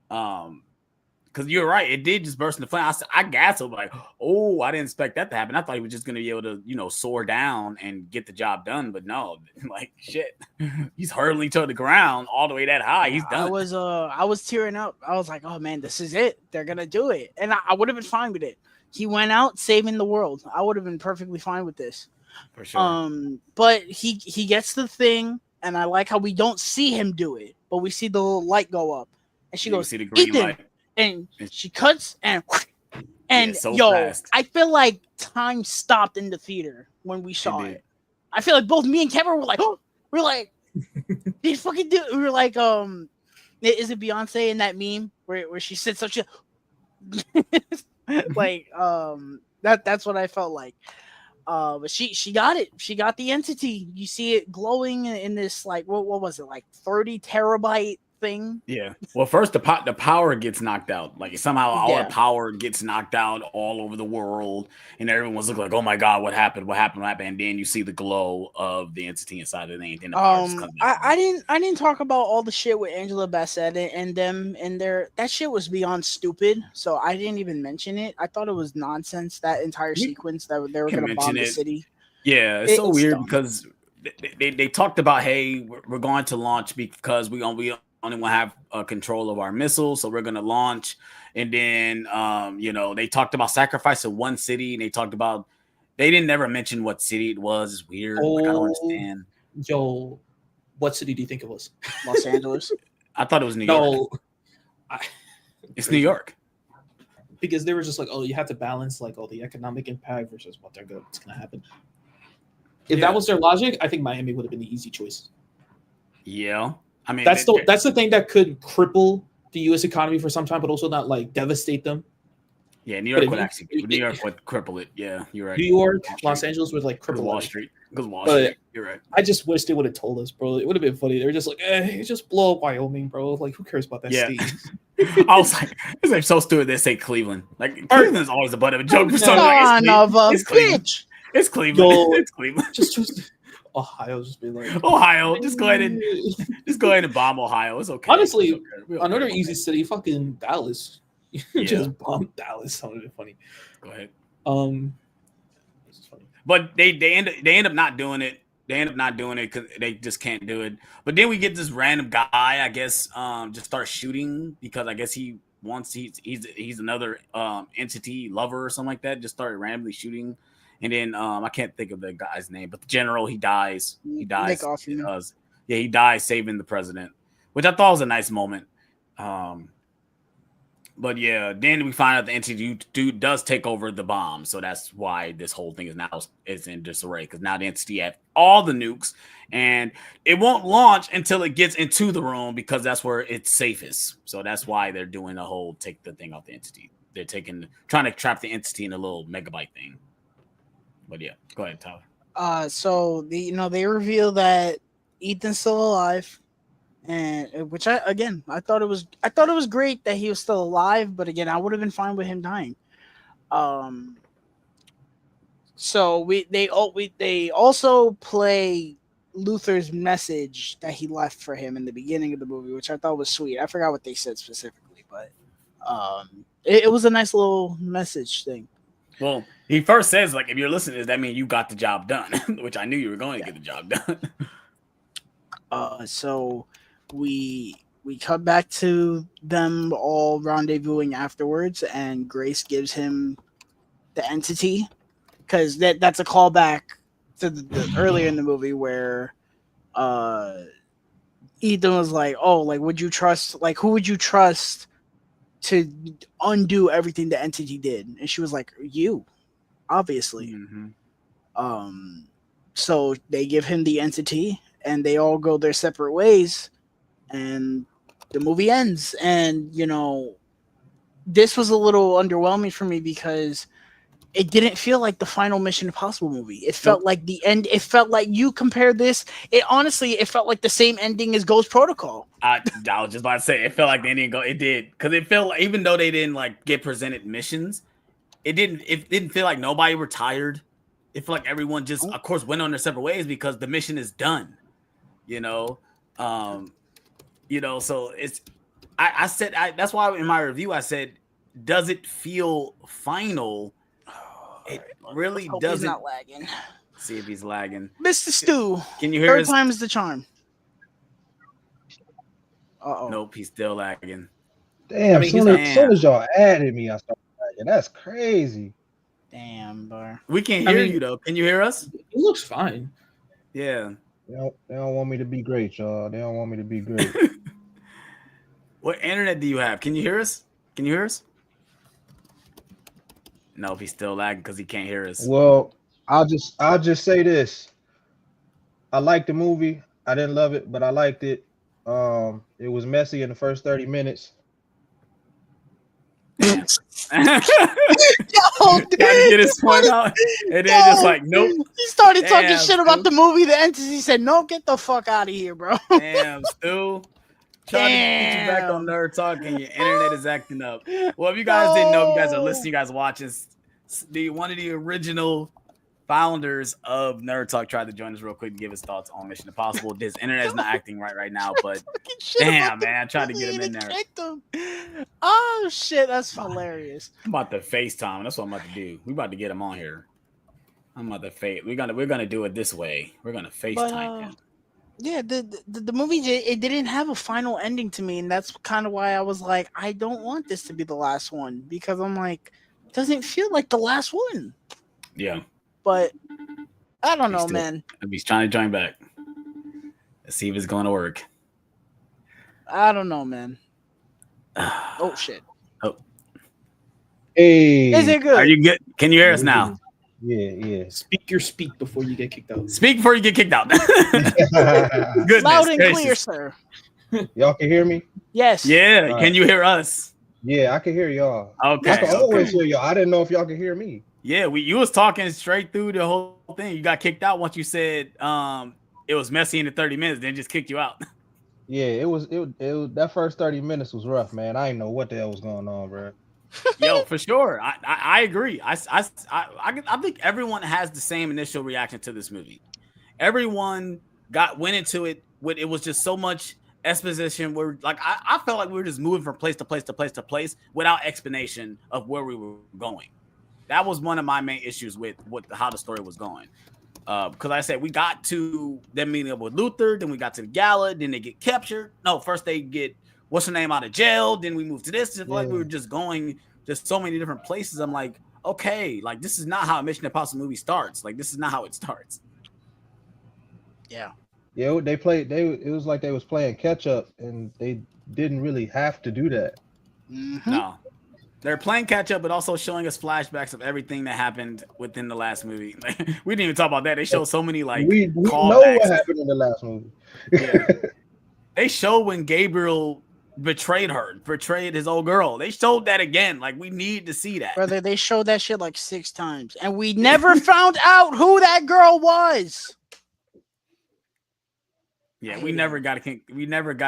Because you're right, it did just burst into flame. I gasped, like, oh, I didn't expect that to happen. I thought he was just gonna be able to, soar down and get the job done. But no, like shit, he's hurtling to the ground all the way that high. He's done. I was tearing up. I was like, oh man, this is it. They're gonna do it, and I would have been fine with it. He went out saving the world. I would have been perfectly fine with this. For sure. But he gets the thing, and I like how we don't see him do it, but we see the little light go up, and she goes, see the green Ethan. light. And she cuts and fast. I feel like time stopped in the theater when we saw it. I feel like both me and Kevin were like, oh, we're like, they fucking do. We were like, is it Beyonce in that meme where she sits up, like, that's what I felt like. But she got it. She got the entity. You see it glowing in this like what was it, like 30 terabyte thing? Yeah. Well, first the power gets knocked out. Like somehow all the power gets knocked out all over the world, and everyone's looking like, "Oh my god, what happened? What happened? What happened?" And then you see the glow of the entity inside of the thing. And the power just comes out. I didn't talk about all the shit with Angela Bassett and them and their that shit was beyond stupid. So I didn't even mention it. I thought it was nonsense, that entire sequence that they were going to bomb the city. Yeah, it's so It's weird dumb. because they talked about, hey, we're going to launch because we only want to have control of our missiles, so we're going to launch. And then they talked about sacrificing one city, and they didn't never mention what city it was. It's weird. Like I don't Oh, understand. yo, what city do you think it was? Los Angeles. I thought it was New York. No, I, It's New crazy. York. Because they were just like, oh, you have to balance like all the economic impact versus what's gonna happen. If Yeah. that was their logic, I think Miami would have been the easy choice. Yeah, I mean That's the thing that could cripple the U.S. economy for some time, but also not like devastate them. yeah. New But York if would you, actually New York would cripple it. Yeah, you're right. New York, Wall Los Street. Angeles would like Because cripple Wall it. Street. Because Wall But Street. You're right. I just wish they would have told us, bro. It would have been funny. They were just like, just blow up Wyoming, bro. Like, who cares about that Yeah. state? I was like, it's like so stupid. They say Cleveland. Like Cleveland's always a butt of a joke for some. Son of a It's Cleveland. bitch. It's Cleveland. Yo. It's Cleveland. just Ohio just be like Ohio. Just go ahead and bomb Ohio. It's okay. Honestly, It's okay. We're okay. another easy city, fucking Dallas. Yeah. Just bomb Dallas. That would have been funny. Go ahead. This is funny. But they end up not doing it. They end up not doing it because they just can't do it. But then we get this random guy, I guess, just start shooting because I guess he's another entity lover or something like that. Just started randomly shooting, and then I can't think of the guy's name, but the general he dies. He dies. Nick Offerman. He dies saving the president, which I thought was a nice moment. But yeah, then we find out the entity dude does take over the bomb, so that's why this whole thing is in disarray because now the entity have all the nukes, and it won't launch until it gets into the room because that's where it's safest. So that's why they're doing the whole take the thing off the entity. They're trying to trap the entity in a little megabyte thing. But yeah, go ahead, Tyler. So they reveal that Ethan's still alive. And which I thought it was great that he was still alive, but again, I would have been fine with him dying. So they also play Luther's message that he left for him in the beginning of the movie, which I thought was sweet. I forgot what they said specifically, but it was a nice little message thing. Well, he first says, like, if you're listening to this, that means you got the job done, which I knew you were going to get the job done. So we come back to them all rendezvousing afterwards, and Grace gives him the entity because that's a callback to the earlier in the movie where Ethan was like, "Oh, like, would you trust? Like, who would you trust to undo everything the entity did?" And she was like, "You, obviously." Mm-hmm. So they give him the entity, and they all go their separate ways, and the movie ends. And this was a little underwhelming for me because it didn't feel like the final Mission Impossible movie. It felt like the end. It felt like you compare this. It felt like the same ending as Ghost Protocol. I was just about to say it felt like they didn't go. It did because it felt like, even though they didn't like get presented missions, it didn't feel like nobody retired. It felt like everyone just, of course, went on their separate ways because the mission is done. So it's. I said that's why in my review I said, does it feel final? It really doesn't. He's not lagging. See if he's lagging. Mr. Stu, can you hear us? Third time is the charm. Nope, he's still lagging. Damn, as soon as y'all added me, I started lagging. That's crazy. Damn, bro. We can't hear you though. Can you hear us? It looks fine. Yeah. They don't want me to be great, y'all. They don't want me to be great. What internet do you have? Can you hear us? Nope, he's still lagging because he can't hear us. Well, I'll just say this. I liked the movie. I didn't love it, but I liked it. It was messy in the first 30 minutes. Yo, trying to get his point out, and then just like, nope. He started talking shit about the movie. The entity said, "No, get the fuck out of here, bro." Damn, Stu. Trying to get you back on Nerd Talk, and your internet is acting up. Well, if you guys didn't know, if you guys are listening, you guys watching, one of the original founders of Nerd Talk tried to join us real quick to give his thoughts on Mission Impossible. This internet is not acting right now, but damn, man, I tried to get him in there. Oh shit, that's hilarious. I'm about to FaceTime. That's what I'm about to do. We about to get him on here. I'm about to fate. We're gonna do it this way. We're gonna FaceTime him. Yeah, the movie it didn't have a final ending to me, and that's kind of why I was like, I don't want this to be the last one because I'm like, it doesn't feel like the last one. Yeah. But I don't know, man. He's trying to join back. Let's see if it's going to work. I don't know, man. Oh shit. Oh. Hey. Is it good? Are you good? Can you hear us now? Yeah. Speak your speak before you get kicked out. Speak before you get kicked out. Loud and clear, sir. Y'all can hear me? Yes. Yeah. Right. Can you hear us? Yeah, I can hear y'all. Okay. I can always hear y'all. I didn't know if y'all could hear me. Yeah, you was talking straight through the whole thing. You got kicked out once you said it was messy in the 30 minutes, then just kicked you out. Yeah, it was that first 30 minutes was rough, man. I didn't know what the hell was going on, bro. Yo, for sure. I agree. I think everyone has the same initial reaction to this movie. Everyone went into it with it was just so much exposition where like I felt like we were just moving from place to place to place to place without explanation of where we were going. That was one of my main issues with how the story was going. Because like I said, we got to them meeting up with Luther, then we got to the gala, then they get captured. No, first they get what's her name out of jail, then we move to this. It's like we were just going just so many different places. I'm like, okay, like this is not how a Mission Impossible movie starts. Like this is not how it starts. Yeah. Yeah, it was like they was playing catch up and they didn't really have to do that. Mm-hmm. No. They're playing catch up, but also showing us flashbacks of everything that happened within the last movie. Like, we didn't even talk about that. They show so many like we know what happened in the last movie. Yeah. They show when Gabriel betrayed his old girl. They showed that again. Like we need to see that. Brother, they showed that shit like 6 times, and we never found out who that girl was. Yeah, we never got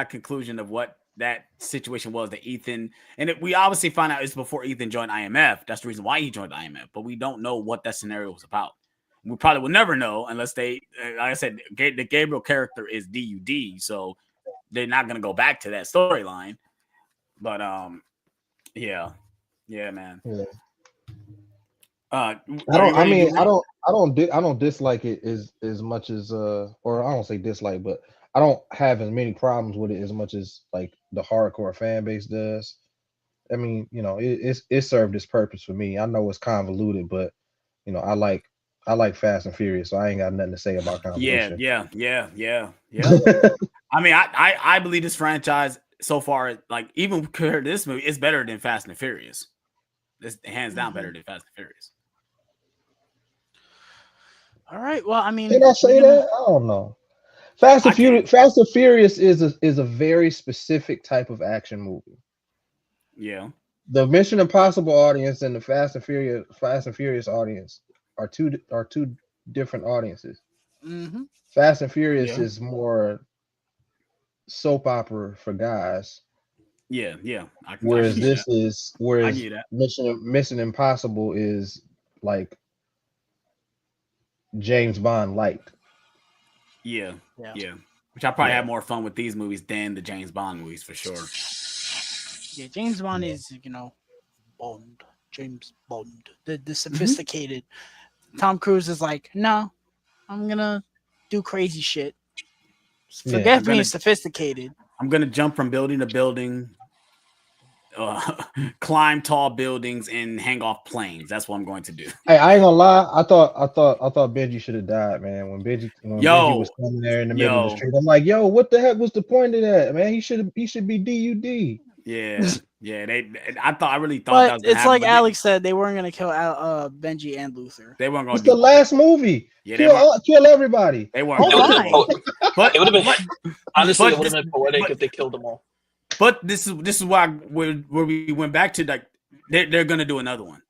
conclusion of what that situation was that Ethan, and we obviously found out it's before Ethan joined IMF. That's the reason why he joined IMF, but we don't know what that scenario was about. We probably will never know unless they, like I said, the Gabriel character is DUD, so they're not gonna go back to that storyline. But yeah, man. Yeah. I don't dislike it as much as or I don't say dislike, but I don't have as many problems with it as much as like the hardcore fan base does. I mean, you know, it served its purpose for me. I know it's convoluted, but you know, I like Fast and Furious, so I ain't got nothing to say about convolution. Yeah. I mean, I believe this franchise so far, like even compared to this movie, it's better than Fast and Furious. It's hands down better than Fast and Furious. All right. Well, I mean, did I say that? I don't know. Fast and Furious is a very specific type of action movie. Yeah. The Mission Impossible audience and the Fast and Furious audience are two different audiences. Mm-hmm. Fast and Furious is more soap opera for guys. Yeah. Whereas Mission Impossible is like James Bond light. Yeah. Which I probably have more fun with these movies than the James Bond movies for sure. Yeah, James Bond is, Bond. James Bond. The sophisticated. Mm-hmm. Tom Cruise is like, no, I'm gonna do crazy shit. Forget being sophisticated. I'm gonna jump from building to building, climb tall buildings, and hang off planes. That's what I'm going to do. Hey, I ain't gonna lie. I thought Benji should have died, man. When Benji was coming there in the middle of the street, I'm like, yo, what the heck was the point of that, man? He should be DUD. Yeah. I really thought but that was it's happen, like Alex said, they weren't gonna kill Benji and Luther. They weren't gonna. It's the last movie. Yeah, kill everybody. They weren't. But it would have been honestly, it would have been poetic if they killed them all. But this is why where we went back to, like they're gonna do another one.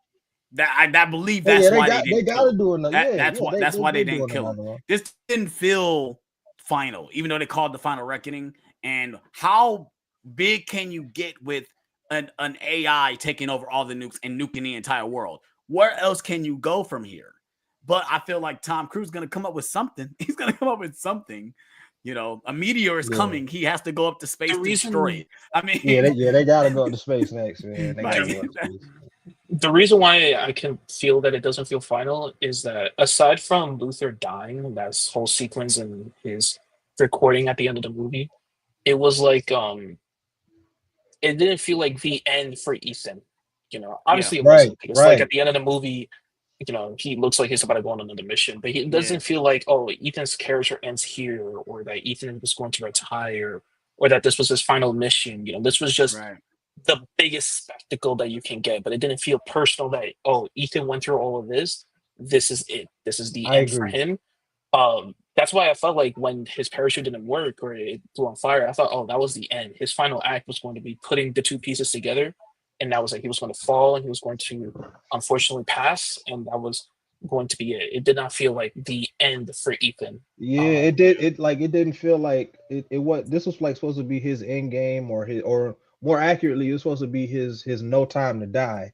I believe that's why they didn't. They gotta do another. That's why they didn't kill him. This didn't feel final, even though they called the Final Reckoning. And how big can you get with an AI taking over all the nukes and nuking the entire world? Where else can you go from here? But I feel like Tom Cruise is gonna come up with something. He's gonna come up with something. A meteor is coming. He has to go up to space to destroy it. I mean, they gotta go up to space next, man. The reason why I can feel that it doesn't feel final is that aside from Luther dying, that whole sequence and his recording at the end of the movie, it was like it didn't feel like the end for Ethan. Yeah. Obviously it Right, wasn't because like at right. the end of the movie, he looks like he's about to go on another mission, but it Yeah. doesn't feel like, oh, Ethan's character ends here, or that Ethan was going to retire, or that this was his final mission. This was just Right. the biggest spectacle that you can get, but it didn't feel personal that, oh, Ethan went through all of this. This is it. This is the I end for agree. him. That's why I felt like when his parachute didn't work or it blew on fire, I thought, oh, that was the end. His final act was going to be putting the two pieces together, and that was like he was going to fall and he was going to unfortunately pass, and that was going to be it. It did not feel like the end for Ethan. Yeah, Um, it did. It didn't feel like it. What this was like supposed to be his end game, or more accurately, it was supposed to be his no time to die,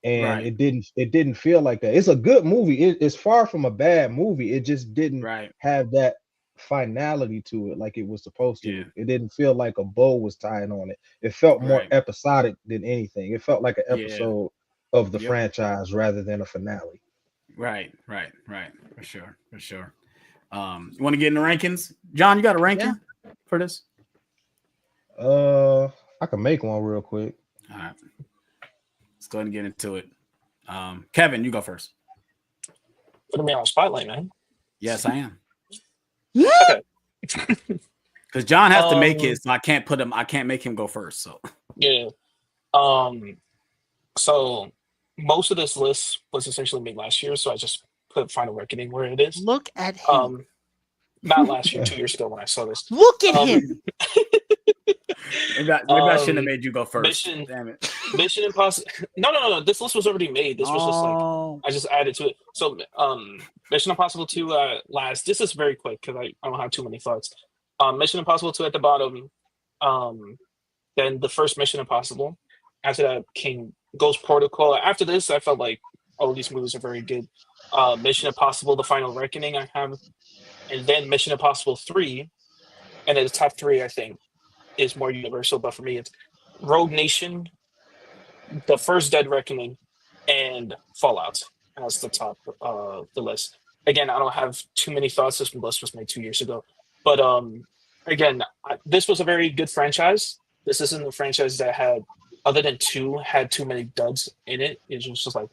and Right. it didn't feel like that. It's a good movie. It's far from a bad movie. It just didn't Right. have that finality to it like it was supposed Yeah. to. It didn't feel like a bow was tied on it. It felt more Right. episodic than anything. It felt like an Yeah. episode of the Yep. franchise rather than a finale. Right. Right. Right. For sure. For sure. You want to get in the rankings? John, you got a Yeah. ranking for this? Uh, I can make one real quick. All right. Let's go ahead and get into it. Kevin, you go first. putting me on the spotlight, man. Yes, I am. Okay. Because John has to make Um, his, so I can't put him. I can't make him go first. So yeah. Um, so most of this list was essentially made last year, so I just put Final Reckoning where it is. Look at him. Not last year, 2 years ago when I saw this. Look at Um, him. maybe I shouldn't have made you go first. Mission Damn it. Mission Impossible. No. This list was already made. This was just like Oh, I just added to it. So, Mission Impossible 2 last. This is very quick because I don't have too many thoughts. Mission Impossible 2 at the bottom. Um, then the first Mission Impossible. After that came Ghost Protocol. After this, I felt like all these movies are very good. Mission Impossible: The Final Reckoning. I have, and then Mission Impossible 3, and then the top three I think is more universal. But for me, it's Rogue Nation, The First Dead Reckoning, and Fallout as the top the list. Again, I don't have too many thoughts. This list was made 2 years ago, but again, this was a very good franchise. This isn't a franchise that had, other than two, had too many duds in it. It was just like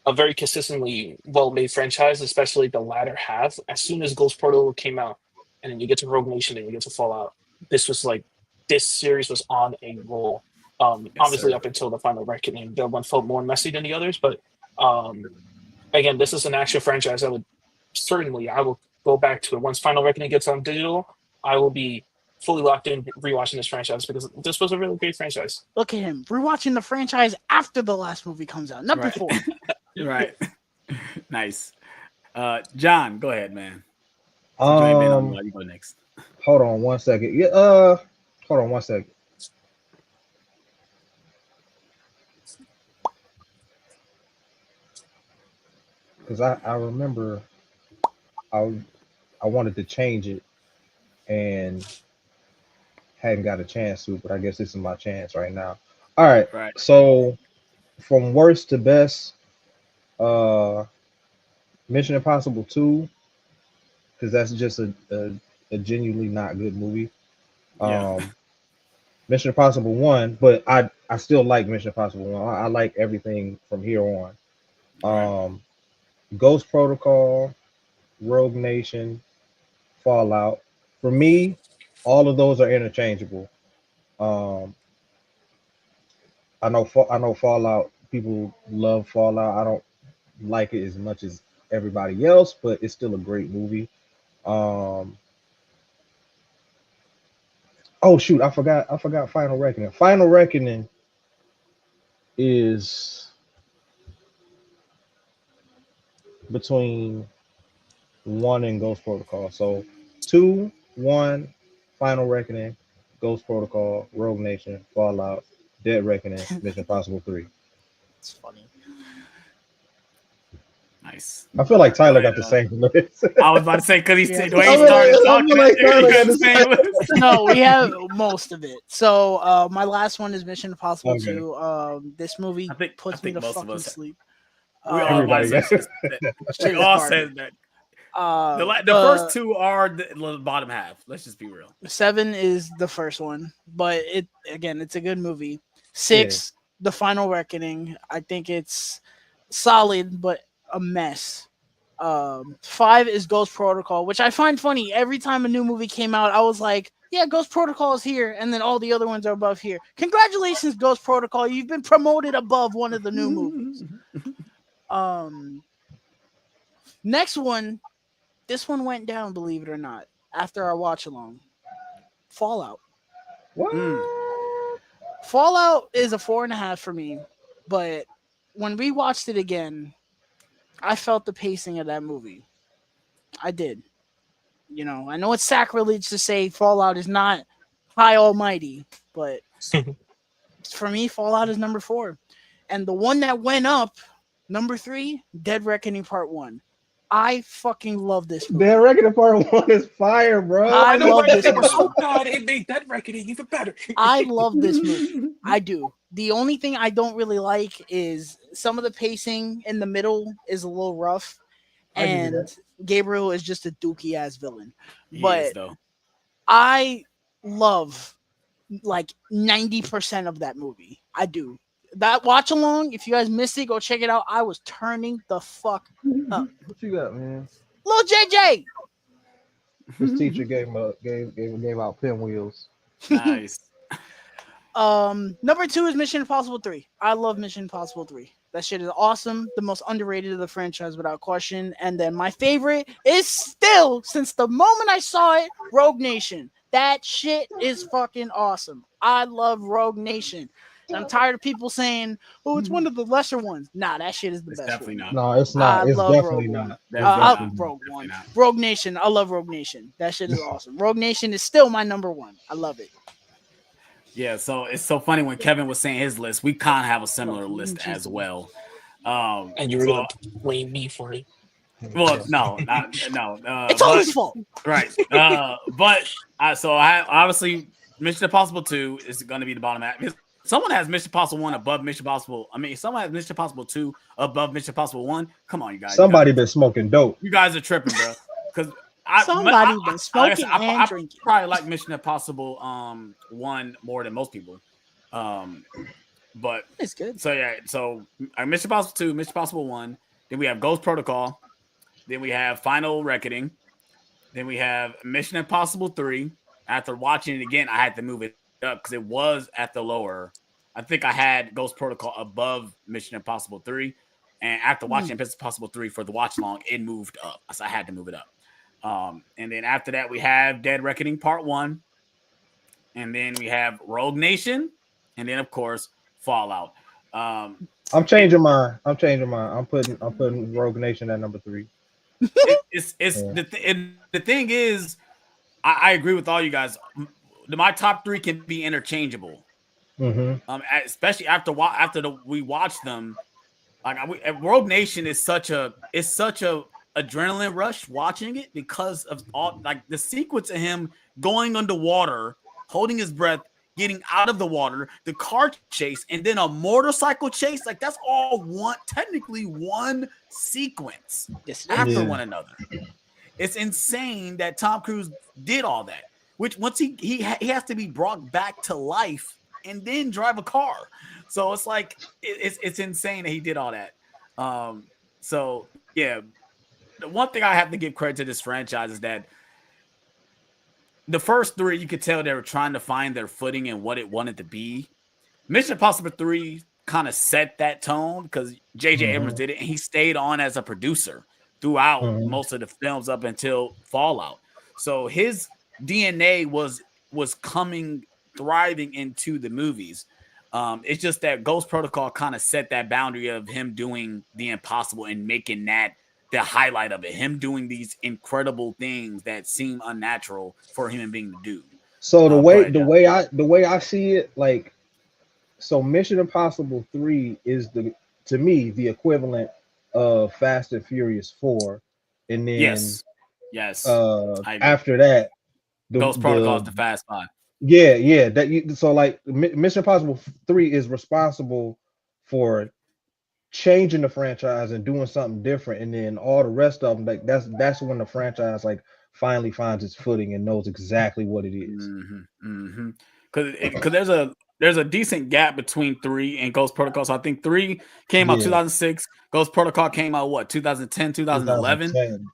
a very consistently well-made franchise, especially the latter half. As soon as Ghost Protocol came out, and then you get to Rogue Nation and you get to Fallout, this was like this series was on a roll. Yes, Obviously, sir. up until the Final Reckoning, the one felt more messy than the others. But um, again, this is an action franchise. I will go back to it once Final Reckoning gets on digital. I will be fully locked in rewatching this franchise because this was a really great franchise. look at him. We're watching the franchise after the last movie comes out, not Right. before. Right. Nice. John, go ahead, man. Since you ain't been on the Um, line, you go next. hold on one second. Yeah, hold on one second. Because I remember I I wanted to change it and hadn't got a chance to, but I guess this is my chance right now. All right. Right. So from worst to best, uh Mission Impossible 2, because that's just a genuinely not good movie. Yeah. Um Mission Impossible 1, but I still like Mission Impossible 1. I like everything from here on. Right. Ghost Protocol, Rogue Nation, Fallout. For me, all of those are interchangeable. Um, I know Fallout. People love Fallout. I don't like it as much as everybody else, but it's still a great movie. Um, oh shoot, I forgot Final Reckoning. Final Reckoning is between one and Ghost Protocol. So two, one, Final Reckoning, Ghost Protocol, Rogue Nation, Fallout, Dead Reckoning, Mission Impossible 3. It's funny. Nice. I feel like Go Tyler ahead, got the same list. I was about to say because he Yeah. said the way I he feel started like- I talking, feel like he Tyler got got the same list. No, we have most of it. So my last one is Mission Impossible Okay. 2. This movie I think puts me to most of fucking us. sleep. We all might Everybody have got- said that. Shit We is all garbage. said that. The first two are the bottom half. Let's just be real. 7 is the first one, but it's a good movie. Yeah. 6, The Final Reckoning. I think it's solid but a mess. 5 is Ghost Protocol, which I find funny. Every time a new movie came out, I was like, "Yeah, Ghost Protocol is here," and then all the other ones are above here. Congratulations, Ghost Protocol! You've been promoted above one of the new movies. Next one, this one went down, believe it or not, after our watch along. Fallout. What? Fallout is a 4.5 for me, but when we watched it again, I felt the pacing of that movie. I did. I know it's sacrilege to say Fallout is not high almighty, but for me, Fallout is number 4. And the one that went up, number 3, Dead Reckoning Part 1. I fucking love this movie. Dead Reckoning Part 1 is fire, bro. I love this They were movie. so bad, it made that reckoning even better. I love this movie. I do. The only thing I don't really like is some of the pacing in the middle is a little rough, I give you and Gabriel is just a dookie ass villain. He But is, though. I love like 90% of that movie. I do. That watch along, if you guys missed it, go check it out. I was turning the fuck up. What you got, man? Lil JJ. His teacher gave out pinwheels. Nice. Number 2 is Mission Impossible 3. I love Mission Impossible 3. That shit is awesome. The most underrated of the franchise without question. And then my favorite is still, since the moment I saw it, Rogue Nation. That shit is fucking awesome. I love Rogue Nation. And I'm tired of people saying, "Oh, it's one of the lesser ones." Nah, that shit is the It's best definitely one. not. No, it's not. I It's love definitely Rogue not. That's I definitely love not. Rogue One. Definitely not. Rogue Nation. I love Rogue Nation. That shit is awesome. Rogue Nation is still my number 1. I love it. Yeah, so it's so funny when Kevin was saying his list, we kind of have a similar Oh, list as Jesus. well. And you were gonna blame me for it. Well, no. It's all his fault. Right. But I obviously Mission Impossible 2 is going to be the bottom half. If someone has Mission Impossible 1 above Mission Impossible. I mean, if someone has Mission Impossible 2 above Mission Impossible 1, come on, you guys. Somebody been smoking dope. You guys are tripping, bro. Because Somebody been smoking and I drinking. probably like Mission Impossible 1 more than most people. But It's good. so yeah, so Mission Impossible 2, Mission Impossible 1, then we have Ghost Protocol, then we have Final Reckoning, then we have Mission Impossible 3. After watching it again, I had to move it up because it was at the lower. I think I had Ghost Protocol above Mission Impossible 3. And after watching Mission Impossible 3 for the watch long, it moved up. So I had to move it up. And then after that, we have Dead Reckoning Part 1. And then we have Rogue Nation. And then, of course, Fallout. I'm changing mine. I'm putting Rogue Nation at number 3. The thing is, I agree with all you guys. My top 3 can be interchangeable. Mm-hmm. Especially after we watch them. Like Rogue Nation is such a adrenaline rush watching it because of all like the sequence of him going underwater, holding his breath, getting out of the water, the car chase, and then a motorcycle chase. Like that's all technically one sequence after one another. It's insane that Tom Cruise did all that. Which once he has to be brought back to life and then drive a car. So it's like it's insane that he did all that. So yeah, the one thing I have to give credit to this franchise is that the first 3, you could tell they were trying to find their footing and what it wanted to be. Mission Impossible 3 kind of set that tone because J.J. Abrams did it, and he stayed on as a producer throughout most of the films up until Fallout. So his DNA was thriving into the movies. It's just that Ghost Protocol kind of set that boundary of him doing the impossible and making that the highlight of it. Him doing these incredible things that seem unnatural for a human being to do. So the way I see it, like, so Mission Impossible 3 is to me the equivalent Fast and Furious 4, and then Yes. I agree. after that, Ghost Protocol is the the Fast Five. yeah that you so like Mission Impossible 3 is responsible for changing the franchise and doing something different, and then all the rest of them, like that's when the franchise like finally finds its footing and knows exactly what it is. Because there's a decent gap between 3 and Ghost Protocol. So I think 3 came out Yeah, 2006. Ghost Protocol came out what 2010, 2011. 2010,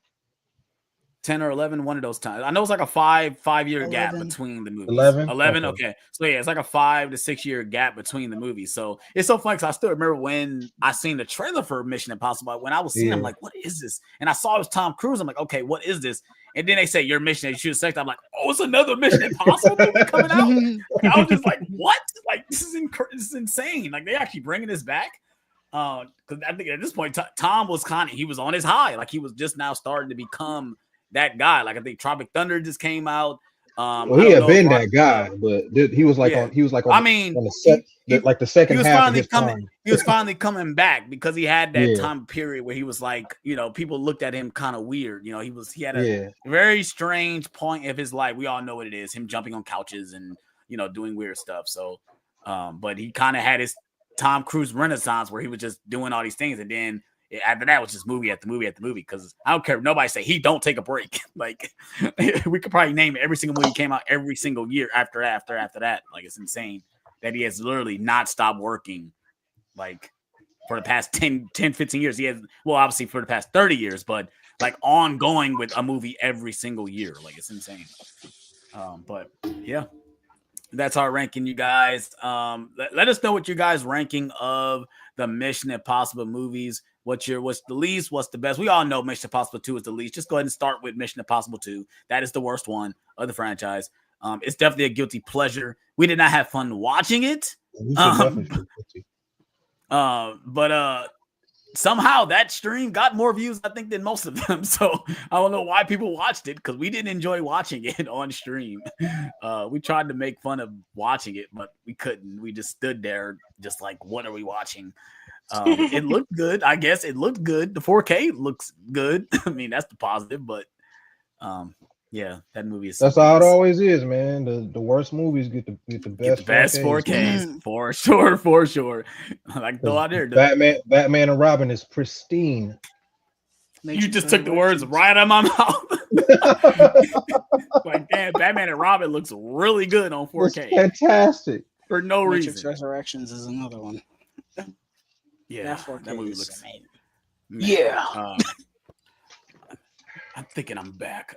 10 or 11, one of those times. I know it's like a five-year gap 11. between the movies. 11. 11, Okay. okay. So yeah, it's like a 5 to 6 year gap between the movies. So it's so funny because I still remember when I seen the trailer for Mission Impossible. When I was seeing, I'm Yeah. like, what is this? And I saw it was Tom Cruise. I'm like, okay, what is this? And then they say your mission is shoot sex. I'm like, oh, it's another Mission Impossible movie coming out. And I was just like, what? Like this is insane. Like they actually bringing this back. Because I think at this point, Tom was he was on his high. Like he was just now starting to become that guy. Like I think Tropic Thunder just came out. Well, I he don't had know if been that guy, but he was like yeah. on I mean, on the set like the second he was half of finally his coming. time. He was finally coming back because he had that Yeah, time period where he was like, people looked at him kind of weird. He had a yeah. very strange point of his life. We all know what it is. Him jumping on couches and doing weird stuff. So, but he kind of had his Tom Cruise renaissance where he was just doing all these things, and then after that was just movie after movie after movie. Because I don't care if nobody say he don't take a break. Like we could probably name every single movie came out every single year after that. Like it's insane that he has literally not stopped working like for the past 10, 15 years. He has, well, obviously for the past 30 years, but like ongoing with a movie every single year. Like it's insane. But yeah, that's our ranking, you guys. Let us know what you guys ranking of the Mission Impossible movies. What's the least? What's the best? We all know Mission Impossible 2 is the least. Just go ahead and start with Mission Impossible 2. That is the worst one of the franchise. It's definitely a guilty pleasure. We did not have fun watching it. We should definitely feel guilty. But somehow that stream got more views, I think, than most of them. So I don't know why people watched it because we didn't enjoy watching it on stream. We tried to make fun of watching it, but we couldn't. We just stood there just like, what are we watching? It looked good. I guess it looked good. The 4K looks good. I mean, that's the positive, but yeah, that movie is. That's how it always is, man. The worst movies get the best 4Ks for sure. Like go out there. Batman and Robin is pristine. You just took the words right out of my mouth. Like, damn, Batman and Robin looks really good on 4K. It's fantastic. For no Matrix reason. Resurrections is another one. Yeah, that movie looks amazing. Yeah. I'm thinking I'm back.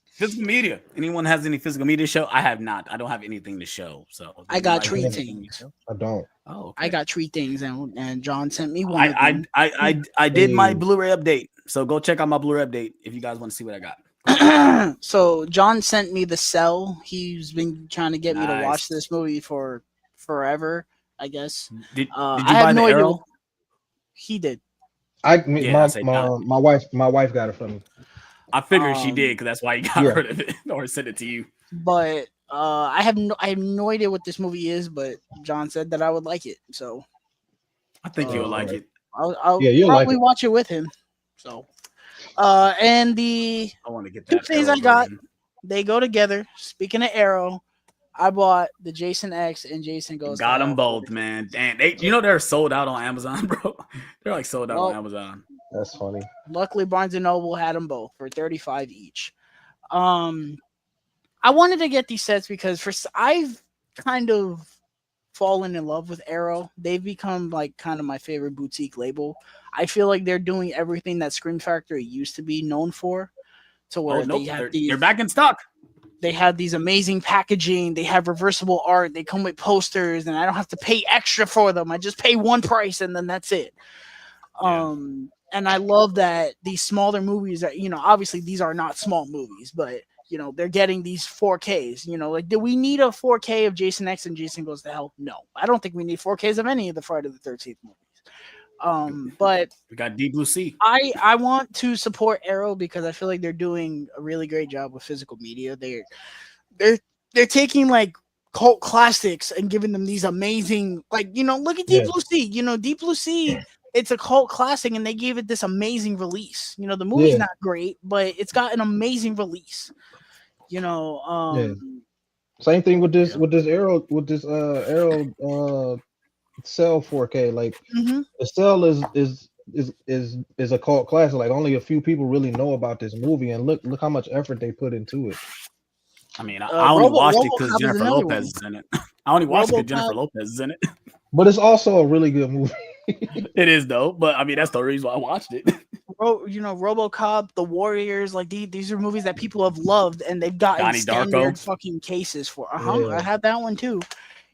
Physical media. Anyone has any physical media show? I have not. I don't have anything to show. So I got 3 things. I don't. Oh, okay. I got 3 things, and John sent me one. I did my Blu-ray update. So go check out my Blu-ray update if you guys want to see what I got. So John sent me The Cell. He's been trying to get me to watch this movie for forever, I guess. Did you I buy have the no idea. Arrow? He did. My wife got it for me. I figured she did because that's why you got rid of it or sent it to you. But I have no idea what this movie is. But John said that I would like it, so I think you'll like it. I'll you'll probably like it. watch it with him. So, and the I want to get 2 that. things Arrow I got, version. they go together. Speaking of Arrow, I bought the Jason X and Jason Goes. Got them both, man. Damn, they're sold out on Amazon, bro. They're like sold out on Amazon. That's funny. Luckily, Barnes and Noble had them both for $35 each. I wanted to get these sets because I've kind of fallen in love with Arrow. They've become like kind of my favorite boutique label. I feel like they're doing everything that Scream Factory used to be known for. To where they're back in stock. They have these amazing packaging. They have reversible art. They come with posters, and I don't have to pay extra for them. I just pay one price, and then that's it. And I love that these smaller movies are, obviously these are not small movies, but they're getting these 4Ks. Like, do we need a 4K of Jason X and Jason Goes to Hell? No, I don't think we need 4Ks of any of the Friday the 13th movies. But we got Deep Blue Sea. I want to support Arrow because I feel like they're doing a really great job with physical media. They're taking like cult classics and giving them these amazing, like, look at Deep Blue Sea. Deep Blue Sea it's a cult classic, and they gave it this amazing release. You know, the movie's Yeah, not great, but it's got an amazing release. You know, yeah. Same thing with this Yeah. Arrow Cell 4K. Like mhm. the Cell is a cult classic. Like only a few people really know about this movie, and look how much effort they put into it. I mean, I only watched it because RoboCop is Jennifer another Lopez one. is in it. I only watched it because RoboCop, Jennifer Lopez is in it. But it's also a really good movie. It is though, but I mean that's the reason why I watched it. RoboCop, The Warriors, like these are movies that people have loved, and they've gotten Donnie Darko. standard fucking cases for. I Yeah, have that one too.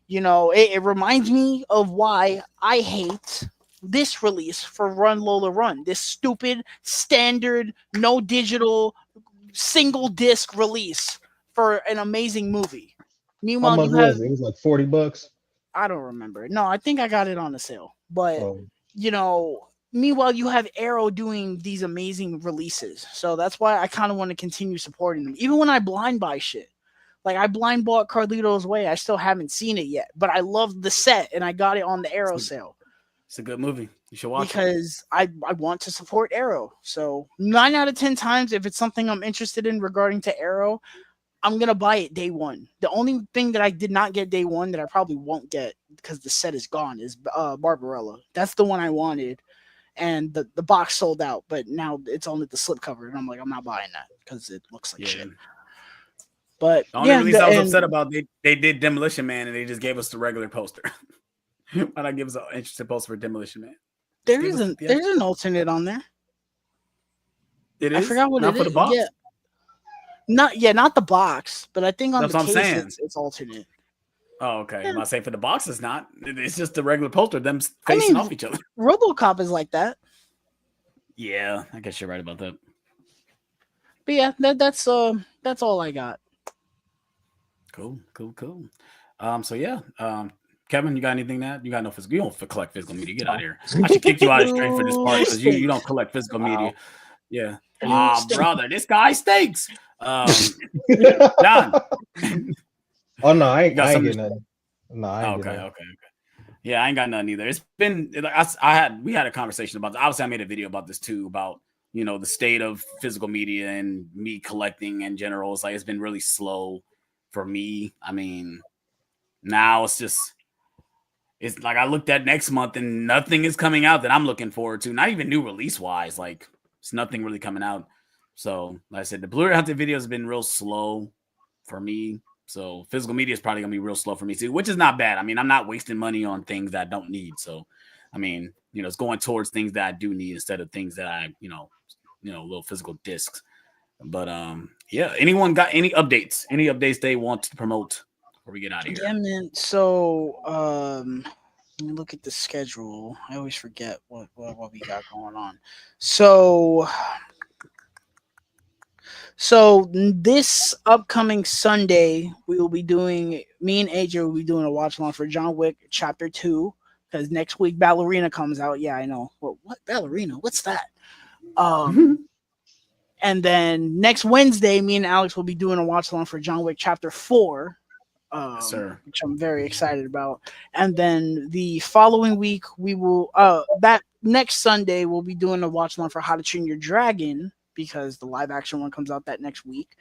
You know, it reminds me of why I hate this release for Run Lola Run. This stupid standard, no digital, single disc release for an amazing movie. how Meanwhile, much you have was it? It was like $40. I don't remember. No, I think I got it on a sale. But Oh, you know, meanwhile you have Arrow doing these amazing releases. So that's why I kind of want to continue supporting them. Even when I blind buy shit. Like I blind bought Carlito's Way. I still haven't seen it yet, but I love the set and I got it on the Arrow sale It's a good movie. You should watch it. because I want to support Arrow. So 9 out of 10 times, if it's something I'm interested in regarding to Arrow, I'm gonna buy it day one. The only thing that I did not get day one that I probably won't get because the set is gone is Barbarella. That's the one I wanted, and the box sold out. But now it's only the slipcover, and I'm like, I'm not buying that because it looks like shit. But The only yeah, release I was upset about, they did Demolition Man and they just gave us the regular poster. Why not give us an interesting poster for Demolition Man? there's an alternate on there. It I is forgot what not it for is. the box. Yeah, not the box, but I think on That's the what I'm case saying. it's alternate. Oh, okay. Yeah. I'm not saying for the box, it's not. It's just the regular poster, them I facing mean, off each other. RoboCop is like that. Yeah, I guess you're right about that. But yeah, that's all I got. Cool. So yeah, Kevin, you got anything that you got no physical? You don't collect physical media. Get out of here. I should kick you out of stream for this part because you don't collect physical media. Yeah. Brother, this guy stinks. John. oh no, You got I ain't something? getting nothing. No, I ain't Okay. getting nothing. Yeah, I ain't got none either. It's been we had a conversation about this. Obviously, I made a video about this too, about the state of physical media and me collecting in general. It's like it's been really slow for me. I mean, now it's like I looked at next month and nothing is coming out that I'm looking forward to. Not even new release wise. Like it's nothing really coming out. So, like I said, the Blu-ray Hunted video has been real slow for me. So physical media is probably gonna be real slow for me too, which is not bad. I mean, I'm not wasting money on things that I don't need. So, I mean, it's going towards things that I do need instead of things that I, little physical discs. But yeah. Anyone got any updates? Any updates they want to promote before we get out of here? Yeah, man. So let me look at the schedule. I always forget what we got going on. So this upcoming Sunday, we will be doing. Me and AJ will be doing a watch along for John Wick Chapter 2 because next week Ballerina comes out. Yeah, I know. What Ballerina? What's that? And then next Wednesday, me and Alex will be doing a watch along for John Wick Chapter 4. Yes, sir. Which I'm very excited about. And then the following week, we will that next Sunday we'll be doing a watch along for How to Train Your Dragon because the live action one comes out that next week,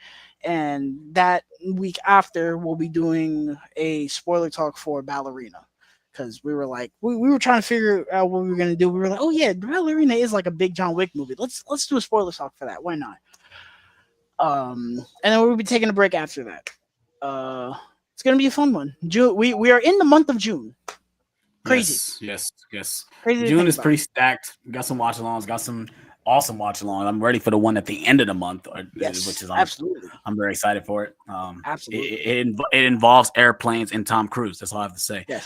and that week after we'll be doing a spoiler talk for Ballerina because we were like we were trying to figure out what we were gonna do. We were like, oh yeah, Ballerina is like a big John Wick movie. Let's do a spoiler talk for that. Why not? And then we'll be taking a break after that. It's gonna be a fun one. June. We are in the month of June. Crazy. Yes. Crazy. June is pretty stacked. We got some watch alongs. Got some awesome watch alongs. I'm ready for the one at the end of the month. Yes, which is absolutely. I'm very excited for it. Absolutely. It involves airplanes and Tom Cruise. That's all I have to say. Yes.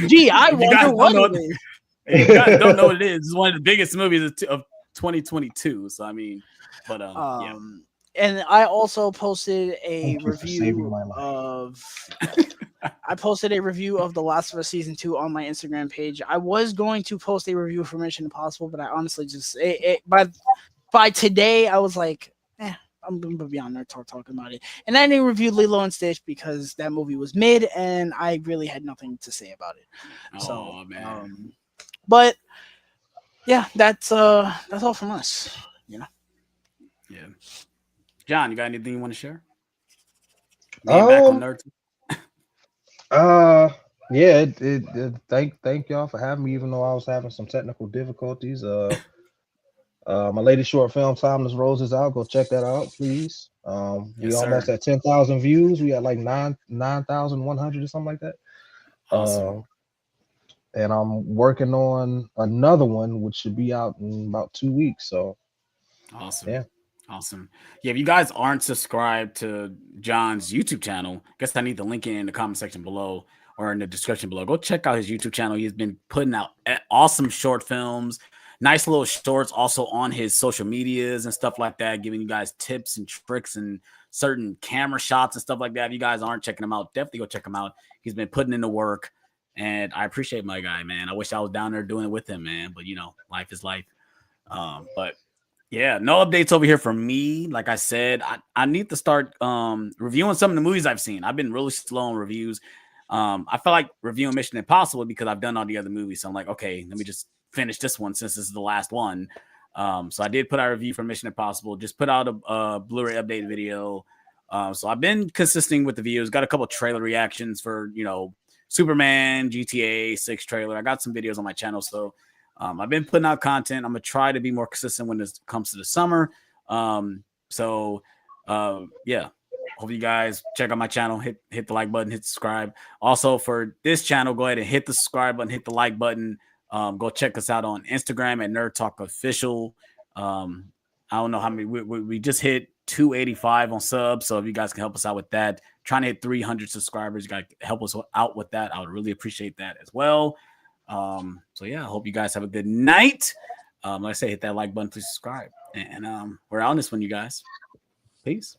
Gee, I wonder what it is. If you guys don't know what it is, it's one of the biggest movies of 2022. So I mean, but yeah. And I also posted a Thank you for saving review my life. of. I posted a review of The Last of Us Season 2 on my Instagram page. I was going to post a review for Mission Impossible, but I honestly just by today I was like, I'm gonna be on NerdTalk talking about it. And I didn't review Lilo and Stitch because that movie was mid, and I really had nothing to say about it. Man. But yeah, that's all from us. You know. Yeah. John, you got anything you want to share? Being back on Um, Nerd. uh, yeah. Thank y'all for having me, even though I was having some technical difficulties. My latest short film, Timeless Roses, out. Go check that out, please. We Yes, almost sir. at 10,000 views. We got like 9,100 or something like that. Awesome. Uh, and I'm working on another one, which should be out in about 2 weeks. So Awesome. yeah, Awesome. Yeah, if you guys aren't subscribed to John's YouTube channel, guess I need to link it in the comment section below or in the description below. Go check out his YouTube channel. He's been putting out awesome short films, nice little shorts also on his social medias and stuff like that, giving you guys tips and tricks and certain camera shots and stuff like that. If you guys aren't checking him out, definitely go check him out. He's been putting in the work, and I appreciate my guy, man. I wish I was down there doing it with him, man, but life is life. But yeah, no updates over here from me. Like I said, I need to start reviewing some of the movies I've seen. I've been really slow on reviews. I felt like reviewing Mission Impossible because I've done all the other movies. So I'm like, okay, let me just finish this one since this is the last one. So I did put out a review for Mission Impossible, just put out a Blu-ray update video. So I've been consistent with the videos, got a couple trailer reactions for, Superman, GTA 6 trailer. I got some videos on my channel. So I've been putting out content. I'm gonna try to be more consistent when this comes to the summer. Yeah. Hope you guys check out my channel. Hit the like button. Hit subscribe. Also for this channel, go ahead and hit the subscribe button. Hit the like button. Go check us out on Instagram at NerdTalk.Official. I don't know how many we just hit 285 on subs. So if you guys can help us out with that, trying to hit 300 subscribers, you guys help us out with that. I would really appreciate that as well. So yeah, I hope you guys have a good night. Like I say, hit that like button, please subscribe. And we're out on this one, you guys. Peace.